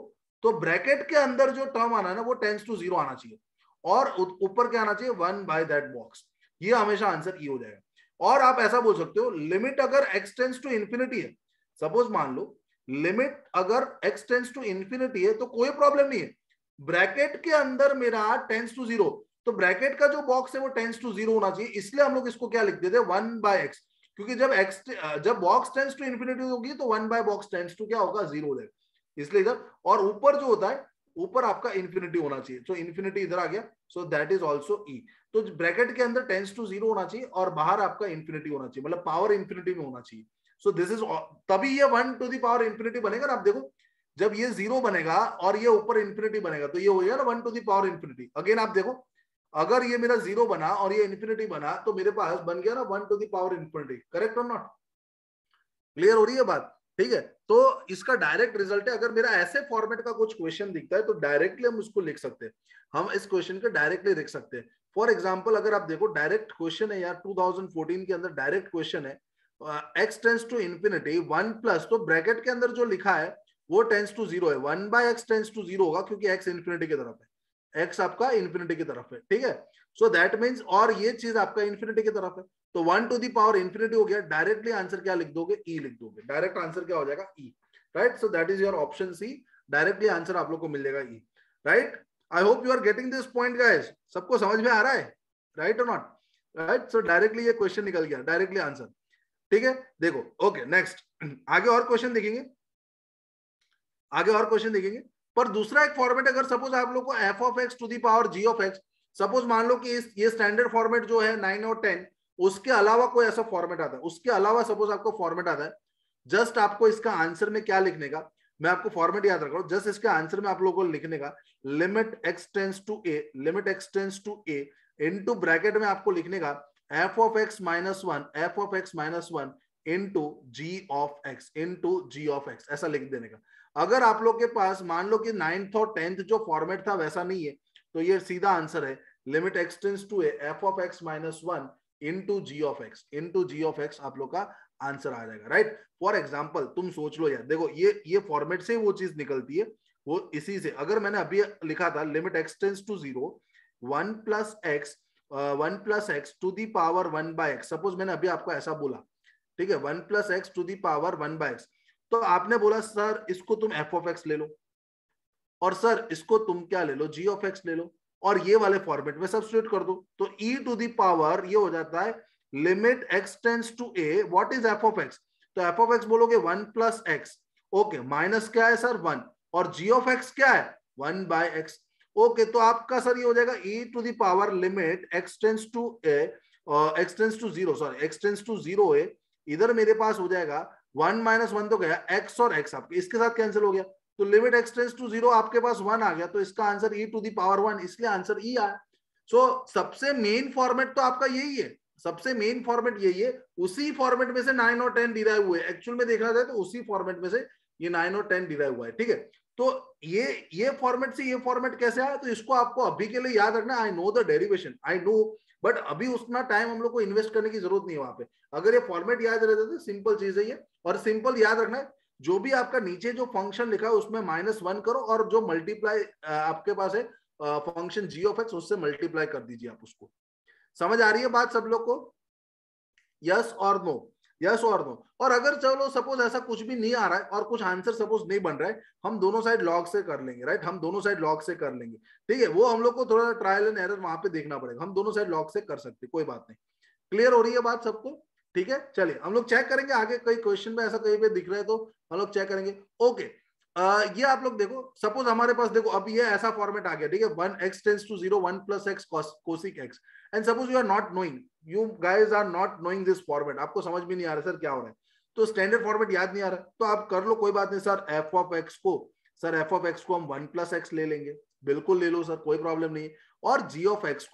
तो ब्रैकेट के अंदर जो टर्म आना है ना, वो टेंड्स टू 0 आना चाहिए, और ऊपर क्या आना चाहिए, 1 बाय दैट बॉक्स। ये हमेशा आंसर ई हो जाएगा। और आप ऐसा बोल सकते हो, लिमिट अगर x टेंड्स टू इंफिनिटी है, सपोज मान लो लिमिट अगर x टेंड्स टू इंफिनिटी है, तो कोई प्रॉब्लम नहीं है, ब्रैकेट के अंदर मेरा टेंड्स टू 0, तो ब्रैकेट का जो बॉक्स है वो टेंड्स टू 0 होना चाहिए, इसलिए हम लोग इसको क्या लिख देते हैं, 1 बाय x, क्योंकि जब बॉक्स टेंड्स टू इंफिनिटी होगी तो 1 बाय बॉक्स टेंड्स टू क्या होगा, 0 हो जाएगा, इसलिए इधर। और ऊपर जो होता है, ऊपर आपका इंफिनिटी होना चाहिए, तो इंफिनिटी इधर आ गया, सो दैट इज ऑल्सो ई। तो ब्रैकेट के अंदर टेंड्स टू 0 होना चाहिए और बाहर आपका इंफिनिटी होना चाहिए, मतलब पावर इंफिनिटी में होना चाहिए। सो दिस इज, तभी ये 1 टू द पावर इंफिनिटी बनेगा ना। आप देखो जब ये 0 बनेगा और ये ऊपर इंफिनिटी बनेगा, तो ये हो गया ना 1 to the power infinity. Again आप देखो, अगर ये मेरा 0 बना और ये इंफिनिटी बना, तो मेरे पास बन गया ना 1 to the power infinity, correct और नॉट? क्लियर हो रही है बात, ठीक है। तो इसका डायरेक्ट रिजल्ट है, अगर मेरा ऐसे फॉर्मेट का कुछ क्वेश्चन दिखता है तो डायरेक्टली हम उसको लिख सकते हैं, हम इस क्वेश्चन को डायरेक्टली लिख सकते हैं। फॉर एग्जांपल अगर आप देखो, डायरेक्ट क्वेश्चन है यार, 2014 के अंदर डायरेक्ट क्वेश्चन है, x tends to infinity 1 plus, तो ब्रैकेट के अंदर जो लिखा है वो टेंड्स टू 0 है, 1 बाय x टेंड्स टू 0 होगा, क्योंकि x इंफिनिटी की तरफ है, x आपका इंफिनिटी की तरफ है, ठीक है। सो दैट मींस, और ये चीज आपका इंफिनिटी की तरफ है, तो 1 टू द पावर इंफिनिटी हो गया, डायरेक्टली आंसर क्या लिख दोगे, e लिख दोगे, डायरेक्ट आंसर क्या हो जाएगा, e, right. So that is your option C, directly answer आप लोग को मिल जाएगा e, right. I hope you are getting this point guys, सबको समझ में आ रहा है, राइट और नॉट, राइट। सो डायरेक्टली ये क्वेश्चन निकल गया, डायरेक्टली आंसर, ठीक है। देखो, ओके, नेक्स्ट आगे और क्वेश्चन देखेंगे, आगे और क्वेश्चन देखेंगे। पर दूसरा एक फॉर्मेट अगर सपोज आप लोग को f of x to the power g of x, suppose मान लो कि ये स्टैंडर्ड फॉर्मेट जो है 9 और 10, उसके अलावा कोई ऐसा फॉर्मेट आता है, उसके अलावा सपोज आपको फॉर्मेट आता है, जस्ट आपको इसका आंसर में क्या लिखने का, मैं आपको फॉर्मेट याद रख रहा हूं, जस्ट इसके आंसर में आप लोगों को लिखने का limit x tends to a into bracket में आपको लिखने का f of x minus one into g of x, ऐसा लिख देने का। अगर आप लोग के पास मान लो कि 9th और 10th जो फॉर्मेट था वैसा नहीं है, तो ये सीधा आंसर है limit x tends to a f of x minus one into g of x, आप लोग का आंसर आ जाएगा, राइट। फॉर एग्जाम्पल तुम सोच लो यार, देखो ये फॉर्मेट से वो चीज निकलती है, वो इसी से। अगर मैंने अभी लिखा था limit x tends to 0 1 plus x to the power 1 by x, suppose मैंने अभी आपको ऐसा बोला, ठीक है, 1 plus x to the power 1 by x, तो आपने बोला सर इसको तुम एफ ऑफ एक्स ले लो, और सर इसको तुम क्या ले लो, जी ऑफ एक्स ले लो, और ये वाले फॉर्मेट में सब्स्टिट्यूट कर दो, तो e टू दी पावर ये हो जाता है limit x tends to a, what is f of x, तो एफ ऑफ एक्स बोलोगे 1 प्लस एक्स, ओके, माइनस क्या है सर 1, और जी ऑफ एक्स क्या है 1 बाय एक्स, ओके, तो आपका सर ये हो जाएगा e to the power limit x tends to a, x tends to 0 a, इधर मेरे पास हो जाएगा 1 माइनस 1 तो गया x और x, आपके इसके साथ कैंसिल हो गया, तो लिमिट एक्स टेंस टू 0 आपके पास 1 आ गया, तो इसका answer e to the power 1, इसलिए आंसर e आया। सो सबसे मेन फॉर्मेट तो आपका यही है, सबसे मेन फॉर्मेट यही है, उसी फॉर्मेट में से 9 और 10 डिराइव हुए, एक्चुअल में देखना जाए तो उसी फॉर्मेट में से ये 9 और 10 डिराइव हुआ है, ठीक है। तो ये फॉर्मेट से ये फॉर्मेट कैसे आया, तो इसको आपको अभी के लिए याद रखना, I know the derivation, I know, but अभी उतना टाइम हम लोग को इन्वेस्ट करने की जरूरत नहीं है वहां पे। अगर ये फॉर्मेट याद रहता तो सिंपल चीज है ये, और सिंपल याद रखना है, जो भी आपका नीचे जो फंक्शन लिखा है उसमें -1 करो, और जो मल्टीप्लाई आपके पास है फंक्शन जी ऑफ एक्स, उससे मल्टीप्लाई कर दीजिए आप उसको। समझ आ रही है बात सब लोग को? यस और नो, यस और नो। और अगर चलो सपोज ऐसा कुछ भी नहीं आ रहा है और कुछ आंसर सपोज नहीं बन रहा है, हम दोनों साइड लॉग से कर लेंगे, राइट, हम दोनों साइड लॉग से कर लेंगे, ठीक है। वो हम लोग को थोड़ा ट्रायल एंड एरर वहां पे देखना पड़ेगा, हम दोनों साइड लॉग से कर सकते, कोई बात नहीं। क्लियर हो रही है बात सबको? ठीक है, चलिए हम लोग चेक करेंगे आगे, कोई क्वेश्चन में ऐसा कहीं पे दिख रहा है तो हम लोग चेक करेंगे। ओके, ये आप लोग देखो, सपोज हमारे पास देखो अब ये ऐसा फॉर्मेट आ गया, ठीक है, 1 x tends to 0 1 plus x cosec x, and suppose you are not knowing, you guys are not knowing this format, आपको समझ भी नहीं आ रहा सर क्या हो रहा है, तो स्टैंडर्ड फॉर्मेट याद नहीं आ रहा, तो आप कर लो, कोई बात नहीं सर, एफ ऑफ एक्स को हम 1 प्लस एक्स ले लेंगे, बिल्कुल ले लो सर, कोई प्रॉब्लम नहीं है, और जी ऑफ एक्स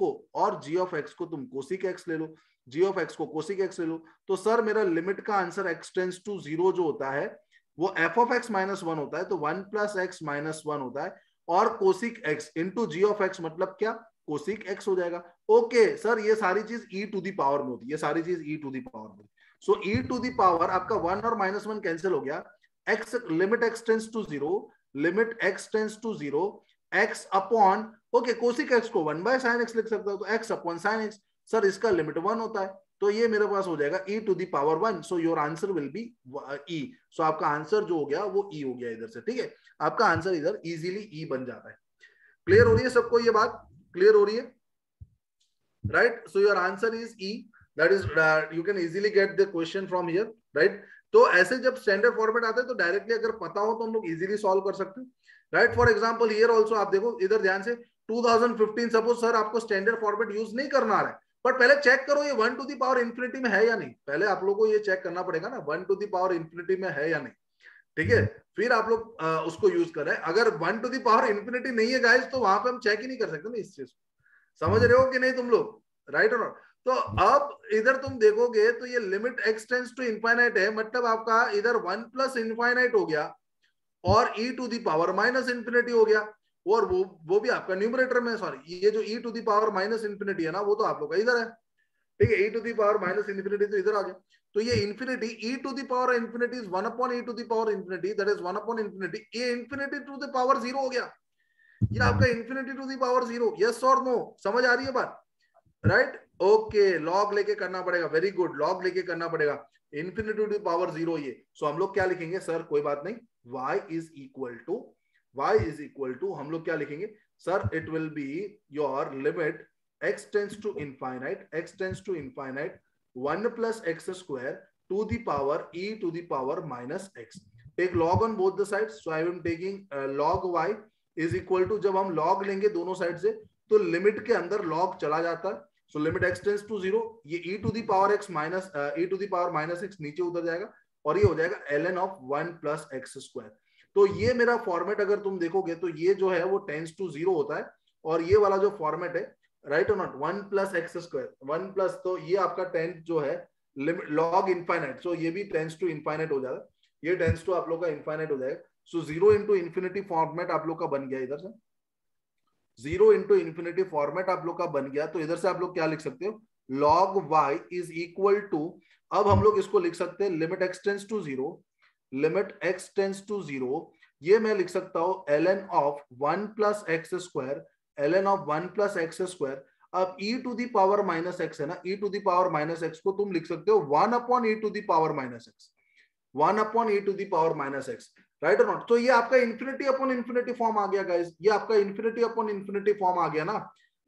को तुम कोसिक एक्स ले लो, जी ऑफ एक्स को कोसिक एक्स ले लो, तो सर मेरा लिमिट का आंसर एक्स टेंस टू 0 जो होता है वो एफ ऑफ एक्स माइनस 1 होता है, तो 1 प्लस एक्स माइनस 1 होता है, और cosec x into g of x मतलब क्या, कोसिक एक्स हो जाएगा। ओके सर, ये सारी चीज e टू दी पावर में होती है, ये सारी चीज e टू दी पावर में, so e to the power आपका 1 और -1 कैंसिल हो गया, x limit x tends to 0 x upon, okay, cosec x को 1 बाय साइन एक्स लिख सकता हूं, तो x upon sine x, sir इसका लिमिट 1 होता है, तो ये मेरे पास हो जाएगा e to the power 1, so your answer will be e, so आपका आंसर जो हो गया वो e हो गया इधर से, ठीक है, आपका आंसर इधर इजीली e बन जाता है। क्लियर हो रही है सबको ये बात? क्लियर हो रही है, right? So your answer is e, that is you can easily get the question from here, right? तो ऐसे जब स्टैंडर्ड फॉर्मेट आता है तो डायरेक्टली अगर पता हो तो हम लोग इजीली सॉल्व कर सकते हैं, right? For example here also आप देखो इधर ध्यान से, 2015 सपोज सर आपको स्टैंडर्ड फॉर्मेट यूज नहीं करना आ रहा है, पर पहले चेक करो ये 1 टू दी पावर इन्फिनिटी में है या नहीं, पहले आप लोगों को ये चेक करना पड़ेगा ना 1 टू दी पावर इन्फिनिटी में है या नहीं, ठीक है, फिर आप लोग उसको यूज कर रहे हैं। अगर 1 टू दी पावर इन्फिनिटी नहीं है गाइस, तो वहां पे हम चेक ही नहीं कर सकते ना इस चीज को, समझ रहे हो कि नहीं तुम लोग, राइट और नॉट? तो अब इधर तुम देखोगे तो ये limit x tends to infinite है, मतलब आपका इधर 1 प्लस इनफाइनाइट हो गया और e to the power minus infinity हो गया, और वो भी आपका न्यूमरेटर में, सॉरी ये जो e to the power minus infinity है ना, वो तो आप लोग का इधर है, ठीक है, e to the power minus infinity तो इधर आ गया, तो ये infinity e to the power infinity is 1 upon e to the power infinity, that is 1 upon infinity, ये इन्फिनिटी टू द पावर 0 हो गया, ये आपका infinity to the power 0, yes और नो, समझ आ रही है बात, राइट? ओके, लॉग लेके करना पड़ेगा, वेरी गुड, लॉग लेके करना पड़ेगा, इन्फिनिटी टू दी पावर 0 ये, सो हम लोग क्या लिखेंगे सर, कोई बात नहीं, y इज इक्वल टू हम लोग क्या लिखेंगे sir, it will be your limit x tends to infinite 1 plus x square to the power e to the power minus x, take log on both the sides, so I am taking log y is equal to, जब हम log लेंगे दोनों side से तो limit के अंदर log चला जाता है, so limit x tends to 0, ये e to the power x minus e to the power minus x नीचे उतर जाएगा और ये हो जाएगा ln of 1 plus x square. तो ये मेरा फॉर्मेट अगर तुम देखोगे तो ये जो है वो टेंड्स टू 0 होता है, और ये वाला जो फॉर्मेट है, राइट और not, 1 plus x square 1 plus, तो ये आपका टेंस जो है लिमिट लॉग इनफाइनाइट, सो ये भी टेंस टू इनफाइनाइट हो जाएगा, ये टेंस टू आप लोग का इनफाइनाइट हो जाएगा। सो 0 इंटू इन्फिनिटी फॉर्मेट आप लोग का बन गया, इधर से 0 इंटू इन्फिनिटी फॉर्मेट आप लोग का बन गया। तो इधर से आप लोग क्या लिख सकते हो, log y is equal to, अब हम लोग इसको लिख सकते हैं limit x tends to 0, limit x tends to 0, ये मैं लिख सकता हूं ln of 1 plus x square, ln of 1 plus x square. अब e to the power minus x है ना, e to the power minus x को तुम लिख सकते हो 1 upon e to the power minus x, 1 upon e to the power minus x, right और not. तो ये आपका इन्फिनिटी अपॉन इन्फिनिटी फॉर्म आ गया गाइस, ये आपका इन्फिनिटी अपॉन इन्फिनिटी फॉर्म आ गया ना,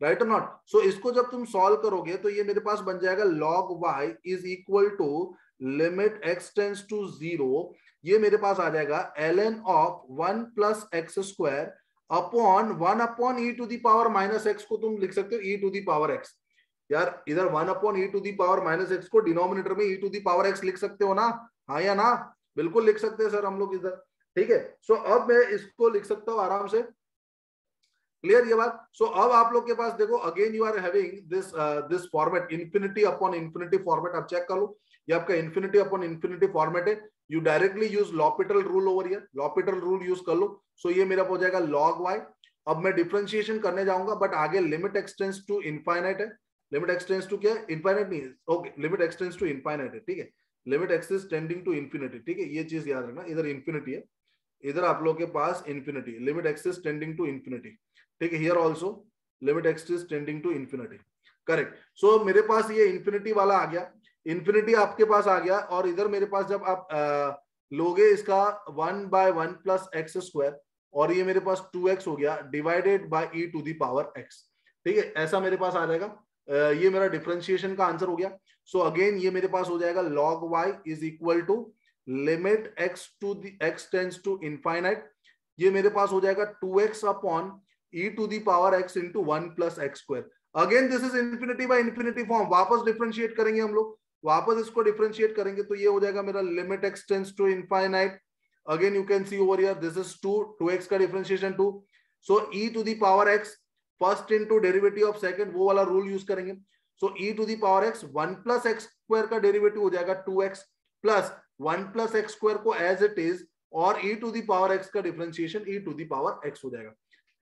राइट और नॉट। सो इसको जब तुम सॉल्व करोगे तो ये मेरे पास बन जाएगा log y is equal to limit x tends to 0, ये मेरे पास आ जाएगा ln of 1 plus x square upon 1 upon e to the power minus x को तुम लिख सकते हो e to the power x। यार इधर 1 upon e to the power minus x को डिनोमिनेटर में e to the power x लिख सकते हो ना, हाँ या ना, बिल्कुल लिख सकते हैं सर हम लोग इधर, ठीक है। सो अब मैं इसको लिख सकता हूं आराम से, क्लियर ये बात। सो अब आप लोग के पास देखो again you are having this format infinity upon infinity format, आप चेक कर लो, ये आपका इन्फिनिटी अपॉन इन्फिनिटी फॉर्मेट है, you directly use L'Hopital rule over here, L'Hopital rule use कर लो। सो ये मेरा हो जाएगा log y। अब मैं डिफरेंशिएशन करने जाऊंगा, बट आगे limit x tends to infinite है, लिमिट x टेंड्स टू क्या है, इनफाइनाइट नहीं है, okay, limit x tends to infinite है, ठीक है, limit x is tending to infinity, ठीक है, ये चीज याद रखना, इधर इन्फिनिटी है, इधर आप लोग के पास infinity, limit x is tending to infinity, ठीक है, here also limit x is tending to infinity, correct. So मेरे पास ये इन्फिनिटी वाला आ गया, इन्फिनिटी आपके पास आ गया, और इधर मेरे पास जब आप लोगे इसका 1 बाय 1 प्लस एक्स स्क्वायर, और ये मेरे पास 2x हो गया divided by e to the power x, ठीक है, ऐसा मेरे पास आ जाएगा, ये मेरा डिफरेंशिएशन का आंसर हो गया। सो अगेन ये मेरे पास हो जाएगा log y is equal to limit x to the x tends to infinite, ये मेरे पास हो जाएगा 2x upon e to the power x into 1 plus x square. Again this is infinity by infinity form, वापस differentiate करेंगे हम लोग, वापस इसको डिफरेंशिएट करेंगे तो ये हो जाएगा मेरा limit x tends to infinite, again you can see over here this is 2x का differentiation 2, so e to the power x first into derivative of second, वो वाला रूल यूज करेंगे। So e to the power x 1 plus x square का derivative हो जाएगा 2x plus 1 plus x square को as it is, और e to the power x का differentiation e to the power x हो जाएगा,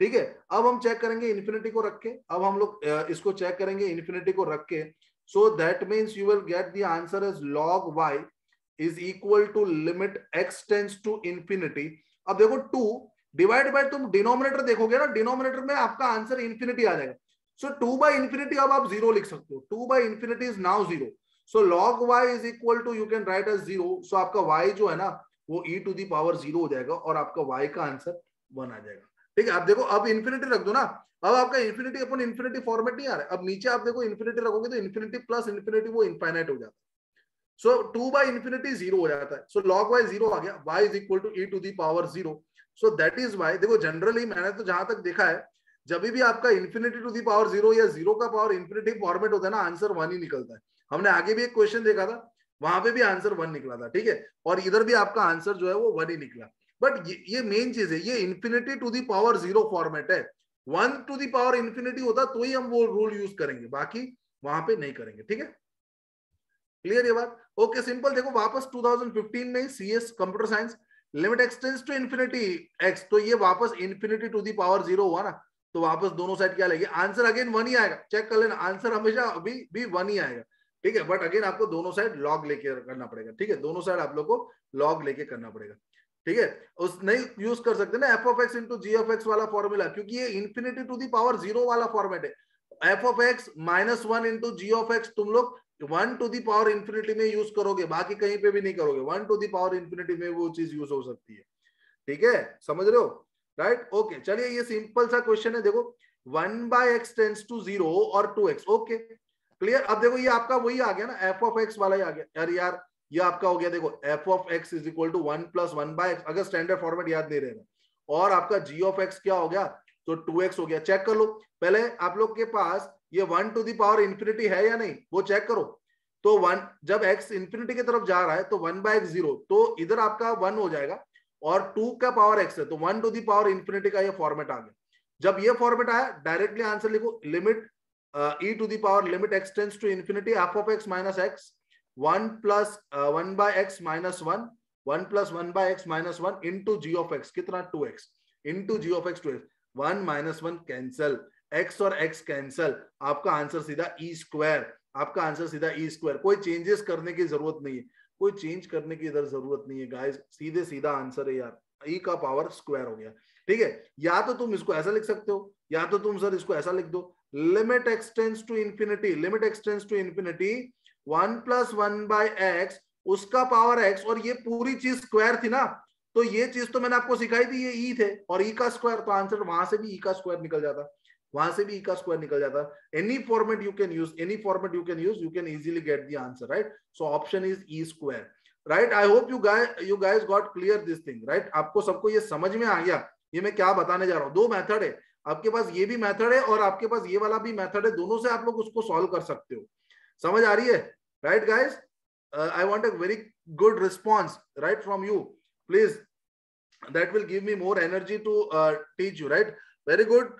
ठीक है। अब हम चेक करेंगे इन्फिनिटी को रख के, अब हम लोग इसको चेक करेंगे इन्फिनिटी को रख के, so that means you will get the answer is log y is equal to limit x tends to infinity. अब देखो 2 डिवाइड बाय, तुम डिनोमिनेटर देखोगे ना, डिनोमिनेटर में आपका आंसर इन्फिनिटी आ जाएगा, सो 2 बाय इन्फिनिटी अब आप 0 लिख सकते हो, 2 by infinity is now 0, so log y is equal to, you can write as 0, सो आपका y जो है ना वो e टू दी पावर 0 हो जाएगा, और आपका y का आंसर 1 आ जाएगा, ठीक है। आप देखो अब इन्फिनिटी रख दो ना, अब आपका इन्फिनिटी अपॉन इन्फिनिटी फॉर्मेट नहीं आ रहा है, अब नीचे आप देखो इन्फिनिटी रखोगे तो इन्फिनिटी प्लस इन्फिनिटी वो इनफाइनाइट हो जाता है, सो 2 बाय इन्फिनिटी 0 हो जाता है, सो log y 0 आ गया, y is equal to e to the power 0, so that is y, देखो जनरली मैंने तो जहां तक देखा है, जब भी आपका इन्फिनिटी टू दी पावर 0 या 0 का पावर इन्फिनिटी फॉर्मेट होता है ना, आंसर 1 ही निकलता है। हमने आगे भी एक क्वेश्चन देखा था, वहां पे भी आंसर 1 निकला था, ठीक है, और इधर भी आपका आंसर जो है वो 1 ही निकला, बट ये मेन चीज है, ये infinity to the power 0 format है, 1 टू दी पावर इन्फिनिटी होता तो ही हम वो रूल यूज करेंगे, बाकी वहां पे नहीं करेंगे, ठीक है, क्लियर ये बात, ओके सिंपल। देखो वापस 2015 में CS computer science, limit x tends to infinity x, तो ये वापस इन्फिनिटी टू दी पावर 0 हुआ ना, तो वापस दोनों साइड क्या लेंगे, आंसर अगेन 1 ही आएगा, चेक कर लेना, आंसर हमेशा अभी भी 1 ही आएगा, ठीक है, बट अगेन आपको दोनों साइड लॉग लेके करना पड़ेगा, ठीक है, दोनों साइड आप लोग को लॉग लेके करना पड़ेगा, ठीक है। उस नहीं यूज कर सकते ना f of x into g of x वाला फॉर्मूला, क्योंकि ये इन्फिनिटी टू दी पावर 0 वाला फॉर्मेट है, f of x minus 1 into g of x तुम लोग 1 टू दी पावर इन्फिनिटी में यूज करोगे, बाकी कहीं पे भी नहीं करोगे, 1 टू दी पावर इन्फिनिटी में वो चीज यूज हो सकती है, ठीक है, समझ रहे हो, राइट, ओके। चलिए ये सिंपल सा क्वेश्चन है, देखो 1 बाय x टेंड्स टू 0 और 2x, ओके क्लियर। अब देखो ये आपका वही आ गया ना, f ऑफ x वाला ही आ गया, यार ये आपका हो गया, देखो f of x is equal to 1 plus 1 by x, अगर स्टैंडर्ड फॉर्मेट याद नहीं रहेगा, और आपका g ऑफ x क्या हो गया, तो 2x हो गया। चेक कर लो पहले आप लोग के पास ये 1 टू द पावर इंफिनिटी है या नहीं, वो चेक करो। तो 1 जब x इंफिनिटी की तरफ जा रहा है तो 1/x 0, तो इधर आपका 1 हो जाएगा, और 2 का पावर x है तो 1 टू द पावर इंफिनिटी का ये फॉर्मेट आ गया। जब ये फॉर्मेट आया डायरेक्टली आंसर लिखो, limit e to the power limit x tends to infinity f of x minus x 1 plus 1/x minus 1 1 plus 1/x minus 1 into g of x, कितना 2x into g of x 2x, 1 minus 1 cancel, x और x cancel, आपका answer सीधा e square, आपका answer सीधा e square. कोई changes करने की जरूरत नहीं है, कोई चेंज करने की इधर जरूरत नहीं है गाइस, सीधे सीधा आंसर है यार, e का पावर स्क्वायर हो गया। ठीक है, या तो तुम इसको ऐसा लिख सकते हो, या तो तुम सर इसको ऐसा लिख दो, limit x tends to infinity, limit x tends to infinity 1 plus 1/x उसका पावर x, और ये पूरी चीज स्क्वायर थी ना, तो ये चीज तो मैंने आपको सिखाई थी, ये e थे और e का स्क्वायर, तो आंसर वहां से भी e का स्क्वायर निकल जाता, वहां से भी e का स्क्वायर निकल जाता। Any format you can use, any format you can easily get the answer, right. So option is e square, right. I hope you guys got clear this thing, right. आपको सबको ये समझ में आ गया ये मैं क्या बताने जा रहा हूँ। दो मेथड है आपके पास, ये भी मेथड है और आपके पास ये वाला भी मेथड है, दोनों से आप लोग उसको सॉल्व कर सकते हो। समझ आ रही है, right guys? I want a very good response, right, from you, please. That will give me more energy to teach you, right? Very good.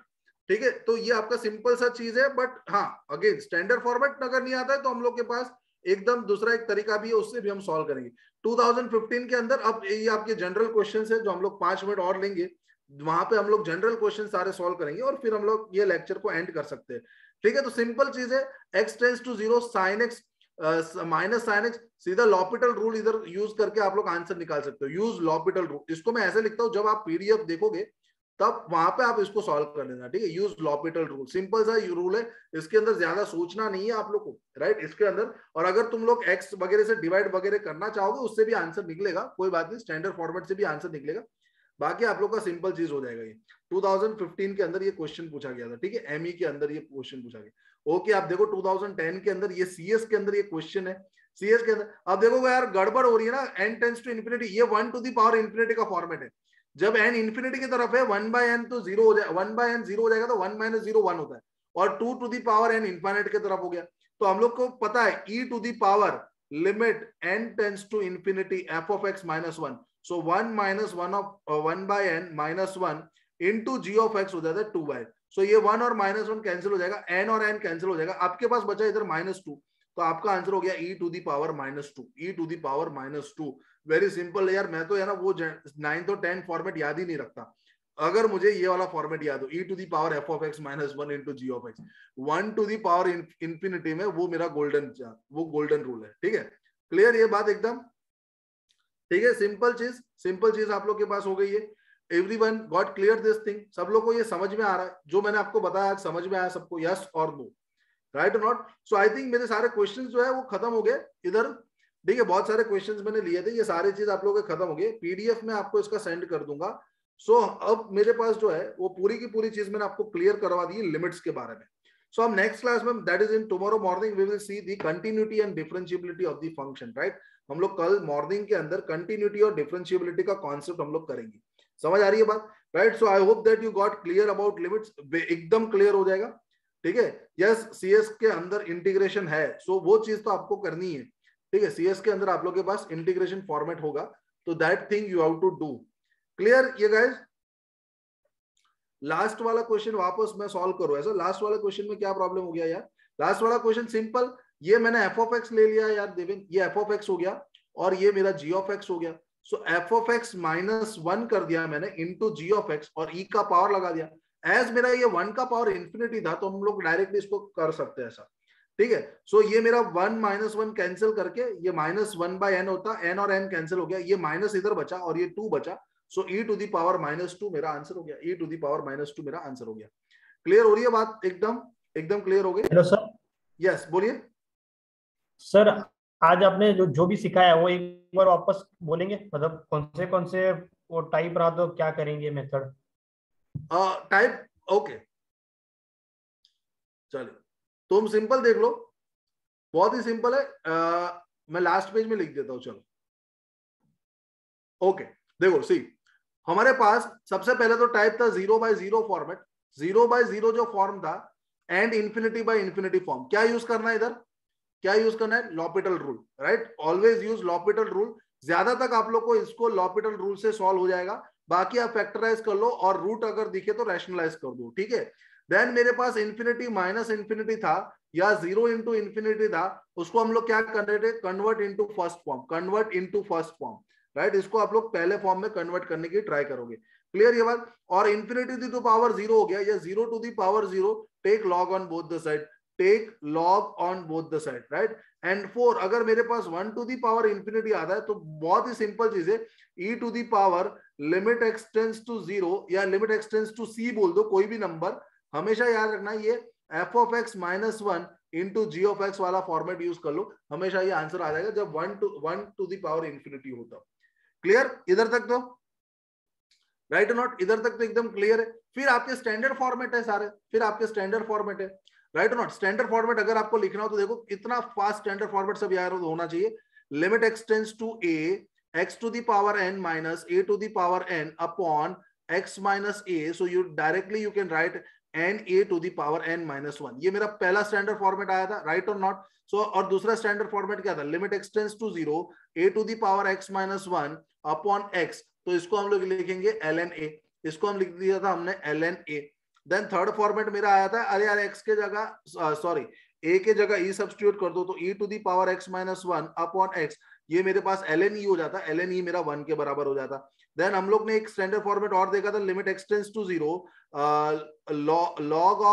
ठीक है, तो ये आपका सिंपल सा चीज है, बट हाँ अगेन स्टैंडर्ड फॉर्मेट अगर नहीं आता है तो हम लोग के पास एकदम दूसरा एक तरीका भी है, उससे भी हम सॉल्व करेंगे 2015 के अंदर। अब ये आपके जनरल क्वेश्चंस है जो हम लोग 5 मिनट और लेंगे, वहां पे हम लोग जनरल क्वेश्चन सारे सॉल्व करेंगे और फिर हम लोग ये लेक्चर को एंड कर सकते हैं। ठीक है, तो सिंपल चीज है, x tends to 0 sin x minus sine x, सीधा लॉपिटल रूल इधर यूज करके आप लोग आंसर निकाल सकते हो। यूज लॉपिटल रूल, इसको मैं ऐसे लिखता हूं, जब आप पीडीएफ देखोगे तब वहां पे आप इसको सॉल्व कर लेना। ठीक है, यूज लॉपिटल रूल, सिंपल सा रूल है, इसके अंदर ज्यादा सोचना नहीं है आप लोग को, राइट। इसके अंदर, और अगर तुम लोग एक्स वगैरह से डिवाइड वगैरह करना चाहोगे उससे भी आंसर निकलेगा, कोई बात नहीं, स्टैंडर्ड फॉर्मेट से भी आंसर निकलेगा। बाकी आप लोग का सिंपल चीज हो जाएगा। ये 2015 के अंदर ये क्वेश्चन पूछा गया था, ठीक है, एमई के अंदर ये क्वेश्चन पूछा गया। ओके, आप देखो 2010 के अंदर ये सीएस के अंदर ये क्वेश्चन है, सीएस के अंदर। अब देखो यार गड़बड़ हो रही है ना, n टेंड्स टू इंफिनिटी, ये 1 टू द पावर इंफिनिटी का फॉर्मेट है। जब n इंफिनिटी की तरफ है 1/n तो 0 हो जाएगा, 1/n 0 हो जाएगा तो 1 - 0 1 होता है, और 2 to the power n infinity की तरफ हो गया। तो हम लोग को पता है e to the power limit n tends to infinity f of x minus 1, so 1 - 1 of 1/n minus 1 into g of x हो जाता है 2y। सो ये 1 और -1 कैंसिल हो जाएगा, n और n कैंसिल हो जाएगा, आपके पास बचा इधर -2, तो आपका आंसर हो गया e to the power -2, e to the power -2। Very simple है यार, मैं तो है ना वो 9th और 10th फॉर्मेट याद ही नहीं रखता, अगर मुझे ये वाला फॉर्मेट याद हो, e to the power f of x minus 1 into g of x, 1 to the power infinity में, वो मेरा गोल्डन रूल है। ठीक है, क्लियर ये बात एकदम? ठीक है, सिंपल चीज आप लोग के पास हो गई है। Everyone got clear this thing? सब लोग को ये समझ में आ रहा है जो मैंने आपको बताया, आज समझ में आया सबको? यस और नो, राइट और नॉट? सो आई थिंक मेरे सारे क्वेश्चंस जो है वो खत्म हो गए इधर। ठीक है, बहुत सारे क्वेश्चंस मैंने लिए थे, ये सारी चीज आप लोगों के खत्म हो गए, पीडीएफ में आपको इसका सेंड कर दूंगा। सो अब मेरे पास जो है वो पूरी की पूरी चीज मैंने आपको क्लियर करवा दी लिमिट्स के बारे में। सो हम नेक्स्ट क्लास में, that is in tomorrow morning, we will see the continuity and differentiability of the function, right. हम लोग कल मॉर्निंग के अंदर कंटिन्यूटी और डिफरेंशिएबिलिटी का कॉन्सेप्ट हम लोग करेंगे। समझ आ रही है बात, right? So I hope that you got clear about limits, एकदम क्लियर हो जाएगा। ठीक है, यस, सीएस के अंदर इंटीग्रेशन है, सो वो चीज तो आपको करनी है। ठीक है, सीएस के अंदर आप लोग के पास इंटीग्रेशन फॉर्मेट होगा, तो that thing you have to do. Clear ये गाइस? लास्ट वाला क्वेश्चन वापस मैं सॉल्व करूं ऐसा? लास्ट वाला क्वेश्चन में क्या प्रॉब्लम हो गया यार? लास्ट वाला क्वेश्चन सिंपल, ये मैंने एफ ऑफ एक्स ले लिया यार देवेन, ये एफ ऑफ एक्स हो गया और ये मेरा जी ऑफ एक्स हो गया। सो एफ ऑफ एक्स माइनस 1 कर दिया मैंने इंटू जी ऑफ एक्स और ई का पावर लगा दिया। एज मेरा ये 1 का पावर इंफिनिटी था तो हम लोग डायरेक्टली इसको कर सकते हैं ऐसा। ठीक है, सो ये मेरा 1 - 1 कैंसिल करके ये -1/n होता, n और n कैंसिल हो गया, ये माइनस इधर बचा और ये 2 बचा, सो e टू द पावर -2 मेरा आंसर हो गया, e टू द पावर -2 मेरा आंसर हो गया। क्लियर हो रही है बात? एकदम क्लियर हो गई? Hello sir. यस बोलिए सर आज आपने जो भी सिखाया है वो एक बार वापस बोलेंगे, मतलब कौन से वो टाइप रहा तो क्या करेंगे मेथड टाइप? ओके चलिए, तुम सिंपल देख लो, बहुत ही सिंपल है। मैं लास्ट पेज में लिख देता हूं, चलो। ओके देखो, सी हमारे पास सबसे पहले तो टाइप था 0/0 फॉर्मेट, 0/0 जो फॉर्म था एंड इंफिनिटी फॉर्म। क्या यूज करना है इधर, क्या यूज करना है, L'Hôpital rule, right, always use L'Hopital rule. ज्यादा तक आप लोग को इसको लॉपिटल रूल से सॉल्व हो जाएगा, बाकी आप फैक्टराइज कर लो और रूट अगर दिखे तो रैशनलाइज कर दो, ठीक है। देन मेरे पास इंफिनिटी माइनस इंफिनिटी था या 0 इंटू इंफिनिटी था, उसको हम लोग क्या कर रहे थे, convert into first form, convert into first form, right. इसको आप लोग पहले फॉर्म में कन्वर्ट करने की ट्राई करोगे, क्लियर ये बात। और इंफिनिटी टू पावर 0 हो गया या 0 to the power 0, take log on both the side, take log on both the side, right. And 4 अगर मेरे पास 1 टू दी पावर इंफिनिटी आता है तो बहुत ही सिंपल चीज है, e to the power limit extends to 0 या लिमिट एक्सटेंड्स टू c बोल दो, कोई भी नंबर, हमेशा याद रखना ये f of x minus 1 into g of x वाला फॉर्मेट यूज कर लो, हमेशा ये आंसर आ जाएगा जब 1 टू दी पावर इंफिनिटी होता। क्लियर इधर तक तो, राइट और नॉट, इधर तक तो एकदम क्लियर है। फिर आपके स्टैंडर्ड फॉर्मेट है सारे, फिर आपके स्टैंडर्ड फॉर्मेट है, राइट और नॉट। स्टैंडर्ड फॉर्मेट अगर आपको लिखना हो तो देखो कितना फास्ट स्टैंडर्ड फॉर्मेट सब यार होना चाहिए। Limit extends to a x to the power n minus a to the power n upon x minus a, so you directly you can write n a to the power n minus 1। ये मेरा पहला standard format आया था, right और not. सो और दूसरा standard format क्या था, limit extends to 0 a to the power x minus 1 upon x, तो इसको हम लोग लिखेंगे ln a, इसको हम लिख दिया था हमने ln a। Then third format मेरा आया था, अरे यार x के जगह सॉरी a के जगह e सब्स्टिट्यूट कर दो तो e to the power x minus 1 upon x, ये मेरे पास ln e हो जाता, ln e मेरा 1 के बराबर हो जाता। देन हम लोग ने एक स्टैंडर्ड फॉर्मेट और देखा था, limit extends to 0 log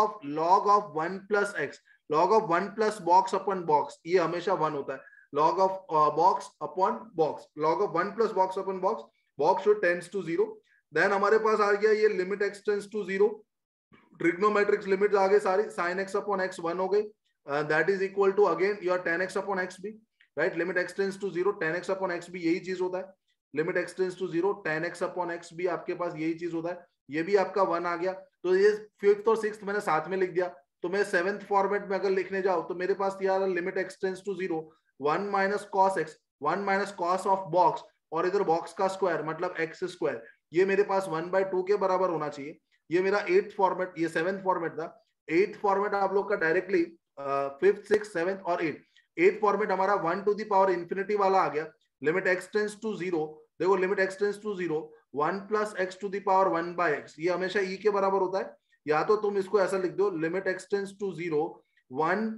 of 1 plus x, log of 1 plus box upon box, ये हमेशा 1 होता है, log of box upon box, log of 1 plus box upon box, box should tends to 0। Then हमारे पास आ गया ये limit extends to 0, trigonometrics limit आ गई सारी, sin x अपॉन x 1 हो गई, that is equal to again your tan x upon x भी, right. Limit extends to 0 tan x upon x भी यही चीज होता है, limit extends to 0 tan x upon x भी आपके पास यही चीज होता है, ये भी आपका 1 आ गया। तो ये फिफ्थ और सिक्स्थ मैंने साथ में लिख दिया। तो मैं सेवेंथ फॉर्मेट में अगर लिखने जाऊं तो मेरे पास यार limit extends to 0 1 minus cos x, 1 minus cos of box, और इधर बॉक्स का स्क्वायर मतलब x स्क्वायर, ये मेरे पास 1/2 के बराबर होना चाहिए। ये मेरा 8th फॉर्मेट, ये 7th फॉर्मेट था। 8th फॉर्मेट आप लोग का डायरेक्टली 5th 6th 7th और 8th फॉर्मेट हमारा 1 टू दी पावर इंफिनिटी वाला आ गया। लिमिट एक्सटेंड्स टू 0, देखो limit extends to 0 1 plus x to the power 1 by x, ये हमेशा e के बराबर होता है। या तो तुम इसको ऐसा लिख दो, limit extends to 0 1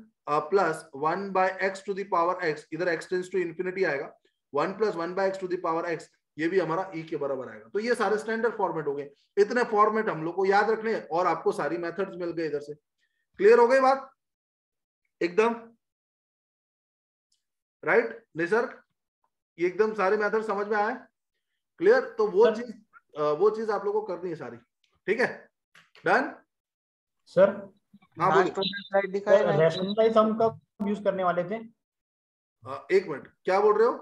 plus 1 by x to the power x, इधर एक्सटेंड्स टू इंफिनिटी आएगा, 1 plus 1 by x to the power x, ये भी हमारा e के बराबर आएगा। तो ये सारे स्टैंडर्ड फॉर्मेट हो गए। इतने फॉर्मेट हम लोग को याद रखने हैं और आपको सारी मेथड्स मिल गए इधर से। क्लियर हो गई बात एकदम, राइट निसर्ग, ये एकदम सारे मेथड समझ में आए, क्लियर। तो वो चीज आप लोगों को करनी है सारी, ठीक है, डन सर। हाँ बोलिए। रैशनलाइज हम कब यूज करने वाले थे? एक मिनट, क्या बोल रहे हो?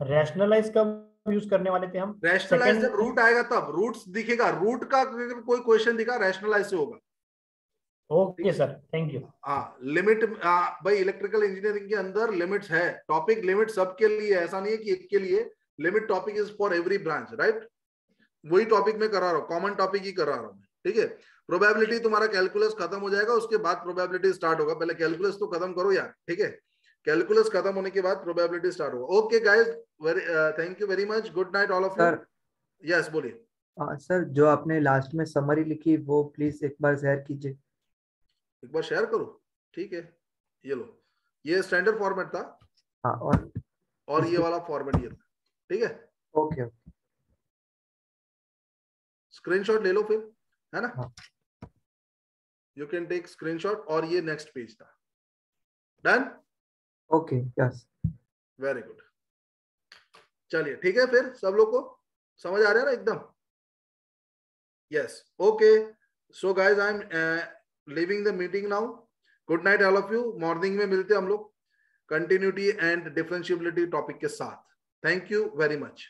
रैशनलाइज कब यूज करने वाले थे हम? रैशनलाइज जब रूट आएगा तब, रूट्स दिखेगा, रूट का अगर कोई क्वेश्चन दिखा रैशनलाइज से होगा। Okay sir, thank you. हाँ लिमिट, भाई इलेक्ट्रिकल इंजीनियरिंग के अंदर लिमिट्स है, टॉपिक लिमिट सबके लिए, ऐसा नहीं है कि एक के लिए। Limit topic is for every branch, right. वही टॉपिक में करा रहा हूँ, कॉमन टॉपिक ही करा रहा हूँ, ठीक है। प्रोबेबिलिटी तुम्हारा कैलकुलस खत्म हो जाएगा, उसके बाद प्रोबेबिलिटी स्टार्ट होगा। पहले कैलकुलस तो खत्म करो यार, ठीक है। कैलकुलस खत्म होने के बाद प्रोबेबिलिटी स्टार्ट होगा। Okay guys, thank you very much, good night all of you. Yes बोलिए। सर जो आपने लास्ट में समरी लिखी वो प्लीज एक बार शेयर कीजिए। एक बार शेयर करो, ठीक है। ये लो, ये स्टैंडर्ड फॉर्मेट था। हाँ, और ये वाला फॉर्मेट ये था, ठीक है। ओके, स्क्रीनशॉट ले लो फिर, है ना। हाँ। यू कैन टेक स्क्रीनशॉट, और ये नेक्स्ट पेज था। Done, okay, yes, very good. चलिए ठीक है, फिर सब लोग को समझ आ रहा है ना एकदम? Yes, okay. So guys I am leaving the meeting now. Good night all of you. Morning में मिलते हैं हम लोग कंटिन्यूटी एंड डिफरेंशिएबिलिटी टॉपिक के साथ। Thank you very much.